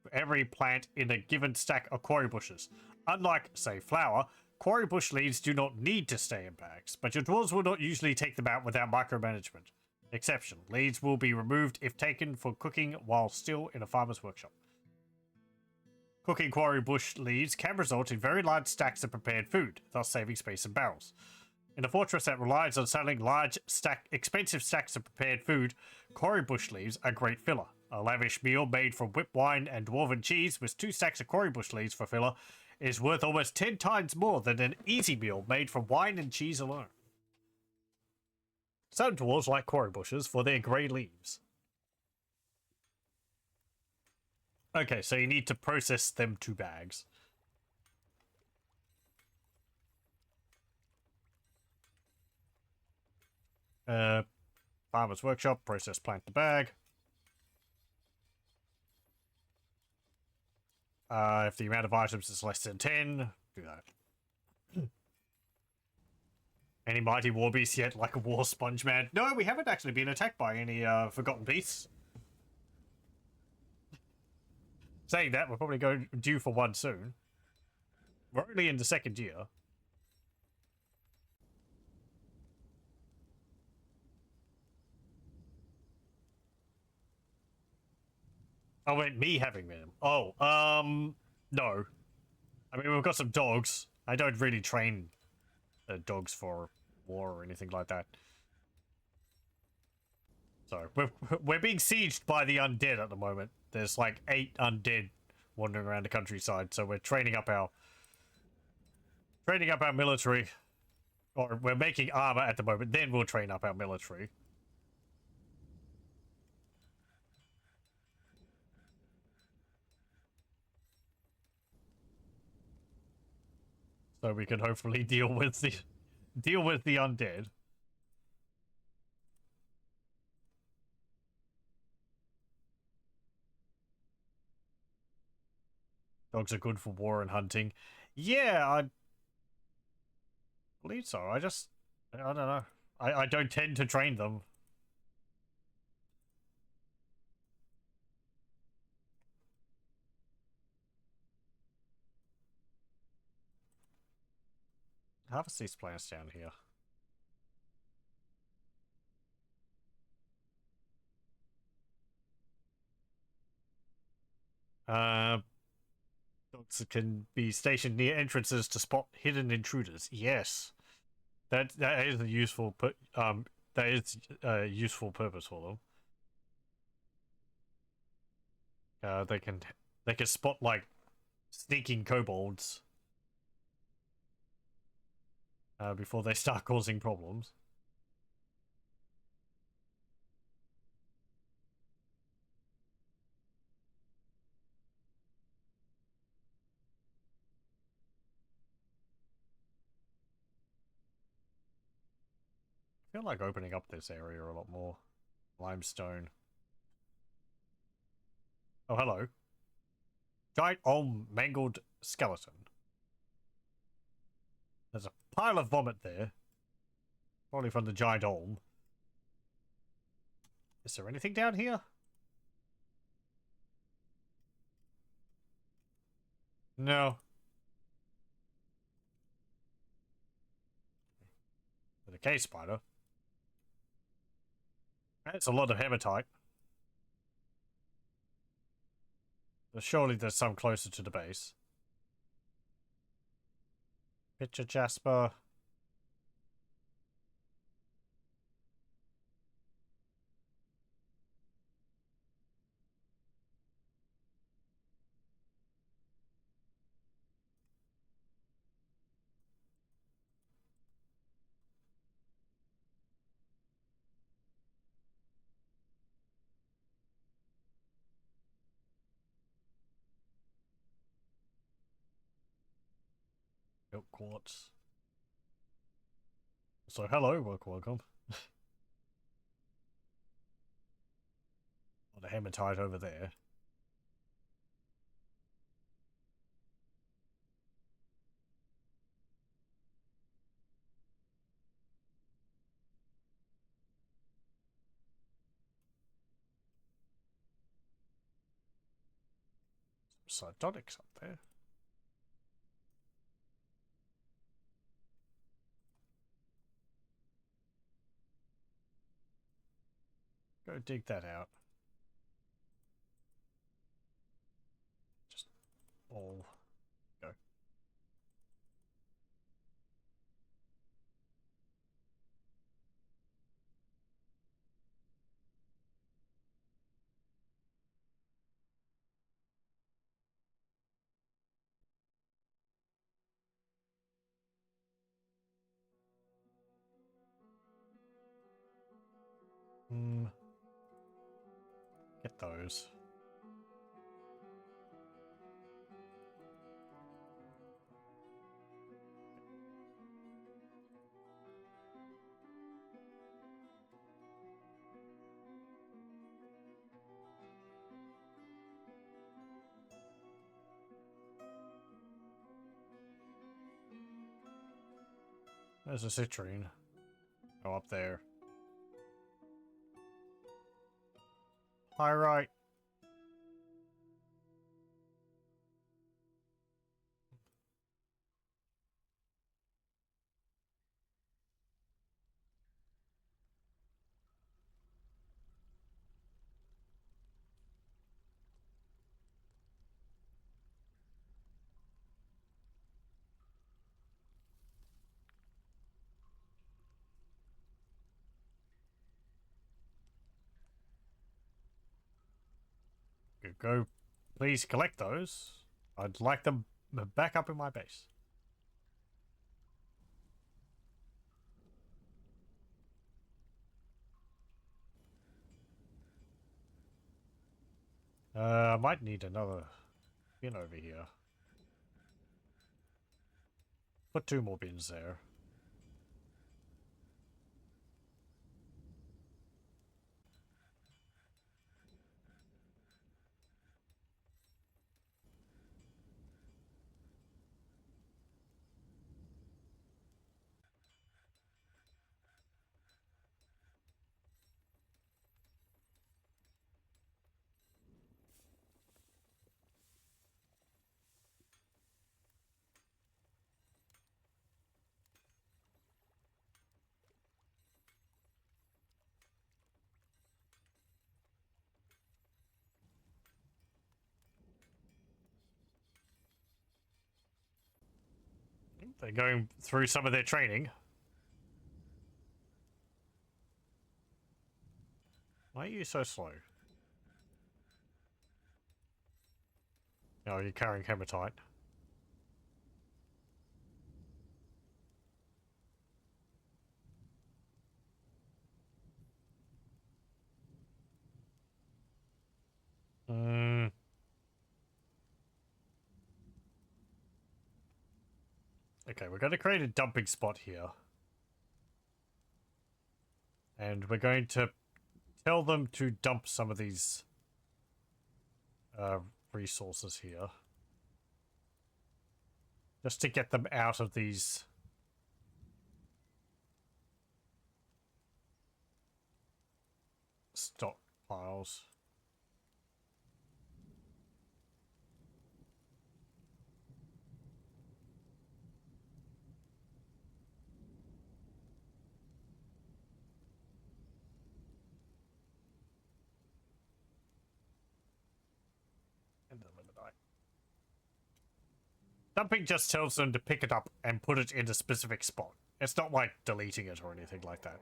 for every plant in a given stack of quarry bushes. Unlike, say, flour, quarry bush leaves do not need to stay in bags, but your dwarves will not usually take them out without micromanagement. Exception: leaves will be removed if taken for cooking while still in a farmer's workshop. Cooking quarry bush leaves can result in very large stacks of prepared food, thus saving space in barrels. In a fortress that relies on selling expensive stacks of prepared food, quarry bush leaves are great filler. A lavish meal made from whipped wine and dwarven cheese with 2 stacks of quarry bush leaves for filler is worth almost 10 times more than an easy meal made from wine and cheese alone. Some dwarves like quarry bushes for their grey leaves. Okay, so you need to process them to bags. Farmer's workshop, process plant to bag. If the amount of items is less than 10, do that. Any mighty war beasts yet, like a war sponge man? No, we haven't actually been attacked by any forgotten beasts. Saying that, we're probably going due for one soon. We're only in the second year. Oh, wait, me having them. Oh, no. I mean, we've got some dogs. I don't really train dogs for war or anything like that. So, we're being sieged by the undead at the moment. There's like 8 undead wandering around the countryside, so we're training up our military. Or we're making armor at the moment, then we'll train up our military. So we can hopefully deal with the undead. Dogs are good for war and hunting. Yeah, I believe so. I don't know. I don't tend to train them. Harvest these plants down here. Dogs can be stationed near entrances to spot hidden intruders. Yes, that is a useful that is a useful purpose for them. They can spot like sneaking kobolds before they start causing problems. I feel like opening up this area a lot more. Limestone. Oh, hello. Giant mangled skeleton. There's a pile of vomit there. Probably from the giant olm. Is there anything down here? No. The cave spider. That's a lot of hematite. Surely there's some closer to the base. Picture Jasper. Milk quartz. So hello, welcome. A lot of hematite over there. Sardonyx up there. Go dig that out. Just all go. Get those. There's a citrine. Go up there. Pyrite. Go, please collect those. I'd like them back up in my base. I might need another bin over here. Put 2 more bins there. They're going through some of their training. Why are you so slow? Oh, you're carrying hematite. Okay, we're going to create a dumping spot here. And we're going to tell them to dump some of these resources here. Just to get them out of these stockpiles. Dumping just tells them to pick it up and put it in a specific spot. It's not like deleting it or anything like that.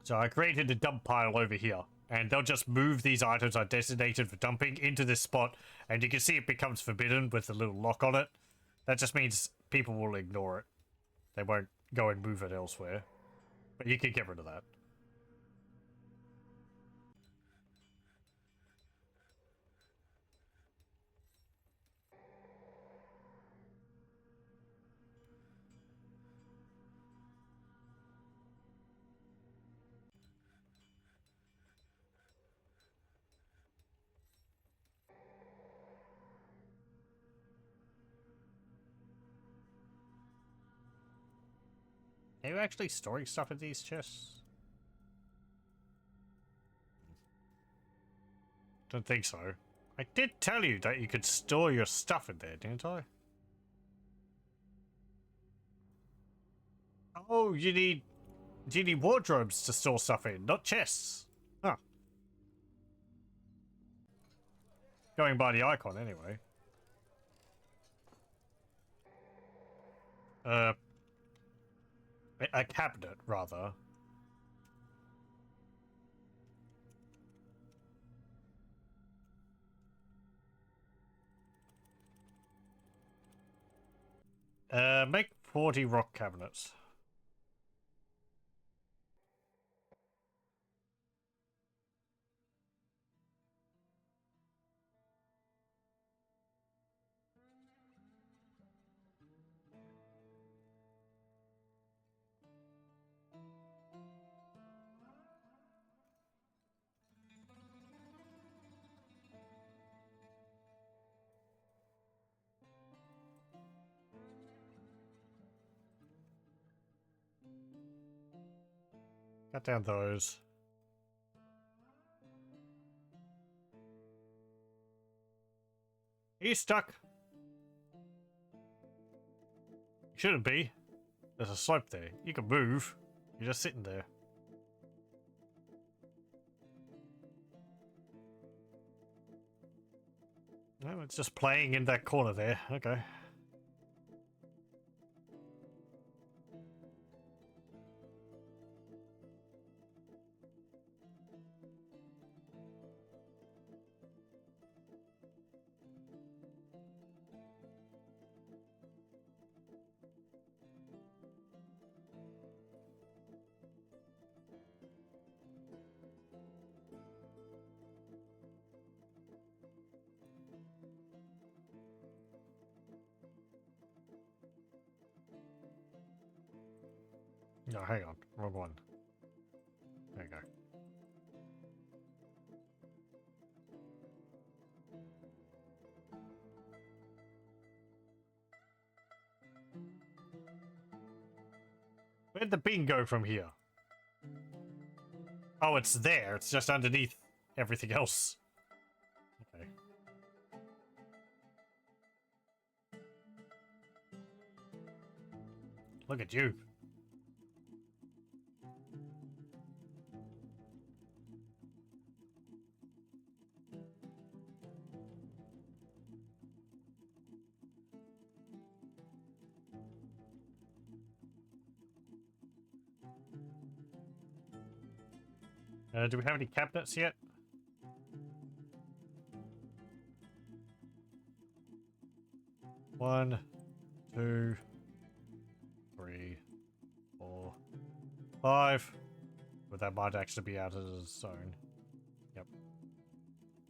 So I created a dump pile over here, and they'll just move these items I designated for dumping into this spot, and you can see it becomes forbidden with a little lock on it. That just means people will ignore it. They won't go and move it elsewhere. But you can get rid of that. Are you actually storing stuff in these chests? Don't think so. I did tell you that you could store your stuff in there, didn't I? Oh, you need wardrobes to store stuff in, not chests. Huh. Going by the icon anyway. A cabinet, rather. Make 40 rock cabinets. Cut down those. Are you stuck? You shouldn't be. There's a slope there. You can move. You're just sitting there. No, it's just playing in that corner there. Okay. No, hang on. Wrong one. There you go. Where'd the bean go from here? Oh, it's there. It's just underneath everything else. Okay. Look at you. Do we have any cabinets yet? One, two, three, four, five. But that might actually be out of the zone. Yep.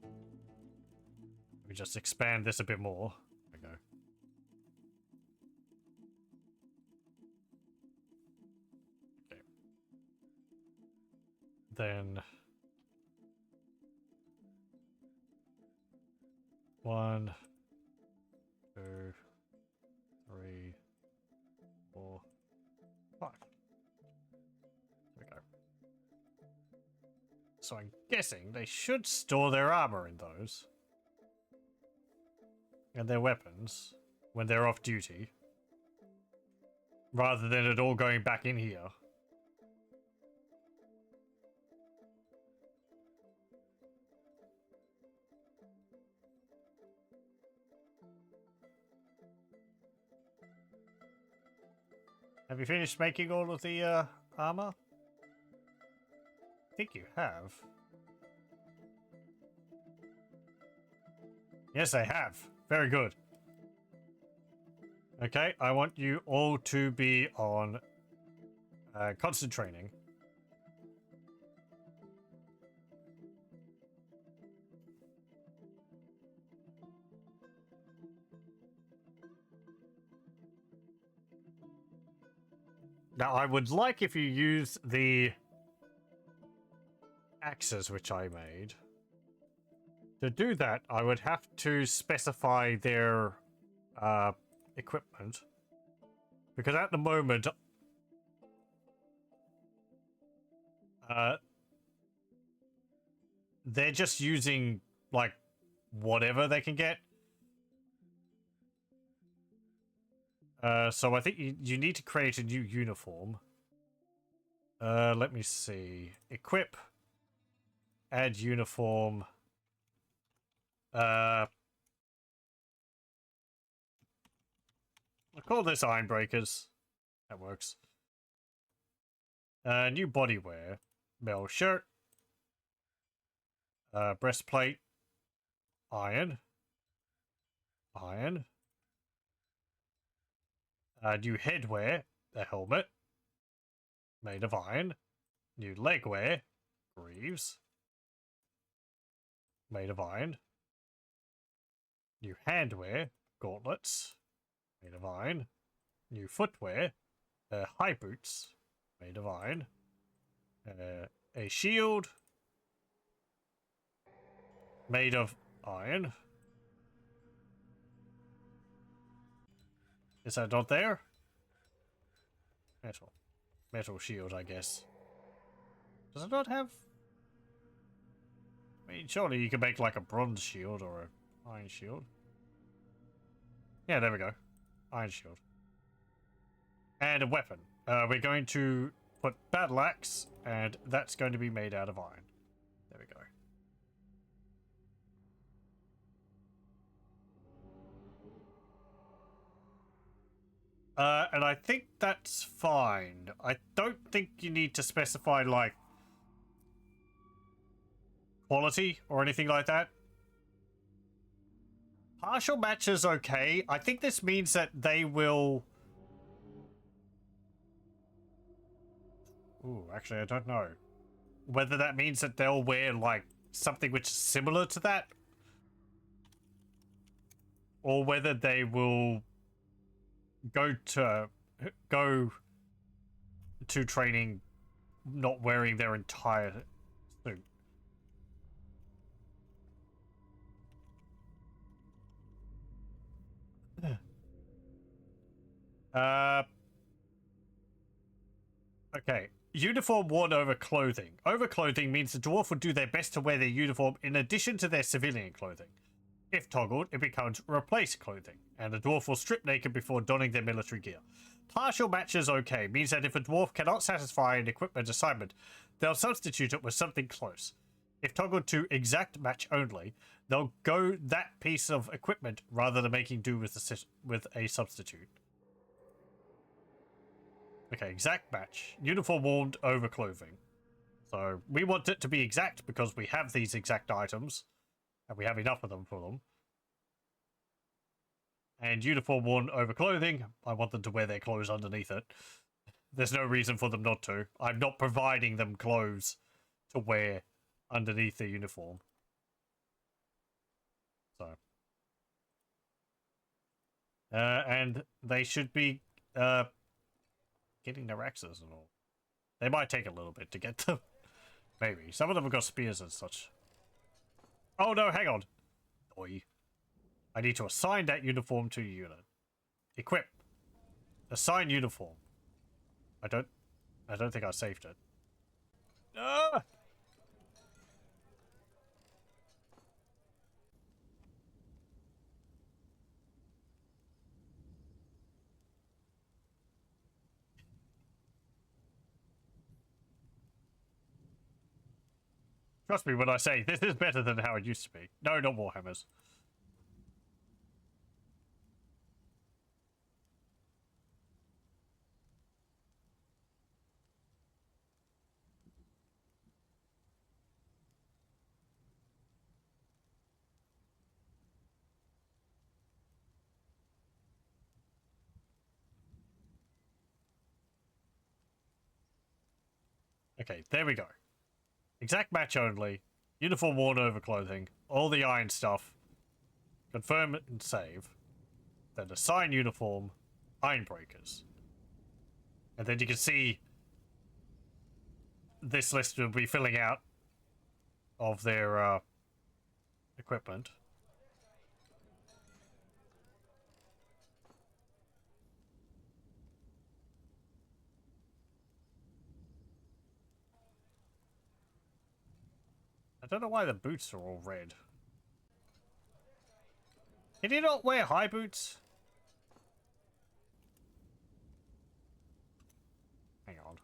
Let me just expand this a bit more. There we go. Okay. Then one, two, three, four, five. There we go. So I'm guessing they should store their armor in those. And their weapons when they're off duty. Rather than it all going back in here. Have you finished making all of the armor? I think you have. Yes, I have. Very good. Okay, I want you all to be on constant training. Now, I would like if you use the axes which I made. To do that, I would have to specify their equipment. Because at the moment, they're just using, like, whatever they can get. So I think you need to create a new uniform. Let me see. Equip. Add uniform. I'll call this Ironbreakers. That works. New bodywear. Metal shirt. Breastplate. Iron. Iron. New headwear. A helmet. Made of iron. New legwear. Greaves. Made of iron. New handwear. Gauntlets. Made of iron. New footwear. High boots. Made of iron. A shield. Made of iron. Is that not there? Metal. Metal shield, I guess. Does it not have... I mean, surely you could make like a bronze shield or an iron shield. Yeah, there we go. Iron shield. And a weapon. We're going to put battle axe, and that's going to be made out of iron. There we go. And I think that's fine. I don't think you need to specify, like, quality or anything like that. Partial match is okay. I think this means that they will... Ooh, actually, I don't know. Whether that means that they'll wear, like, something which is similar to that. Or whether they will go to training not wearing their entire suit. Okay. Uniform worn over clothing. Over clothing means the dwarf will do their best to wear their uniform in addition to their civilian clothing. If toggled, it becomes replace clothing, and the dwarf will strip naked before donning their military gear. Partial match is okay, means that if a dwarf cannot satisfy an equipment assignment, they'll substitute it with something close. If toggled to exact match only, they'll go that piece of equipment rather than making do with a substitute. Okay, exact match. Uniform worn over clothing. So we want it to be exact because we have these exact items. And we have enough of them for them. And uniform worn over clothing, I want them to wear their clothes underneath it. There's no reason for them not to. I'm not providing them clothes to wear underneath their uniform. So. And they should be getting their axes and all. They might take a little bit to get them. Maybe. Some of them have got spears and such. Oh no, hang on. Oi. I need to assign that uniform to a unit. Equip. Assign uniform. I don't think I saved it. Ah! Trust me when I say this is better than how it used to be. No, not Warhammers. Okay, there we go. Exact match only. Uniform worn over clothing. All the iron stuff. Confirm and save. Then assign uniform. Iron breakers. And then you can see this list will be filling out of their equipment. I don't know why the boots are all red. Can you not wear high boots? Hang on.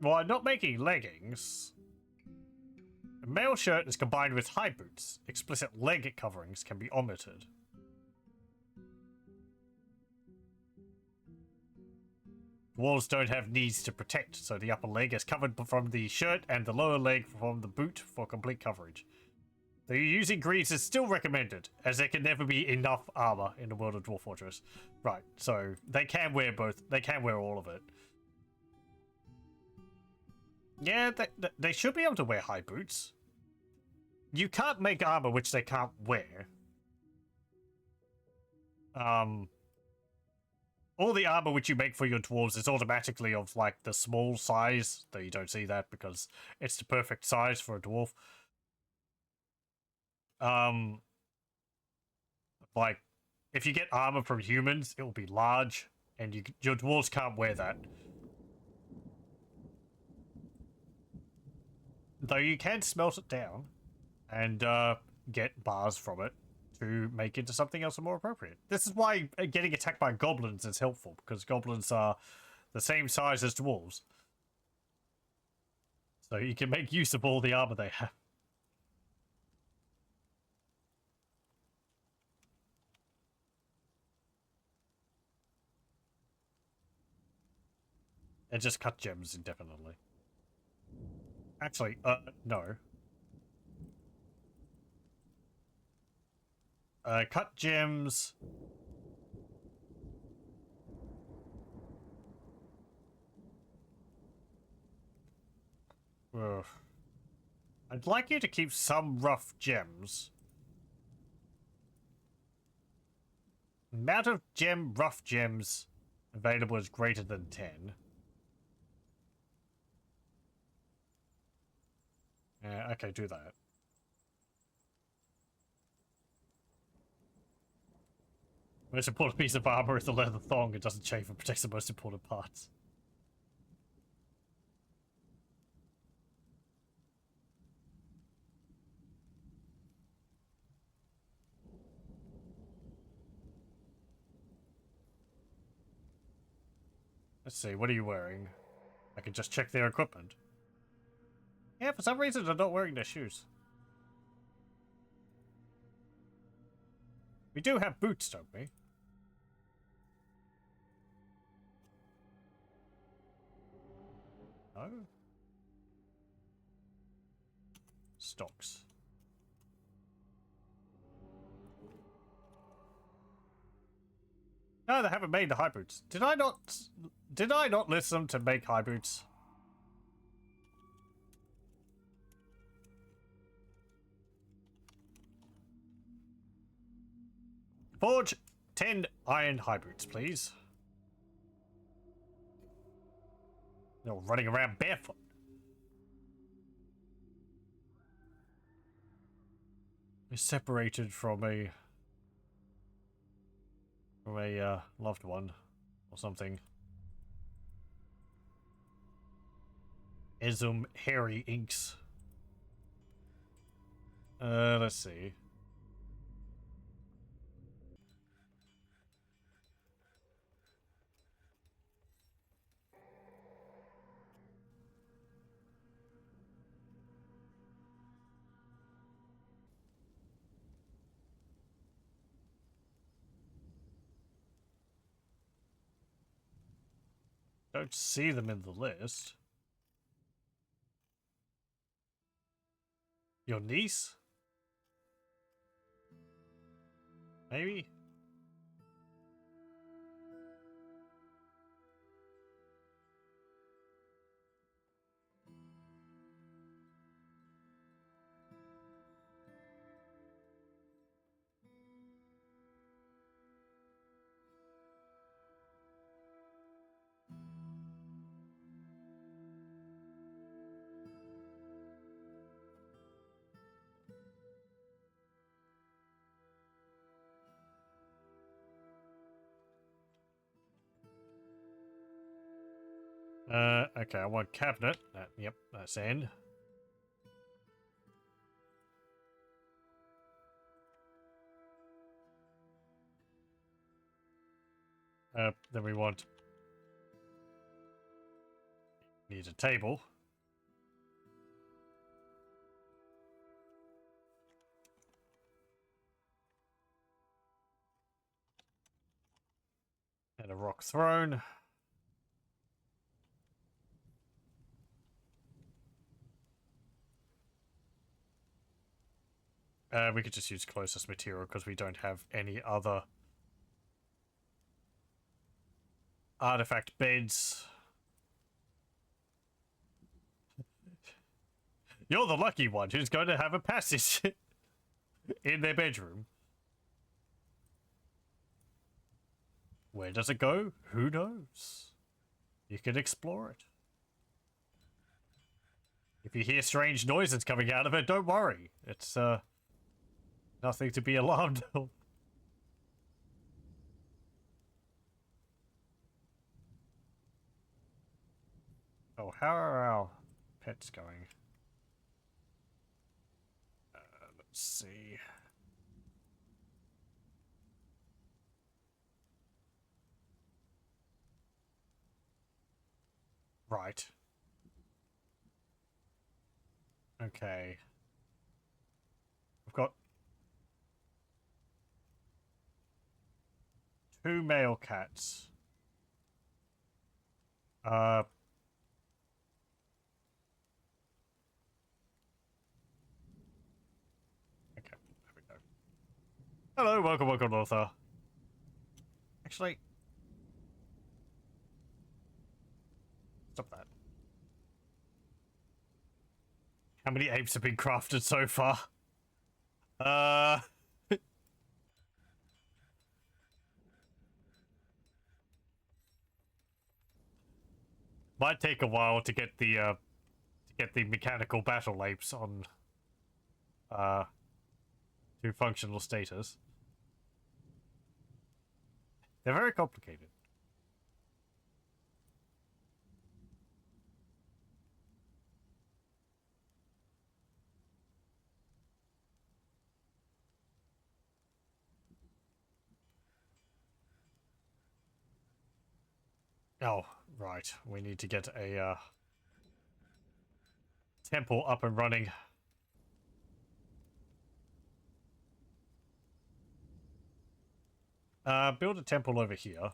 Well, I'm not making leggings. A male shirt is combined with high boots. Explicit leg coverings can be omitted. Dwarves don't have knees to protect, so the upper leg is covered from the shirt and the lower leg from the boot for complete coverage. Though using greaves is still recommended, as there can never be enough armor in the world of Dwarf Fortress. Right, so they can wear both. They can wear all of it. Yeah, they should be able to wear high boots. You can't make armor which they can't wear. all the armor which you make for your dwarves is automatically of like the small size, though you don't see that because it's the perfect size for a dwarf. Like if you get armor from humans, it will be large, and your dwarves can't wear that. Though you can smelt it down and get bars from it to make into something else more appropriate. This is why getting attacked by goblins is helpful, because goblins are the same size as dwarves. So you can make use of all the armor they have. And just cut gems indefinitely. Actually, no. Cut gems. Ugh. I'd like you to keep some rough gems. Amount of rough gems available is greater than 10. Okay, do that. Most important piece of armor is the leather thong. It doesn't chafe and protects the most important parts. Let's see, what are you wearing? I can just check their equipment. Yeah, for some reason they're not wearing their shoes. We do have boots, don't we? Oh. Stocks. No, they haven't made the high boots. Did I not list them to make high boots? Forge 10 iron high boots, please. They're running around barefoot. We're separated from a loved one or something. Ism hairy inks. Let's see. Don't see them in the list. Your niece? Maybe? Okay, I want cabinet. Yep, that's in. Then we want... Need a table. And a rock throne. We could just use closest material because we don't have any other artifact beds. You're the lucky one who's going to have a passage in their bedroom. Where does it go? Who knows? You can explore it. If you hear strange noises coming out of it, don't worry. It's, nothing to be alarmed of. Oh, how are our pets going? Let's see. Right. Okay. I've got 2 male cats. Okay, there we go. Hello, welcome, Arthur. Actually, stop that. How many apes have been crafted so far? Might take a while to get the mechanical battle apes on to functional status. They're very complicated. Oh, right. We need to get a temple up and running. Build a temple over here.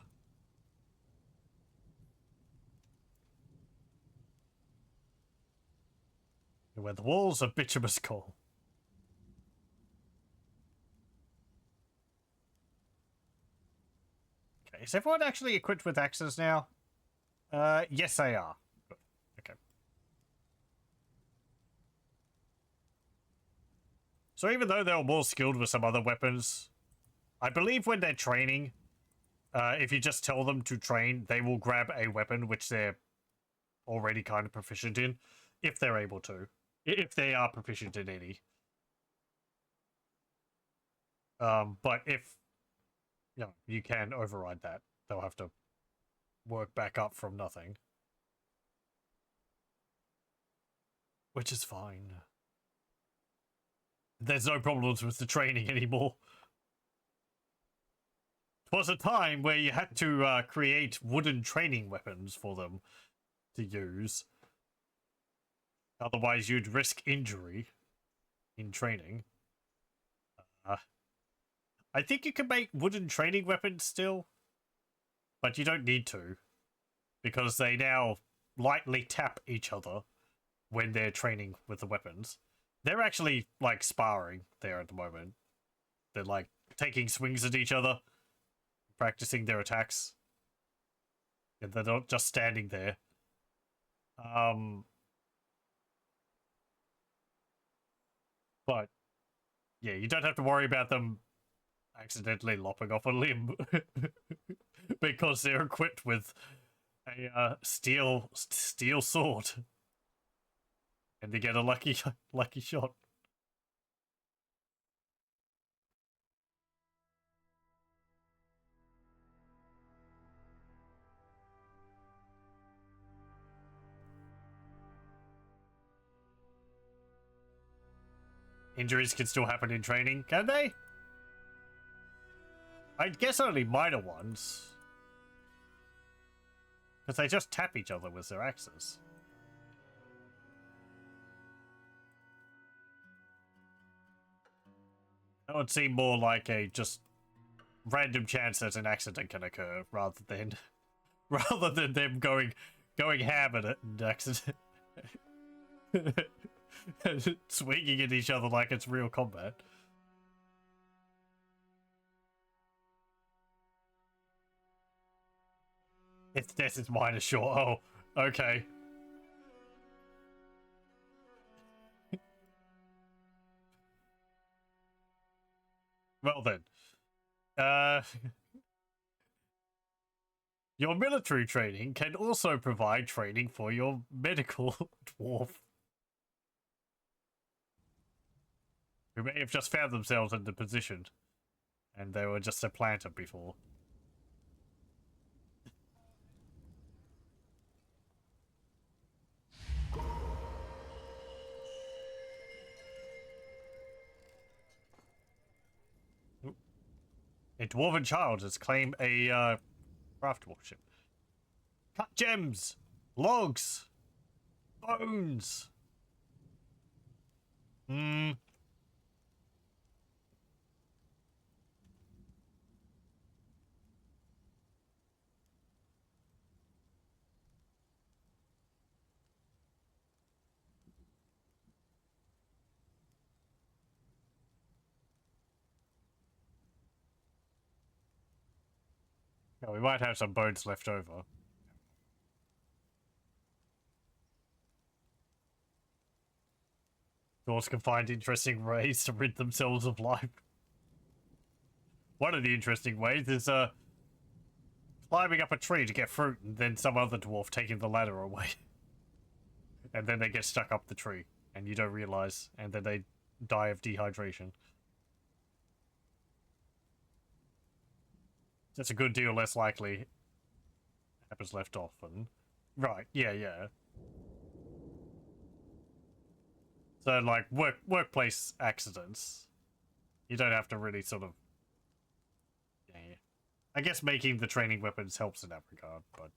Where the walls are bituminous coal. Okay, is everyone actually equipped with axes now? Yes, they are. Okay. So even though they're more skilled with some other weapons, I believe when they're training, if you just tell them to train, they will grab a weapon which they're already kind of proficient in, if they're able to. If they are proficient in any. But if you can override that, they'll have to work back up from nothing. Which is fine. There's no problems with the training anymore. It was a time where you had to create wooden training weapons for them to use. Otherwise, you'd risk injury in training. I think you can make wooden training weapons still, but you don't need to, because they now lightly tap each other when they're training with the weapons. They're actually, like, sparring there at the moment. They're, like, taking swings at each other, practicing their attacks. And they're not just standing there. But, yeah, you don't have to worry about them accidentally lopping off a limb. Because they're equipped with a steel sword. And they get a lucky shot. Injuries can still happen in training, can they? I guess only minor ones. Because they just tap each other with their axes. That would seem more like a just random chance that an accident can occur rather than them going ham at it and accident swinging at each other like it's real combat. Its death is minor, sure. Oh, okay. Well then. Your military training can also provide training for your medical dwarf, who may have just found themselves in the position, and they were just a planter before. A dwarven child has claimed a craft warship. Cut gems, logs, bones. Hmm. Yeah, we might have some bones left over. Dwarves can find interesting ways to rid themselves of life. One of the interesting ways is climbing up a tree to get fruit and then some other dwarf taking the ladder away. And then they get stuck up the tree and you don't realize, and then they die of dehydration. That's a good deal less likely happens left often. Right, yeah. So, like, workplace accidents, you don't have to really sort of... Yeah. I guess making the training weapons helps in that regard, but...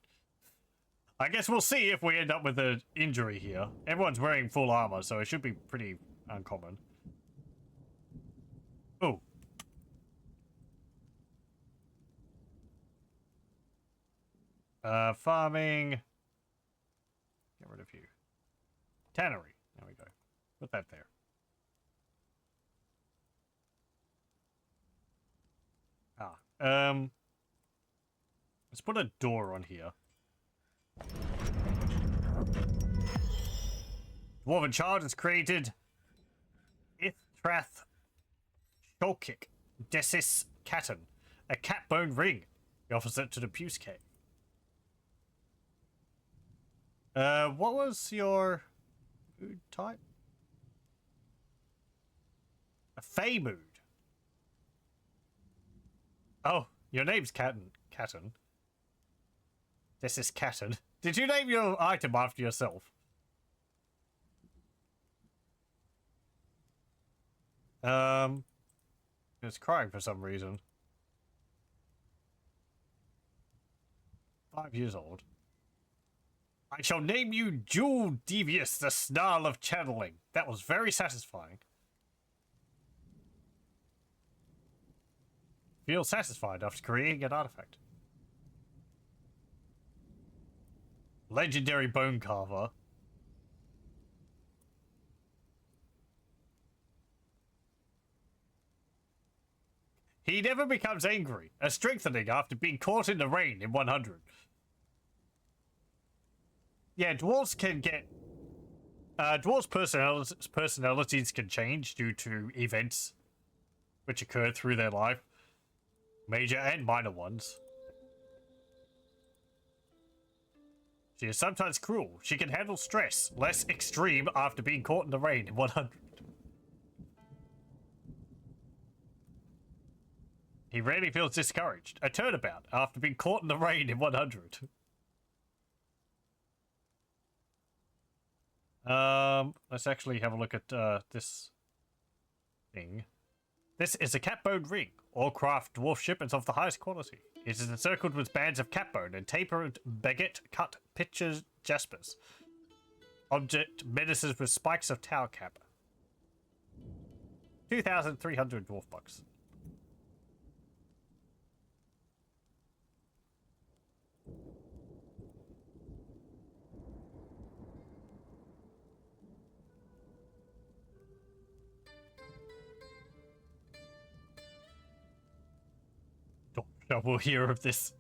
I guess we'll see if we end up with an injury here. Everyone's wearing full armor, so it should be pretty uncommon. Oh. Farming. Get rid of you. Tannery. There we go. Put that there. Let's put a door on here. Dwarven Child has created Ithrath Shulkik Desis Katten, a cat bone ring. He offers it to the Puce Cave. What was your food type? A Fey mood. Oh, your name's Katten. This is Katten. Did you name your item after yourself? It's crying for some reason. 5 years old. I shall name you Jewel Devious, the snarl of channeling. That was very satisfying. Feel satisfied after creating an artifact. Legendary Bone Carver. He never becomes angry, a strengthening after being caught in the rain in 100. Yeah, dwarves can get... dwarves' personalities can change due to events which occur through their life. Major and minor ones. She is sometimes cruel. She can handle stress, less extreme after being caught in the rain in 100. He rarely feels discouraged. A turnabout after being caught in the rain in 100. Let's actually have a look at this thing. This is a catbone ring. All craft dwarf shipments of the highest quality. It is encircled with bands of catbone and tapered baguette cut pitchers jaspers. Object menaces with spikes of tower cap. 2,300 dwarf bucks. We'll hear of this.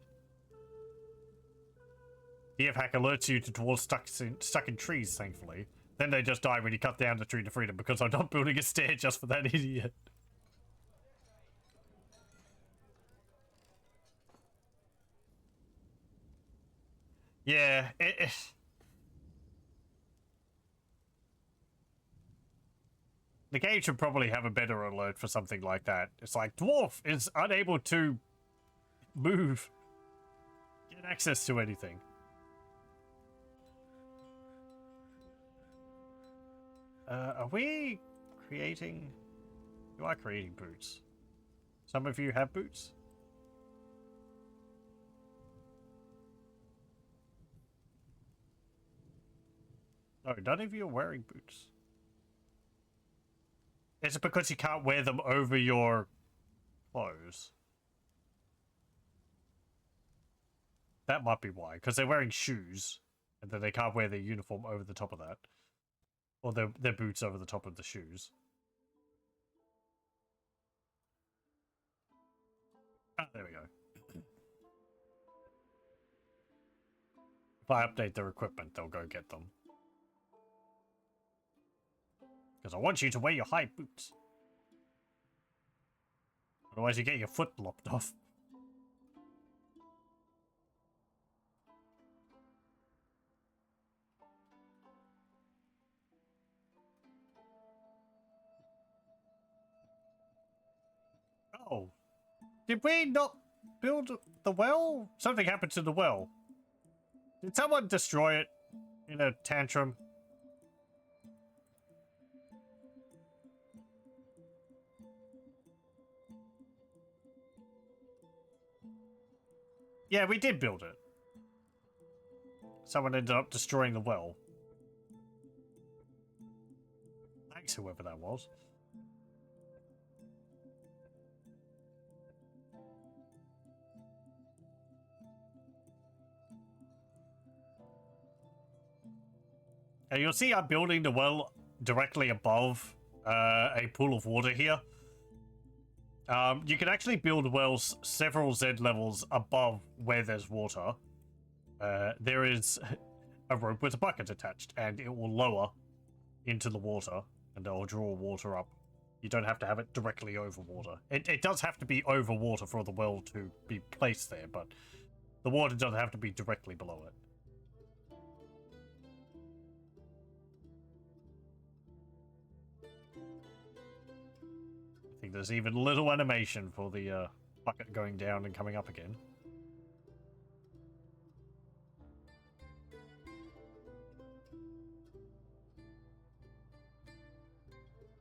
The hack alerts you to dwarves stuck in trees, thankfully. Then they just die when you cut down the tree to free them, because I'm not building a stair just for that idiot. Yeah, the game should probably have a better alert for something like that. It's like, dwarf is unable to move, get access to anything. Are we creating... You are creating boots. Some of you have boots. No, none of you are wearing boots. Is it because you can't wear them over your clothes? That might be why, because they're wearing shoes, and then they can't wear their uniform over the top of that. Or their boots over the top of the shoes. Ah, there we go. If I update their equipment, they'll go get them. Because I want you to wear your high boots. Otherwise you get your foot lopped off. Oh. Did we not build the well? Something happened to the well. Did someone destroy it in a tantrum? Yeah, we did build it. Someone ended up destroying the well. Thanks, whoever that was. You'll see I'm building the well directly above a pool of water here. You can actually build wells several Z levels above where there's water. There is a rope with a bucket attached, and it will lower into the water, and it will draw water up. You don't have to have it directly over water. It does have to be over water for the well to be placed there, but the water doesn't have to be directly below it. I think there's even little animation for the bucket going down and coming up again.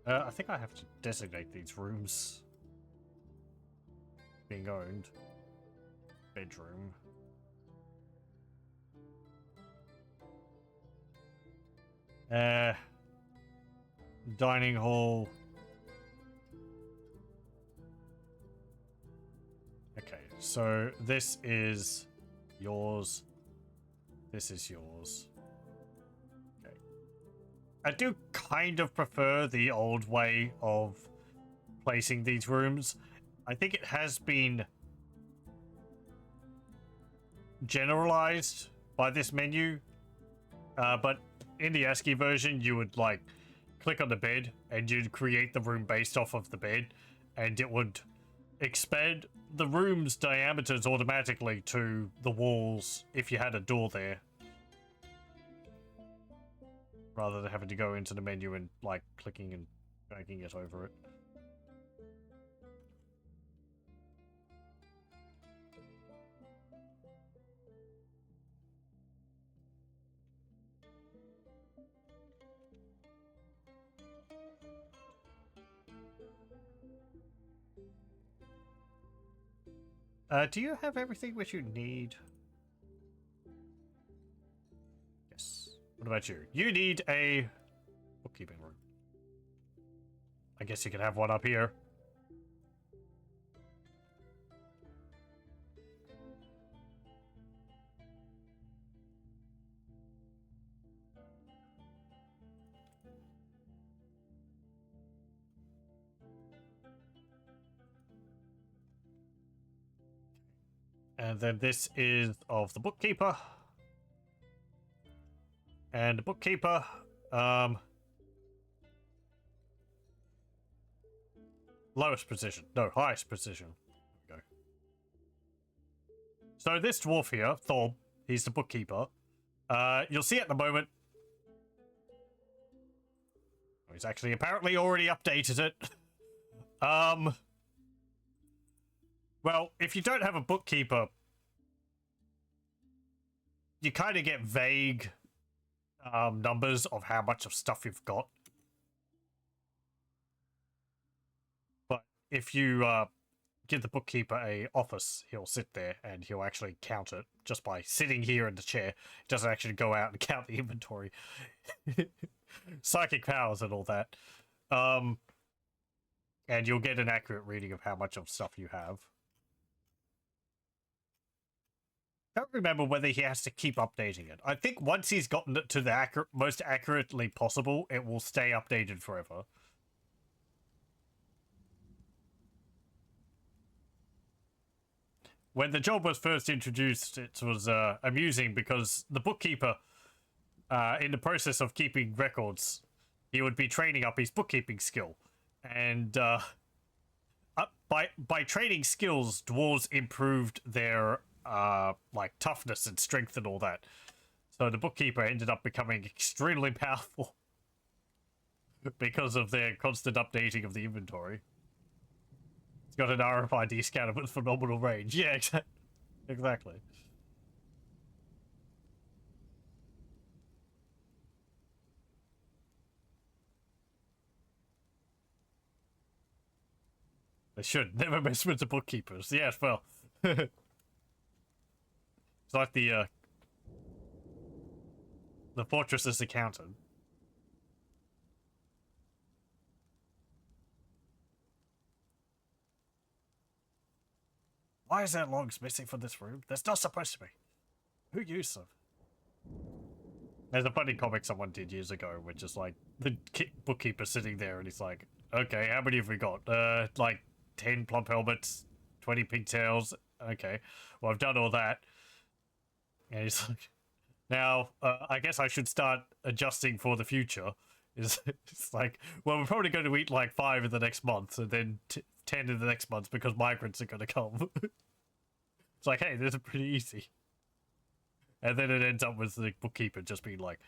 I think I have to designate these rooms being owned. Bedroom. Dining hall. Okay, so this is yours. This is yours. Okay. I do kind of prefer the old way of placing these rooms. I think it has been generalized by this menu. But in the ASCII version, you would like click on the bed and you'd create the room based off of the bed, and it would expand the room's diameters automatically to the walls if you had a door there, rather than having to go into the menu and like clicking and dragging it over it. Do you have everything which you need? Yes. What about you? You need a bookkeeping room. I guess you could have one up here. And then this is of the bookkeeper. And the bookkeeper, lowest position. No, highest position. There we go. So this dwarf here, Thorb, he's the bookkeeper. You'll see at the moment. He's actually apparently already updated it. Well, if you don't have a bookkeeper, you kind of get vague numbers of how much of stuff you've got. But if you give the bookkeeper a office, he'll sit there and he'll actually count it just by sitting here in the chair. He doesn't actually go out and count the inventory. Psychic powers and all that. And you'll get an accurate reading of how much of stuff you have. I don't remember whether he has to keep updating it. I think once he's gotten it to the most accurately possible, it will stay updated forever. When the job was first introduced, it was amusing because the bookkeeper, in the process of keeping records, he would be training up his bookkeeping skill. And by training skills, dwarves improved their like toughness and strength and all that. So the bookkeeper ended up becoming extremely powerful because of their constant updating of the inventory. It's got an RFID scanner with phenomenal range. Yeah, exactly. They should never mess with the bookkeepers. Yes, well, it's like the fortress's accountant. Why is there logs missing from this room? There's not supposed to be. Who used them? There's a funny comic someone did years ago, which is like the bookkeeper sitting there, and he's like, "Okay, how many have we got? Like 10 plump helmets, 20 pigtails. Okay, well I've done all that." And he's like, "Now, I guess I should start adjusting for the future." It's like, well, we're probably going to eat like 5 in the next month, and then 10 in the next month because migrants are going to come. It's like, hey, this is pretty easy. And then it ends up with the bookkeeper just being like,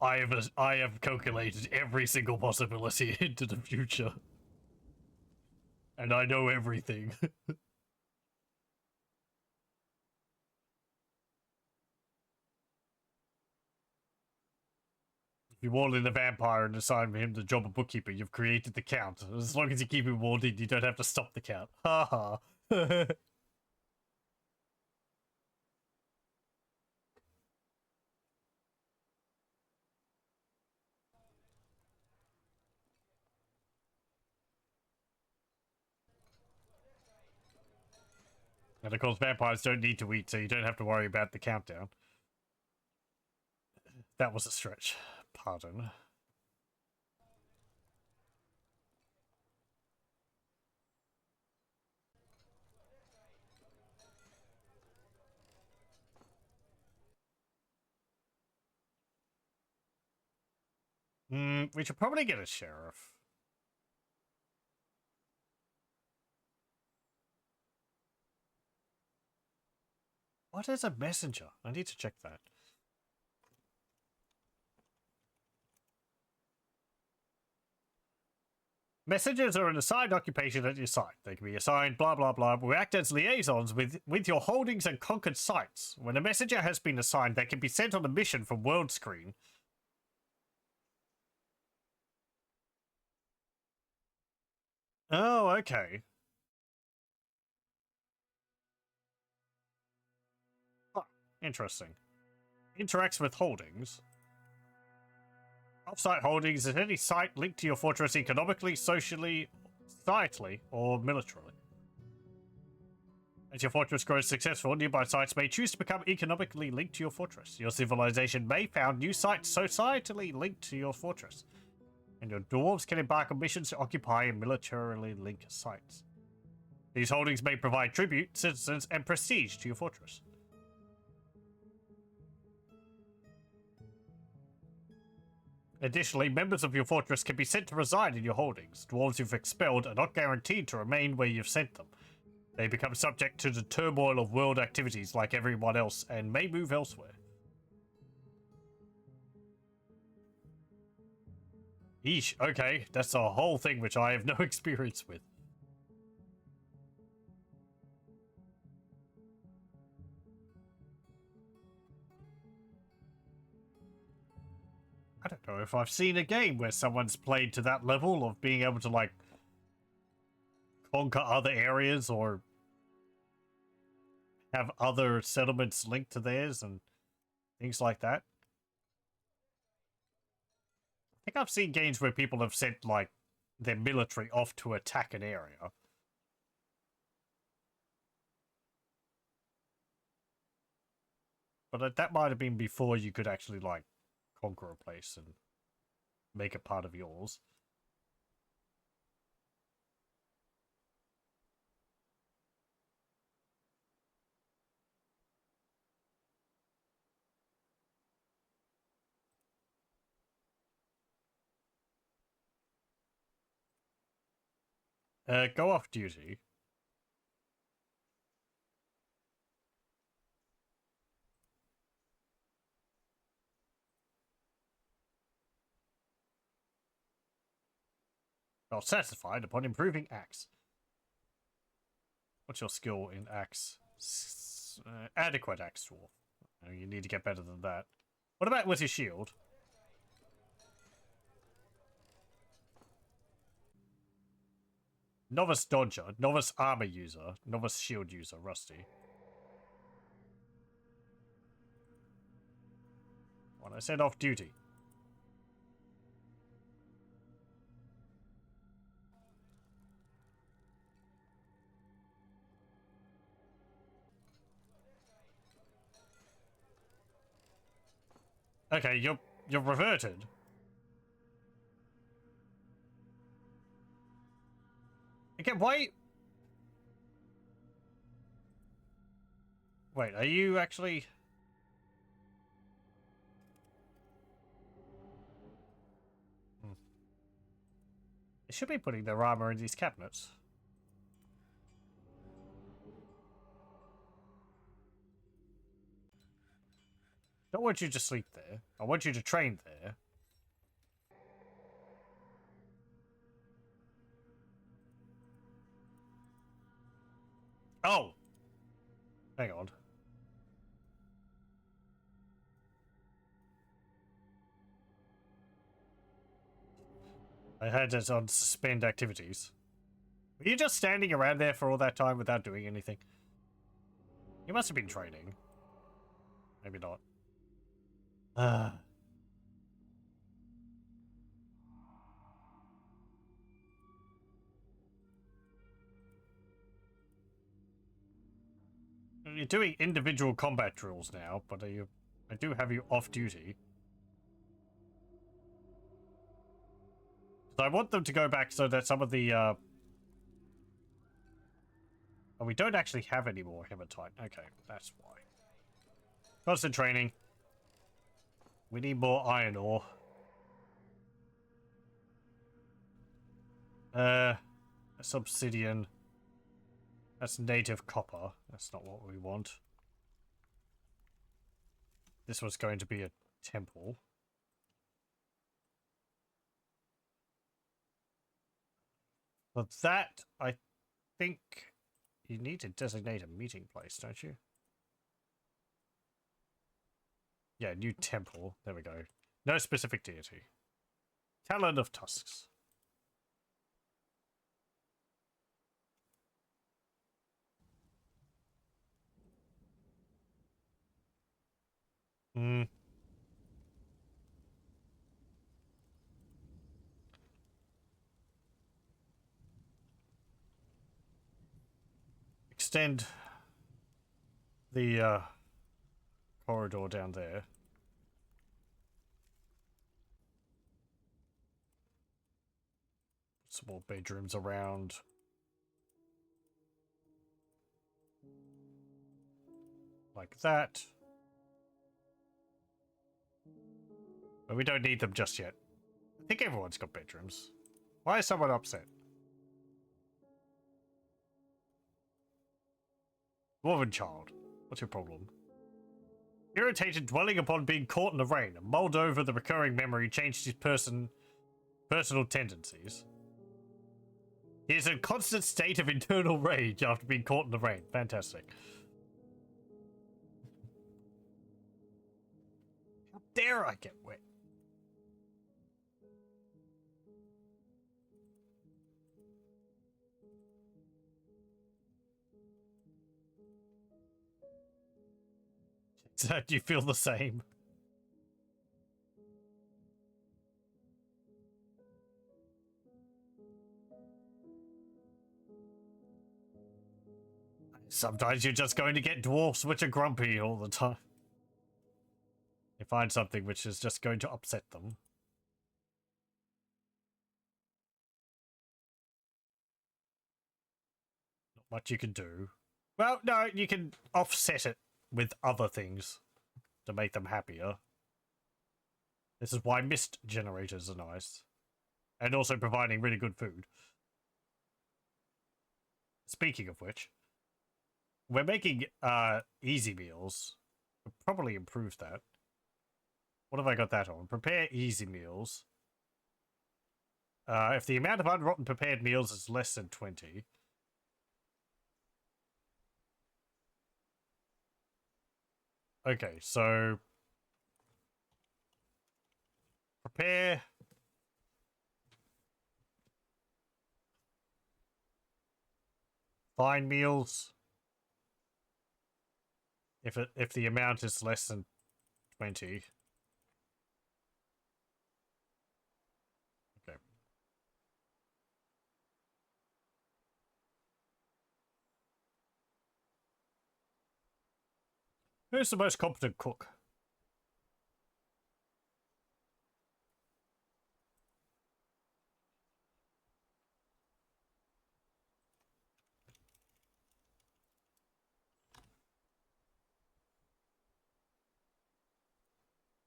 I have calculated every single possibility into the future. And I know everything. If you wall in the vampire and assign him the job of bookkeeper, you've created the count. As long as you keep him walled in, you don't have to stop the count. Ha ha. And of course, vampires don't need to eat, so you don't have to worry about the countdown. That was a stretch. Pardon. We should probably get a sheriff. What is a messenger? I need to check that. Messengers are an assigned occupation at your site. They can be assigned blah blah blah, who act as liaisons with your holdings and conquered sites. When a messenger has been assigned, they can be sent on a mission from world screen. Oh, okay. Oh, interesting. Interacts with holdings. Off-site holdings is any site linked to your fortress economically, socially, societally, or militarily. As your fortress grows successful, nearby sites may choose to become economically linked to your fortress. Your civilization may found new sites societally linked to your fortress. And your dwarves can embark on missions to occupy and militarily linked sites. These holdings may provide tribute, citizens, and prestige to your fortress. Additionally, members of your fortress can be sent to reside in your holdings. Dwarves you've expelled are not guaranteed to remain where you've sent them. They become subject to the turmoil of world activities like everyone else and may move elsewhere. Eesh, okay, that's a whole thing which I have no experience with. I don't know if I've seen a game where someone's played to that level of being able to, like, conquer other areas or have other settlements linked to theirs and things like that. I think I've seen games where people have sent, like, their military off to attack an area. But that might have been before you could actually, like, conquer a place and make it part of yours. Go off duty. Not satisfied upon improving axe. What's your skill in axe? Adequate axe dwarf. Oh, you need to get better than that. What about with your shield? Novice dodger, novice armor user, novice shield user, rusty. When I said off duty. Okay, you're reverted. Again, why? Wait, are you actually? They should be putting their armor in these cabinets. Don't want you to sleep there. I want you to train there. Oh! Hang on. I had it on suspend activities. Were you just standing around there for all that time without doing anything? You must have been training. Maybe not. You're doing individual combat drills now, but I do have you off duty. So I want them to go back so that some of the oh, we don't actually have any more hematite. Okay, that's why. Constant training. We need more iron ore. That's obsidian. That's native copper. That's not what we want. This was going to be a temple. But that, I think you need to designate a meeting place, don't you? Yeah, new temple. There we go. No specific deity. Talon of Tusks. Hmm. Extend the corridor down there. Some more bedrooms around. Like that. But we don't need them just yet. I think everyone's got bedrooms. Why is someone upset? Woman child, what's your problem? Irritated, dwelling upon being caught in the rain, and mulled over the recurring memory, changed his person Personal tendencies. He is in a constant state of internal rage after being caught in the rain. Fantastic. How dare I get wet? Do you feel the same? Sometimes you're just going to get dwarfs which are grumpy all the time. They find something which is just going to upset them. Not much you can do. Well, no, you can offset it with other things to make them happier. This is why mist generators are nice. And also providing really good food. Speaking of which, we're making easy meals. We'll probably improve that. What have I got that on? Prepare easy meals. If the amount of unrotten prepared meals is less than 20. Okay, so prepare fine meals. If the amount is less than 20. Okay. Who's the most competent cook?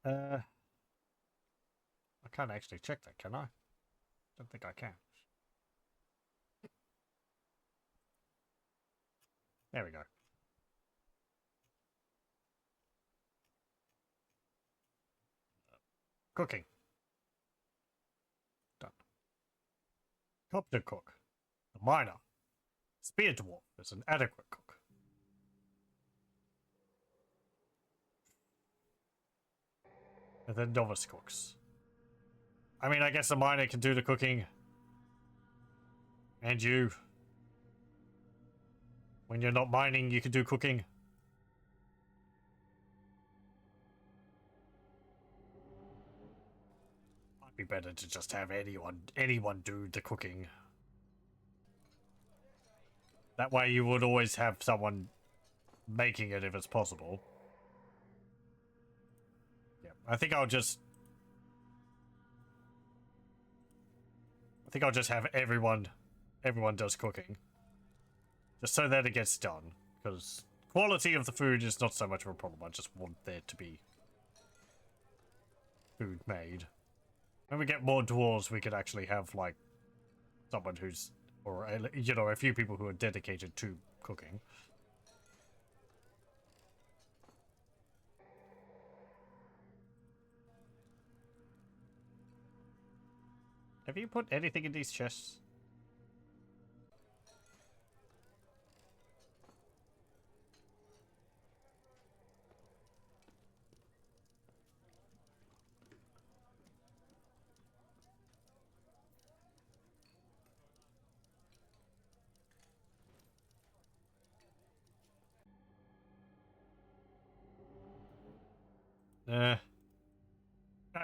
I can't actually check that, can I? Don't think I can. There we go. Cooking. Done. Competent cook. The miner. Spear dwarf is an adequate cook. And then novice cooks. I mean, I guess the miner can do the cooking. And you. When you're not mining, you can do cooking. Might be better to just have anyone do the cooking. That way you would always have someone making it if it's possible. Yeah, I think I'll just have everyone does cooking. Just so that it gets done. Because quality of the food is not so much of a problem. I just want there to be food made. When we get more dwarves, we could actually have, like, someone who's, or, you know, a few people who are dedicated to cooking. Have you put anything in these chests?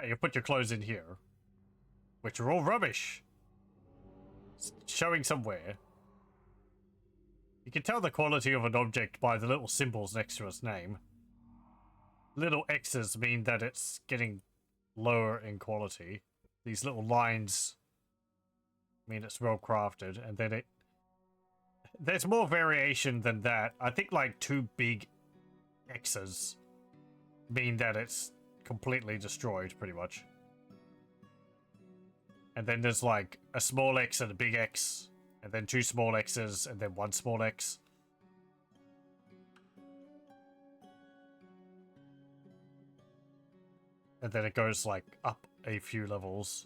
You put your clothes in here, which are all rubbish. It's showing somewhere. You can tell the quality of an object by the little symbols next to its name. Little X's mean that it's getting lower in quality. These little lines mean it's well crafted, and then there's more variation than that. I think like 2 big X's mean that it's completely destroyed, pretty much. And then there's like a small X and a big X, and then 2 small X's, and then 1 small X. And then it goes like up a few levels.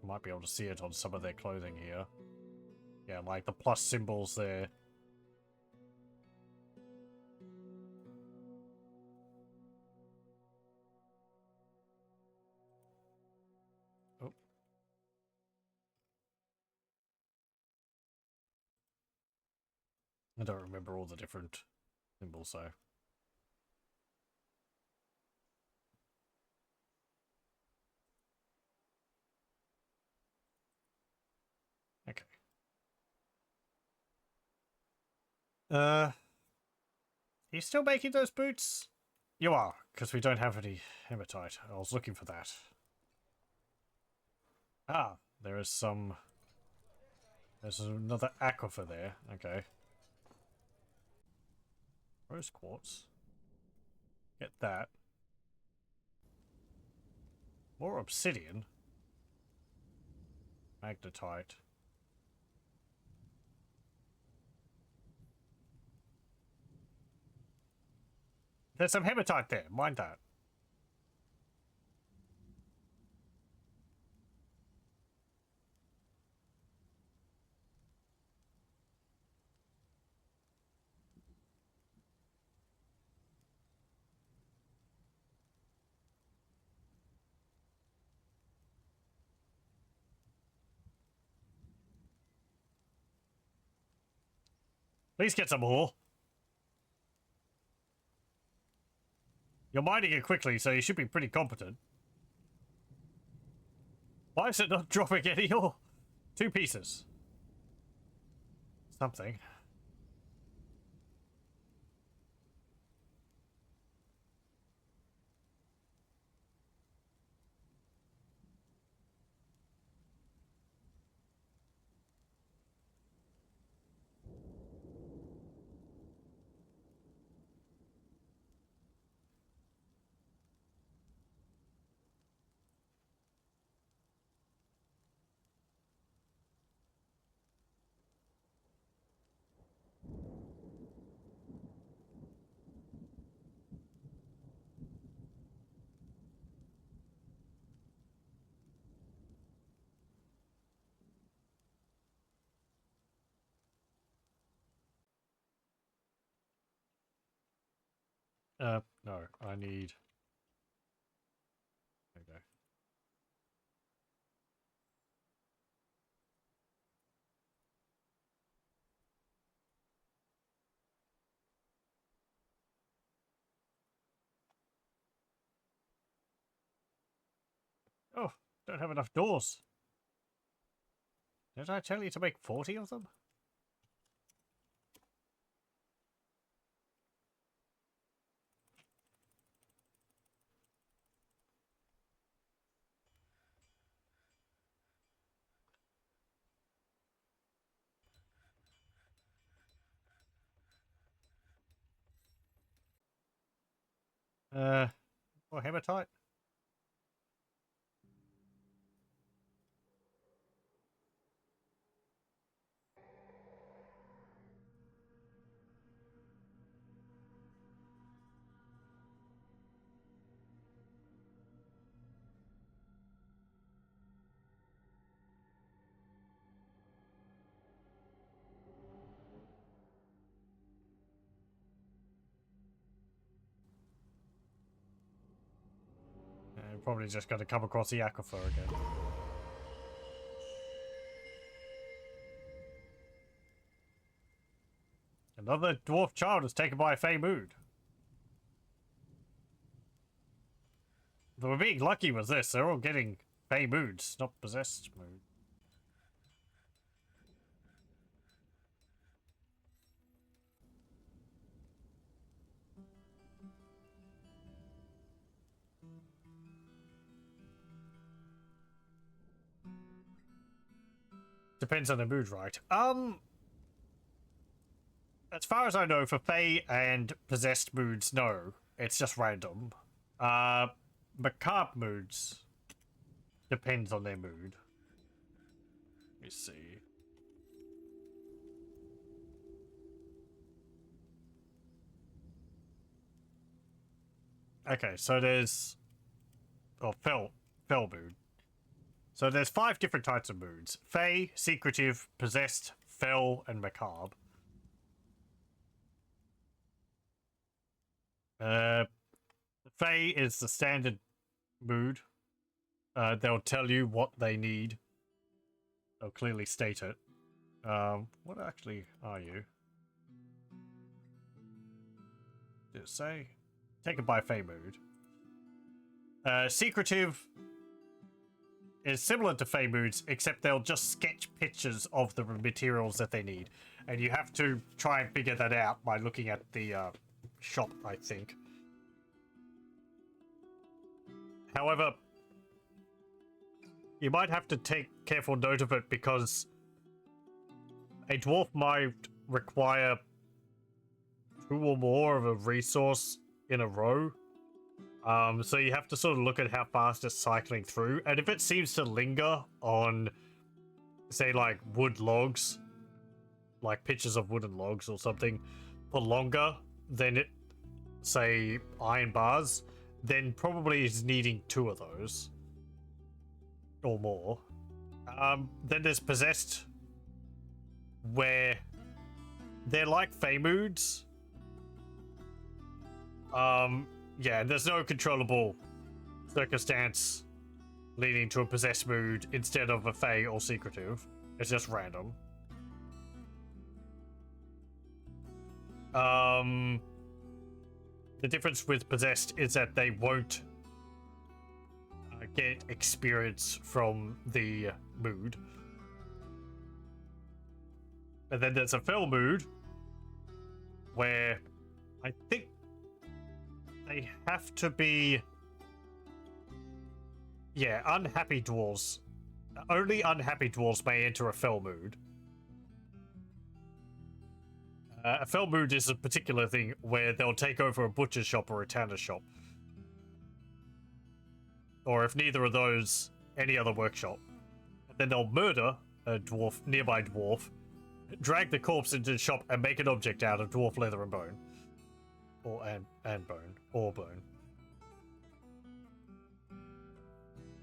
Might be able to see it on some of their clothing here. Yeah, like the plus symbols there. Oh. I don't remember all the different symbols, though. Okay. Are you still making those boots? You are, because we don't have any hematite. I was looking for that. Ah, there is some... There's another aquifer there. Okay. Rose quartz. Get that. More obsidian. Magnetite. There's some hematite there. Mind that. Please get some more. You're mining it quickly, so you should be pretty competent. Why is it not dropping any ore? 2 pieces. Something. No, I need... There we go. Oh, don't have enough doors. Did I tell you to make 40 of them? Or hematite? Probably just got to come across the aquifer again. Another dwarf child is taken by a fey mood. We're being lucky with this. They're all getting fey moods, not possessed mood. Depends on the mood, right? As far as I know, for fey and possessed moods, no. It's just random. Macabre moods depends on their mood. Let me see. Okay, so there's... Oh, fell mood. So there's 5 different types of moods. Fey, secretive, possessed, fell, and macabre. Fey is the standard mood. They'll tell you what they need. They'll clearly state it. What actually are you? Did it say? Taken by Fey mood. Secretive is similar to Fey moods, except they'll just sketch pictures of the materials that they need. And you have to try and figure that out by looking at the shop, I think. However, you might have to take careful note of it because a dwarf might require 2 or more of a resource in a row. So you have to sort of look at how fast it's cycling through. And if it seems to linger on, say, like wood logs, like pictures of wooden logs or something, for longer than it, say, iron bars, then probably is needing 2 of those. Or more. Then there's possessed, where they're like Fey moods. Yeah, there's no controllable circumstance leading to a possessed mood instead of a Fey or secretive. It's just random. The difference with possessed is that they won't get experience from the mood. And then there's a fell mood where I think they have to be, yeah, unhappy dwarves. Only unhappy dwarves may enter a fell mood. A fell mood is a particular thing where they'll take over a butcher shop or a tanner shop. Or if neither of those, any other workshop. And then they'll murder a dwarf, nearby dwarf, drag the corpse into the shop and make an object out of dwarf leather and bone. Or and bone. Or bone.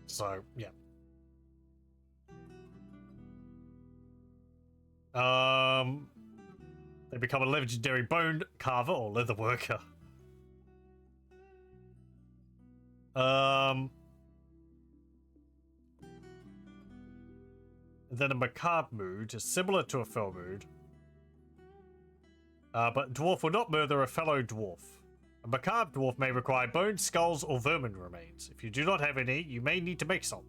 So, yeah. They become a legendary bone carver or leather worker. Then a macabre mood is similar to a fell mood. But dwarf will not murder a fellow dwarf. A macabre dwarf may require bones, skulls, or vermin remains. If you do not have any, you may need to make some.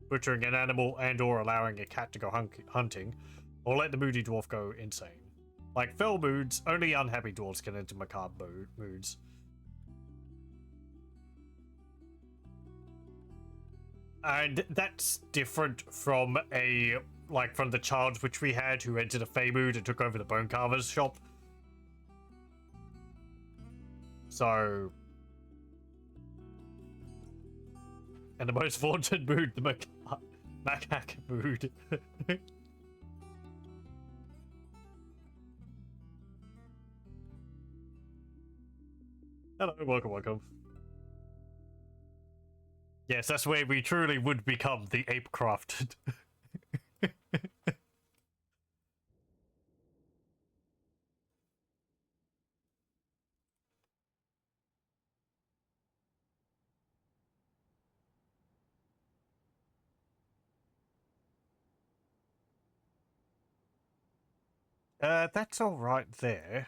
Butchering an animal and or allowing a cat to go hunting, or let the moody dwarf go insane. Like fell moods, only unhappy dwarves can enter macabre moods. And that's different from from the child which we had who entered a Fey mood and took over the bone carver's shop. So, and the most vaunted mood, the macaque mood. Hello, welcome. Yes, that's where we truly would become the Apecrafted. That's all right there.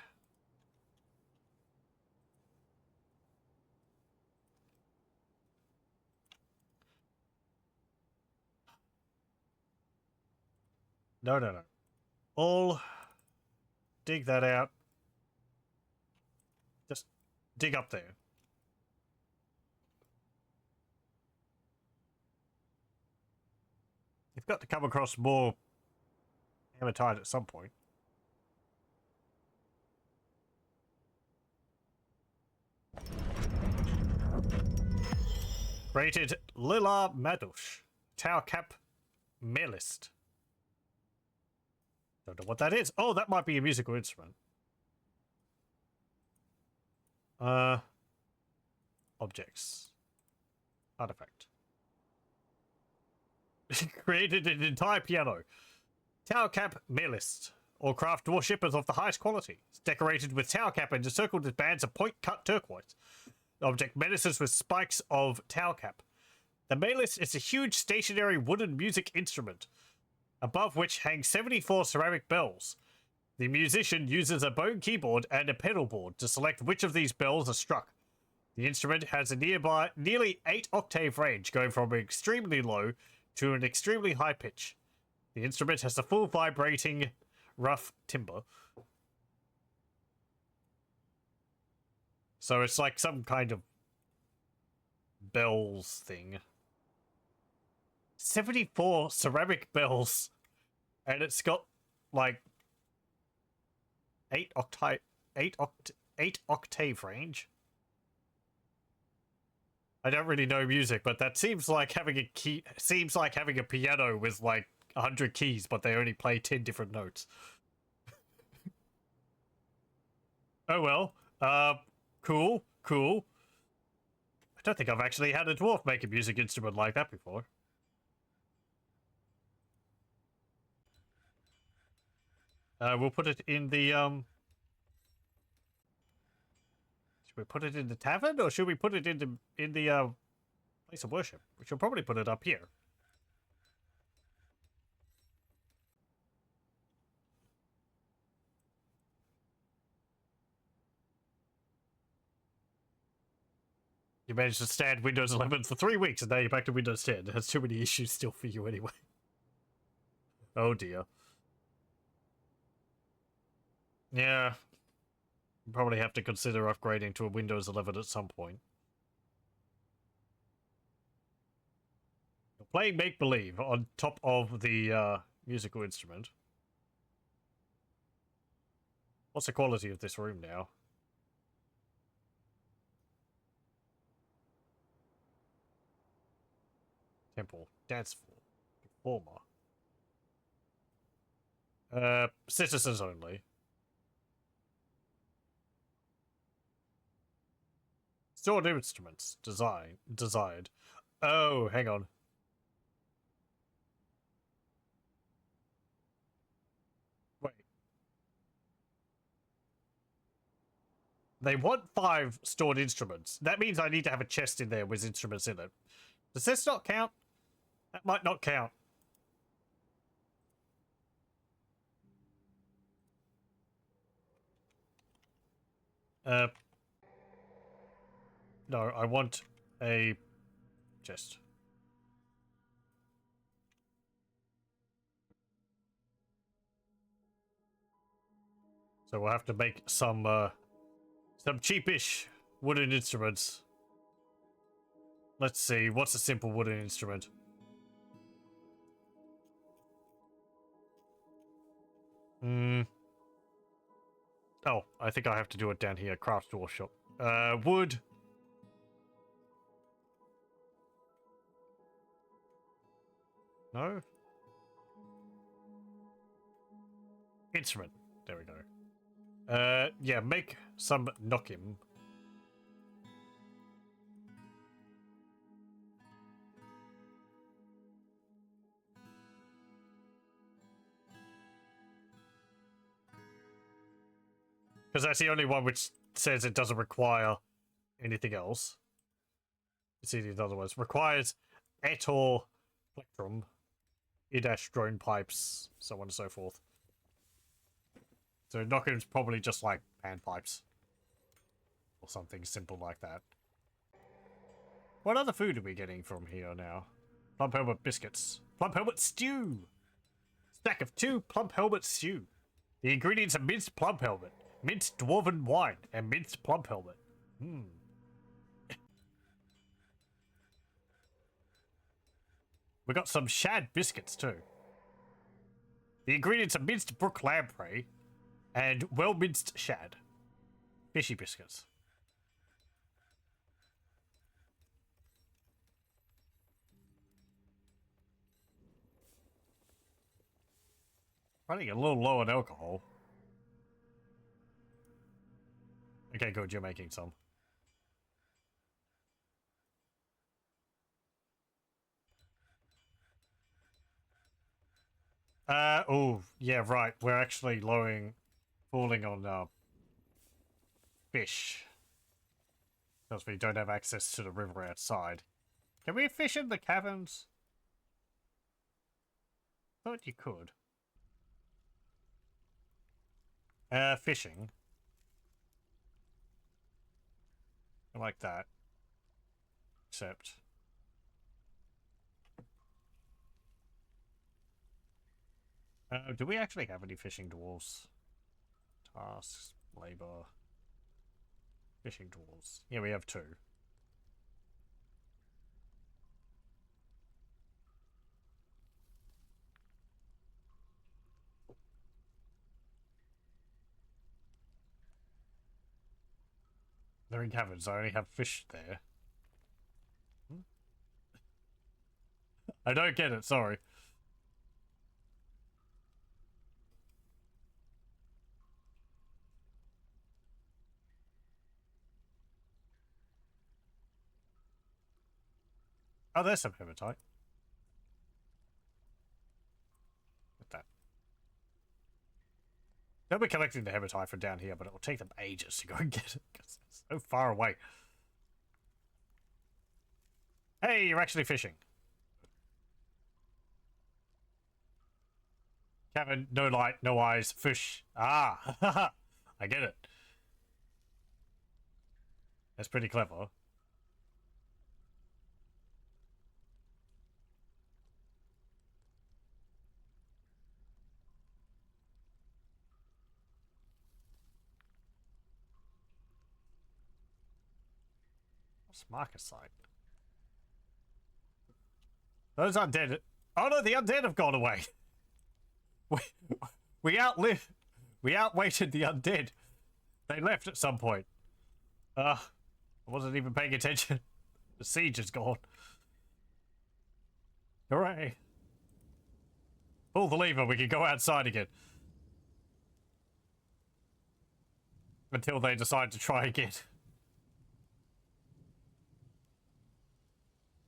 No. All dig that out. Just dig up there. You've got to come across more hematite at some point. Rated Lila Madush. Tower Cap Melist. Don't know what that is. Oh, that might be a musical instrument. Objects. Artifact. created an entire piano. Tower cap meleist, or craft worshippers of the highest quality. It's decorated with tower cap and encircled with bands of point-cut turquoise. The object menaces with spikes of tower cap. The meleist is a huge stationary wooden music instrument, above which hang 74 ceramic bells. The musician uses a bone keyboard and a pedal board to select which of these bells are struck. The instrument has a nearly 8-octave range, going from extremely low to an extremely high pitch. The instrument has a full vibrating rough timbre. So it's like some kind of bells thing. 74 ceramic bells. And it's got like 8 octave range. I don't really know music, but that seems like having a piano with like 100 keys, but they only play 10 different notes. Oh well. Cool. I don't think I've actually had a dwarf make a music instrument like that before. We'll put it in the, should we put it in the tavern, or should we put it in the place of worship? We should probably put it up here. You managed to stand Windows 11 for 3 weeks, and now you're back to Windows 10. It has too many issues still for you anyway. Oh dear. Yeah. Probably have to consider upgrading to a Windows 11 at some point. You're playing make-believe on top of the musical instrument. What's the quality of this room now? Temple. Dance floor. Performer. Citizens only. Stored instruments. Desired. Oh, hang on. Wait. They want 5 stored instruments. That means I need to have a chest in there with instruments in it. Does this not count? That might not count. No, I want a chest. So we'll have to make some cheapish wooden instruments. Let's see, what's a simple wooden instrument? Oh, I think I have to do it down here. Craft workshop. Wood. No? Instrument. There we go. Yeah, make some knockim. Because that's the only one which says it doesn't require anything else. Let's see these other ones. Requires etor plectrum, drone pipes, so on and so forth. So knockim's probably just like panpipes. Or something simple like that. What other food are we getting from here now? Plump helmet biscuits. Plump helmet stew! Stack of 2 plump helmet stew. The ingredients are minced plump helmet, minced dwarven wine, and minced plump helmet. We got some shad biscuits too. The ingredients are minced brook lamprey and well minced shad. Fishy biscuits. Running a little low on alcohol. Okay, good, you're making some. yeah, right. We're actually falling on fish because we don't have access to the river outside. Can we fish in the caverns? Thought you could. Fishing. I like that. Except. Do we actually have any fishing dwarves? Tasks, labor, fishing dwarves. Yeah, we have 2. They're in caverns. I only have fish there. I don't get it. Sorry. Oh, there's some hematite. With that. They'll be collecting the hematite from down here, but it will take them ages to go and get it because it's so far away. Hey, you're actually fishing. Cavern, no light, no eyes, fish. Ah, I get it. That's pretty clever. What's market site? Those undead. Oh no, the undead have gone away. We, we outweighted the undead. They left at some point. I wasn't even paying attention. The siege is gone. Hooray. Pull the lever, we can go outside again. Until they decide to try again.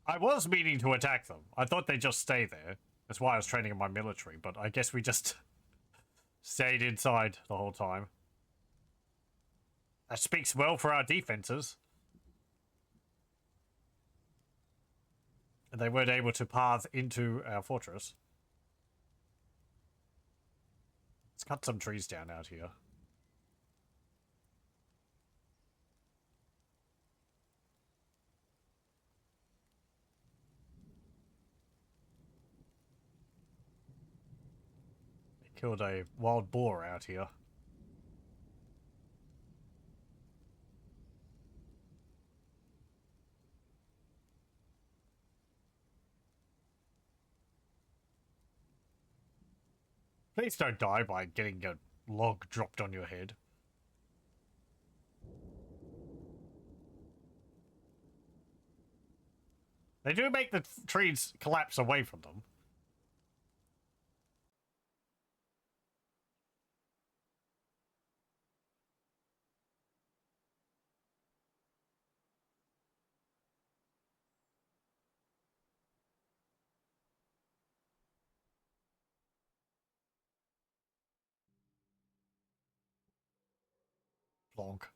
I was meaning to attack them. I thought they'd just stay there. That's why I was training in my military, but I guess we just stayed inside the whole time. That speaks well for our defenses. And they weren't able to path into our fortress. Let's cut some trees down out here. They killed a wild boar out here. Please don't die by getting a log dropped on your head. They do make the trees collapse away from them. Plonk.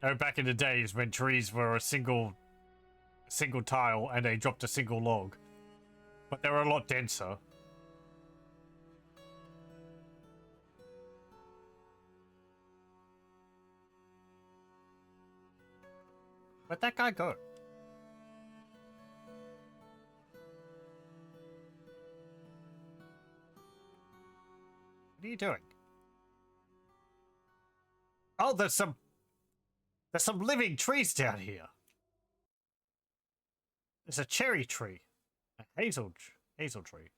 Oh, back in the days when trees were a single tile and they dropped a single log. But they were a lot denser. Where'd that guy go? What are you doing? Oh, there's some living trees down here. There's a cherry tree. A hazel tree.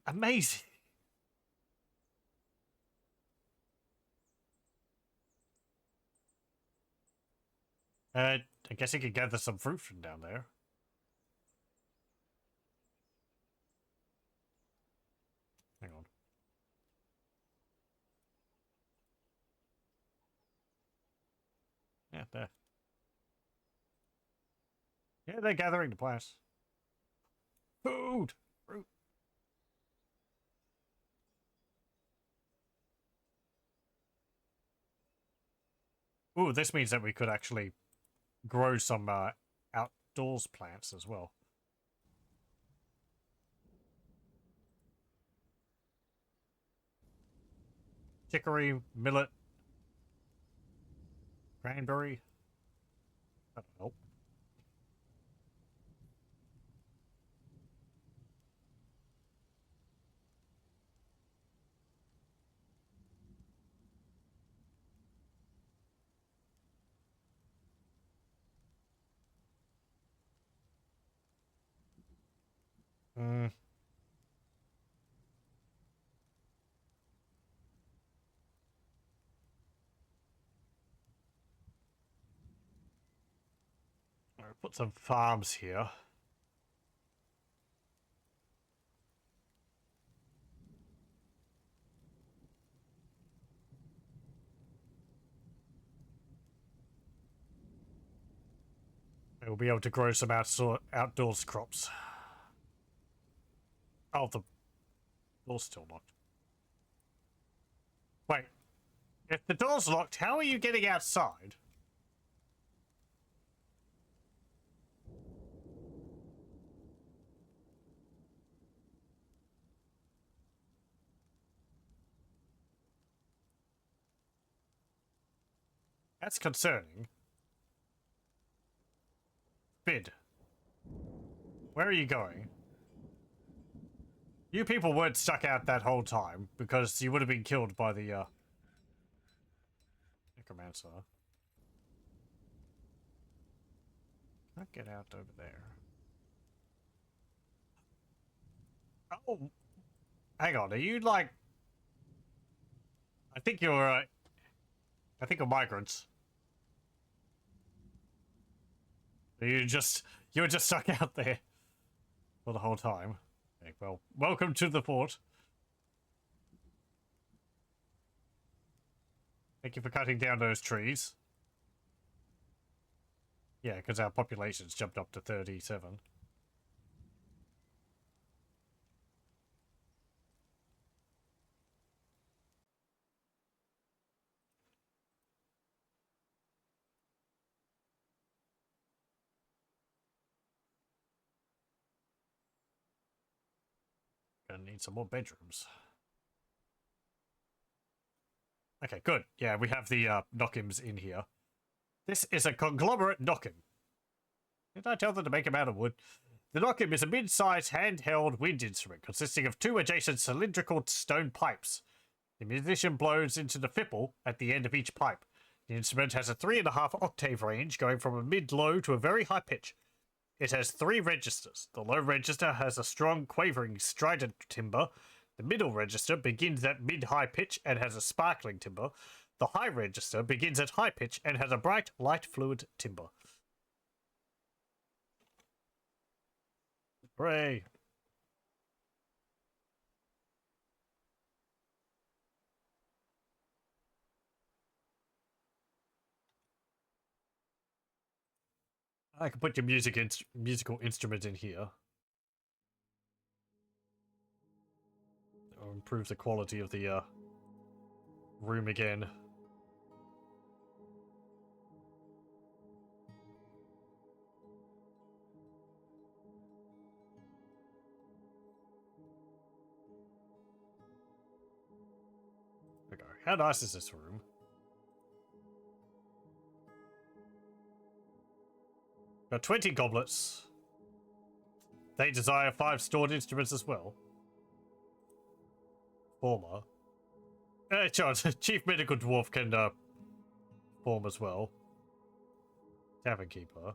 Amazing. I guess you could gather some fruit from down there. there. Yeah, they're gathering the plants. Food! Fruit. Ooh, this means that we could actually grow some outdoors plants as well. Chicory, millet, cranberry. I don't know. Mm. I'll put some farms here. We'll be able to grow some outdoors crops. Oh, the door's still locked. Wait, if the door's locked, how are you getting outside? That's concerning. Bid. Where are you going? You people weren't stuck out that whole time, because you would have been killed by the, necromancer. Can't get out over there. Oh! Hang on, are you, like... I think you're, I think you're migrants. You were just stuck out there for the whole time. Okay, well, welcome to the port. Thank you for cutting down those trees. Yeah, because our population's jumped up to 37. Gonna need some more bedrooms. Okay, good. Yeah, we have the Knockims in here. This is a conglomerate Knockim. Did I tell them to make them out of wood? The Knockim is a mid-sized handheld wind instrument consisting of two adjacent cylindrical stone pipes. The musician blows into the fipple at the end of each pipe. The instrument has a 3.5 octave range, going from a mid-low to a very high pitch. It has 3 registers. The low register has a strong, quavering, strident timbre. The middle register begins at mid-high pitch and has a sparkling timbre. The high register begins at high pitch and has a bright, light fluid timbre. Hooray! I can put your musical instrument in here. It'll improve the quality of the room again. There we go. How nice is this room? Got 20 goblets. They desire 5 stored instruments as well. Former. Sure, Chief Medical Dwarf can form as well. Tavern Keeper.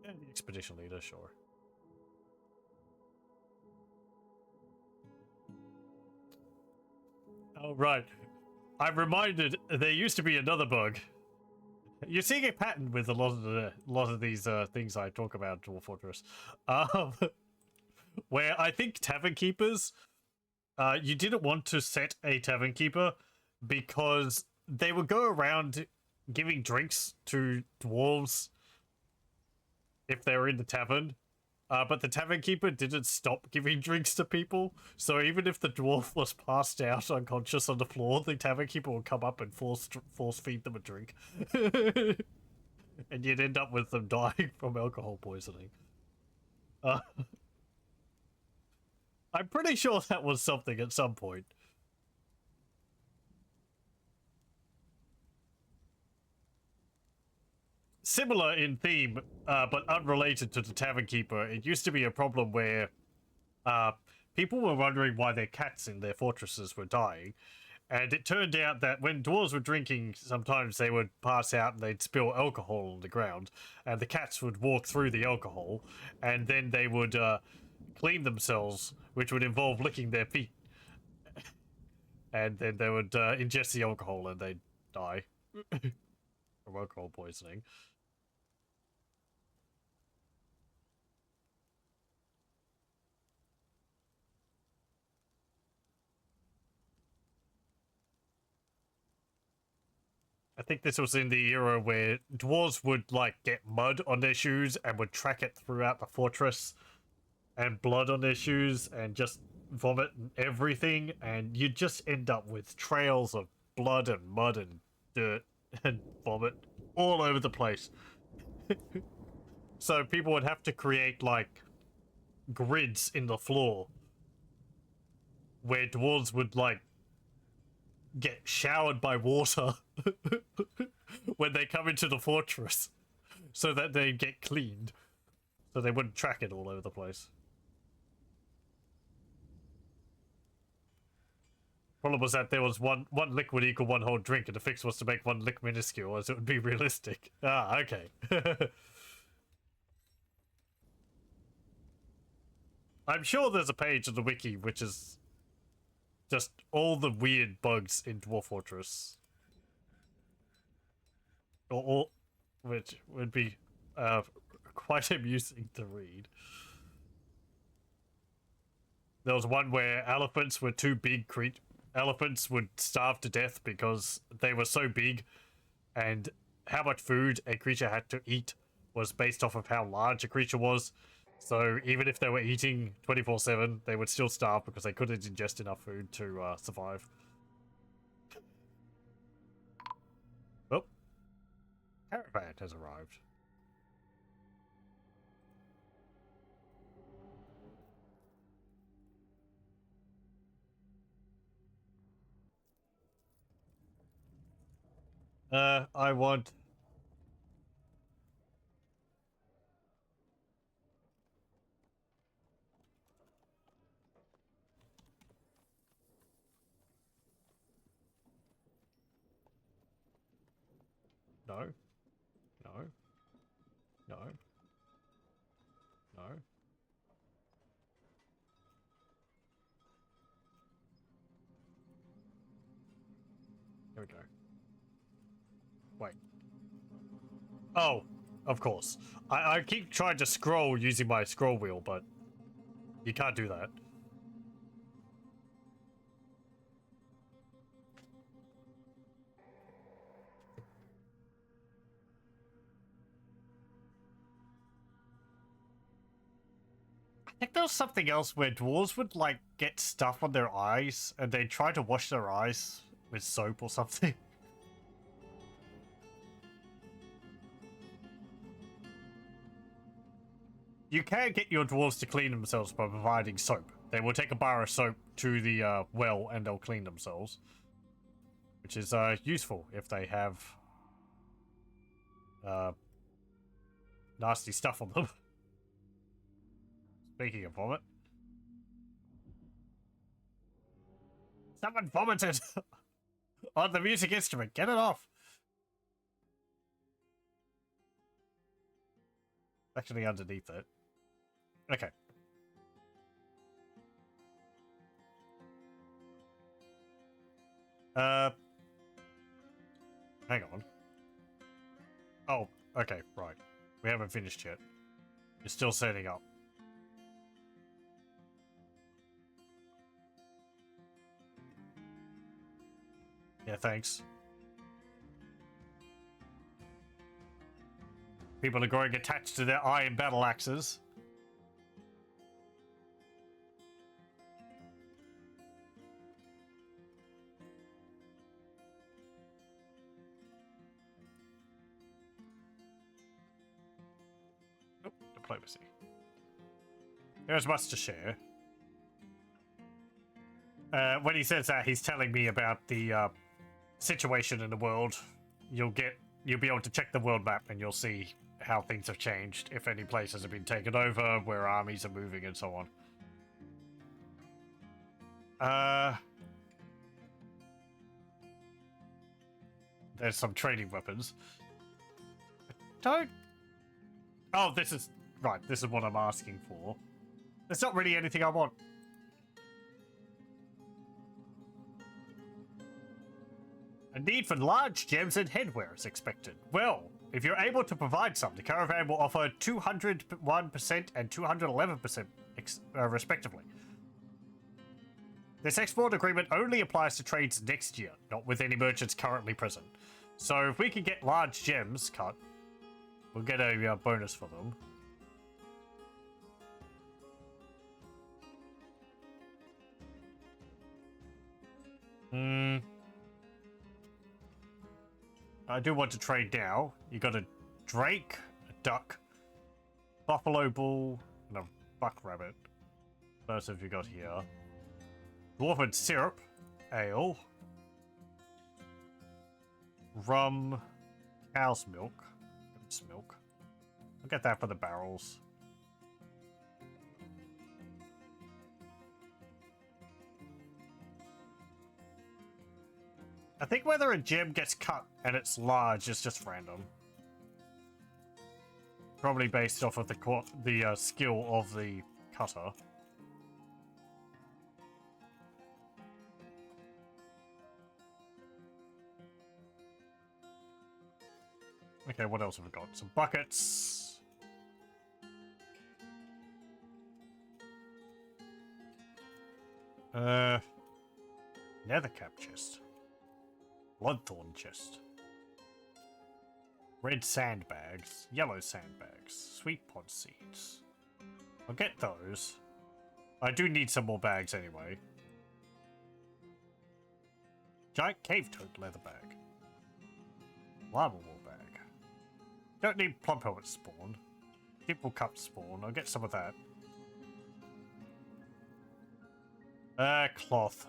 And the Expedition Leader, sure. Oh, right. I'm reminded there used to be another bug. You're seeing a pattern with a lot of these things I talk about Dwarf Fortress. Where I think Tavern Keepers, you didn't want to set a Tavern Keeper because they would go around giving drinks to dwarves if they were in the tavern. But the tavern keeper didn't stop giving drinks to people, so even if the dwarf was passed out unconscious on the floor, the tavern keeper would come up and force feed them a drink. And you'd end up with them dying from alcohol poisoning. I'm pretty sure that was something at some point. Similar in theme, but unrelated to the tavern keeper, it used to be a problem where people were wondering why their cats in their fortresses were dying. And it turned out that when dwarves were drinking, sometimes they would pass out and they'd spill alcohol on the ground. And the cats would walk through the alcohol, and then they would clean themselves, which would involve licking their feet. And then they would ingest the alcohol and they'd die from alcohol poisoning. I think this was in the era where dwarves would like get mud on their shoes and would track it throughout the fortress, and blood on their shoes, and just vomit and everything, and you'd just end up with trails of blood and mud and dirt and vomit all over the place. So people would have to create like grids in the floor where dwarves would like get showered by water when they come into the fortress so that they get cleaned, so they wouldn't track it all over the place. Problem was that there was one liquid equal one whole drink, and the fix was to make one lick minuscule as it would be realistic. Ah, okay. I'm sure there's a page on the wiki which is just all the weird bugs in Dwarf Fortress. Which would be quite amusing to read. There was one where elephants were too big. Elephants would starve to death because they were so big, and how much food a creature had to eat was based off of how large a creature was. So even if they were eating 24/7, they would still starve because they couldn't ingest enough food to survive. Oh, caravan has arrived. I want... No. No. No. No. Here we go. Wait. Oh, of course. I keep trying to scroll using my scroll wheel, but you can't do that. I think there was something else where dwarves would, like, get stuff on their eyes, and they'd try to wash their eyes with soap or something. You can get your dwarves to clean themselves by providing soap. They will take a bar of soap to the well, and they'll clean themselves. Which is useful if they have nasty stuff on them. Speaking of vomit. Someone vomited on the music instrument. Get it off. Actually underneath it. Okay. Hang on. Oh, okay, right. We haven't finished yet. You're still setting up. Yeah, thanks. People are growing attached to their iron battle axes. Oh, diplomacy. There's much to share. When he says that, he's telling me about the situation in the world. You'll be able to check the world map and you'll see how things have changed, if any places have been taken over, where armies are moving, and so on. There's some trading weapons. Don't... Oh, this is... Right, this is what I'm asking for. There's not really anything I want. A need for large gems and headwear is expected. Well, if you're able to provide some, the caravan will offer 201% and 211% respectively. This export agreement only applies to trades next year, not with any merchants currently present. So if we can get large gems cut, we'll get a bonus for them. I do want to trade now. You got a drake, a duck, buffalo bull, and a buck rabbit. What else have you got here? Dwarf syrup, ale, rum, cow's milk, goat's milk. I'll get that for the barrels. I think whether a gem gets cut and it's large is just random. Probably based off of the skill of the cutter. Okay, what else have we got? Some buckets. Nethercap chest. Bloodthorn chest. Red sandbags. Yellow sandbags. Sweet pod seeds. I'll get those. I do need some more bags anyway. Giant cave toad leather bag. Lava wool bag. Don't need plum pellet spawn. Dimple cup spawn. I'll get some of that. Cloth.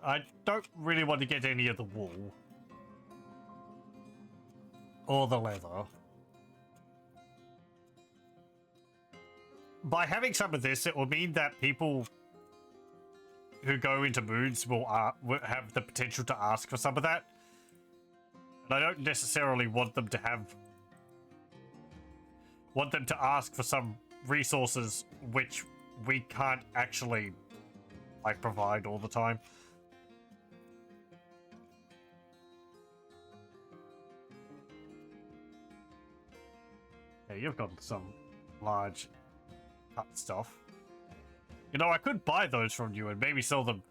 I don't really want to get any of the wool. Or the leather. By having some of this, it will mean that people who go into moods will have the potential to ask for some of that. And I don't necessarily want them to ask for some resources which we can't actually provide all the time. Yeah, you've got some large cut stuff. You know, I could buy those from you and maybe sell them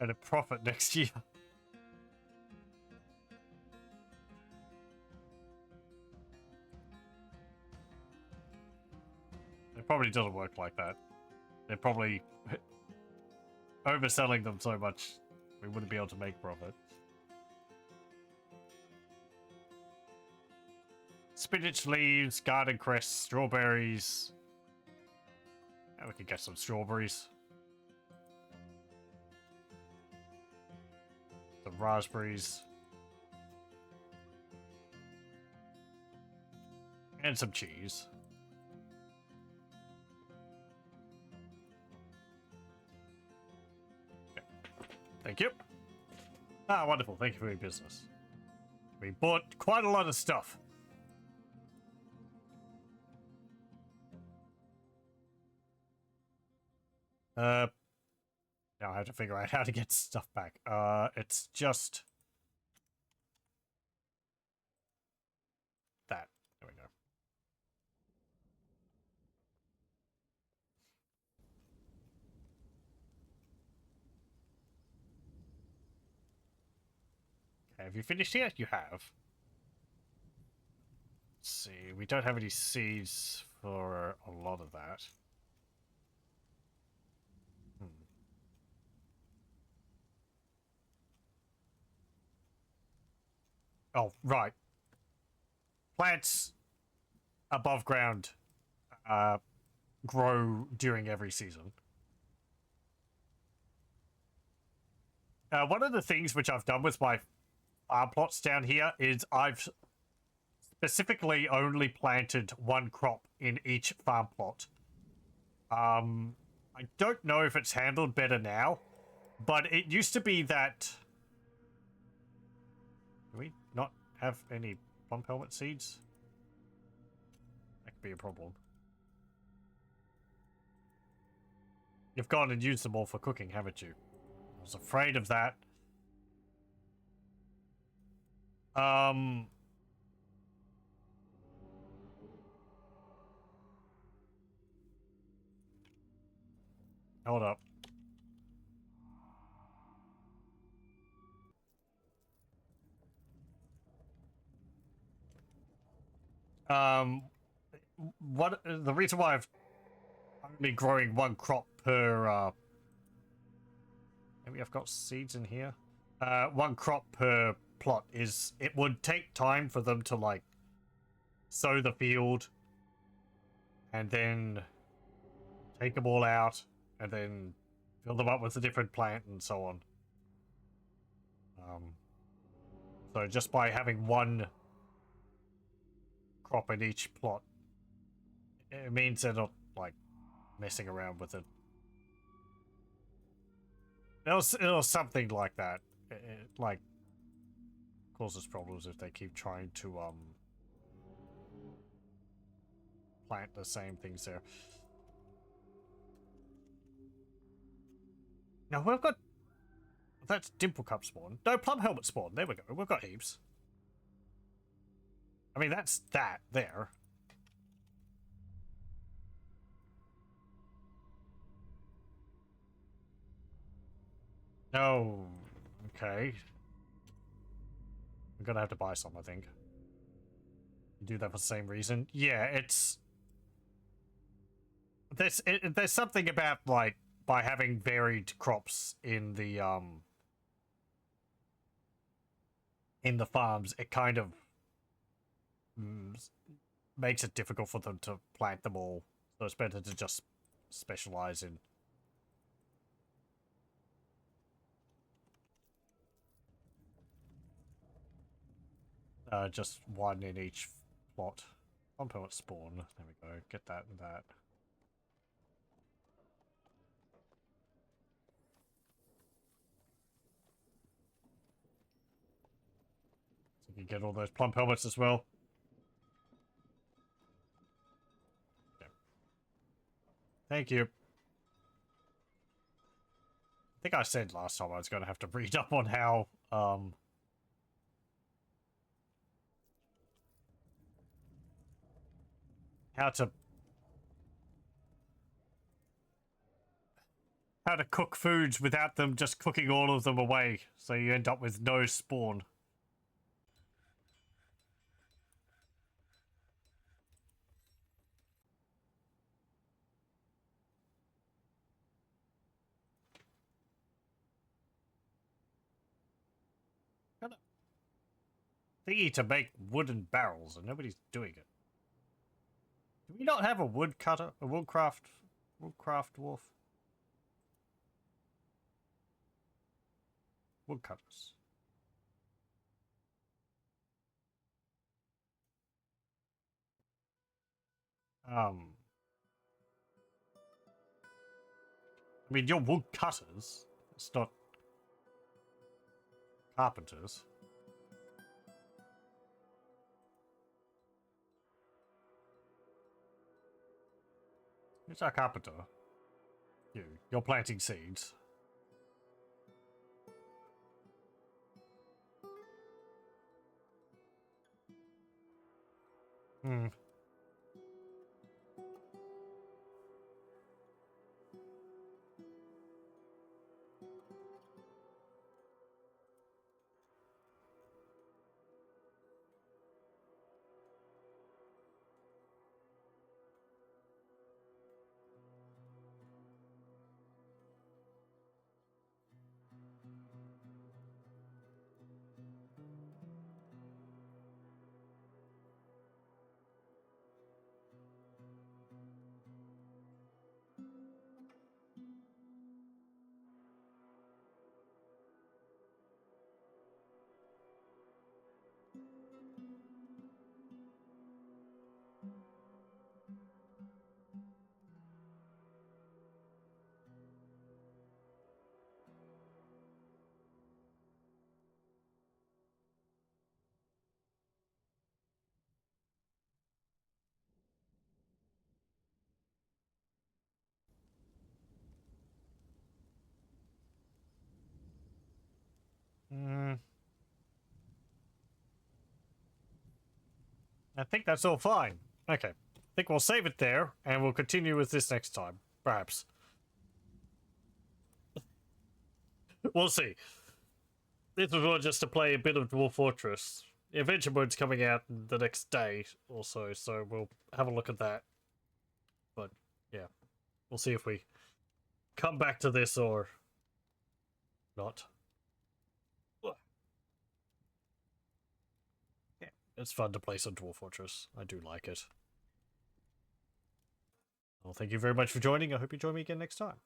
at a profit next year. It probably doesn't work like that. They're probably overselling them so much we wouldn't be able to make profit. Spinach leaves, garden cress, strawberries. And we could get some strawberries. Some raspberries. And some cheese. Okay. Thank you. Ah, wonderful. Thank you for your business. We bought quite a lot of stuff. Now I have to figure out how to get stuff back. It's just that. There we go. Have you finished yet? You have. Let's see. We don't have any seeds for a lot of that. Oh, right. Plants above ground grow during every season. One of the things which I've done with my farm plots down here is I've specifically only planted one crop in each farm plot. I don't know if it's handled better now, but it used to be that... Do we not have any plum helmet seeds? That could be a problem. You've gone and used them all for cooking, haven't you? I was afraid of that. Hold up. What the reason why I've only growing one crop per maybe I've got seeds in here. One crop per plot is it would take time for them to like sow the field and then take them all out and then fill them up with a different plant and so on. So just by having one crop in each plot, it means they're not like messing around with it. It was something like that. It like causes problems if they keep trying to plant the same things there. Now we've got that's dimple cup spawn. No, plum helmet spawn. There we go. We've got heaps. I mean that's that there. Oh, okay. I'm gonna have to buy some, I think. You do that for the same reason. Yeah, it's there's something about like by having varied crops in the farms, it kind of makes it difficult for them to plant them all. So it's better to just specialize in. Just one in each plot. One per spawn. There we go. Get that and that. So you can get all those plump helmets as well. Okay. Thank you. I think I said last time I was going to have to read up on how how to cook foods without them just cooking all of them away, so you end up with no spawn. Got a thingy to make wooden barrels, and nobody's doing it. Do we not have a woodcutter, a woodcraft dwarf? Woodcutters. I mean, you're woodcutters. It's not carpenters. Who's our carpenter? You. You're planting seeds. Hmm. I think that's all fine. Okay. I think we'll save it there, and we'll continue with this next time. Perhaps. We'll see. This was more just to play a bit of Dwarf Fortress. The adventure mode's coming out the next day or so we'll have a look at that. But, yeah. We'll see if we come back to this or not. Yeah, it's fun to play some Dwarf Fortress. I do like it. Well, thank you very much for joining. I hope you join me again next time.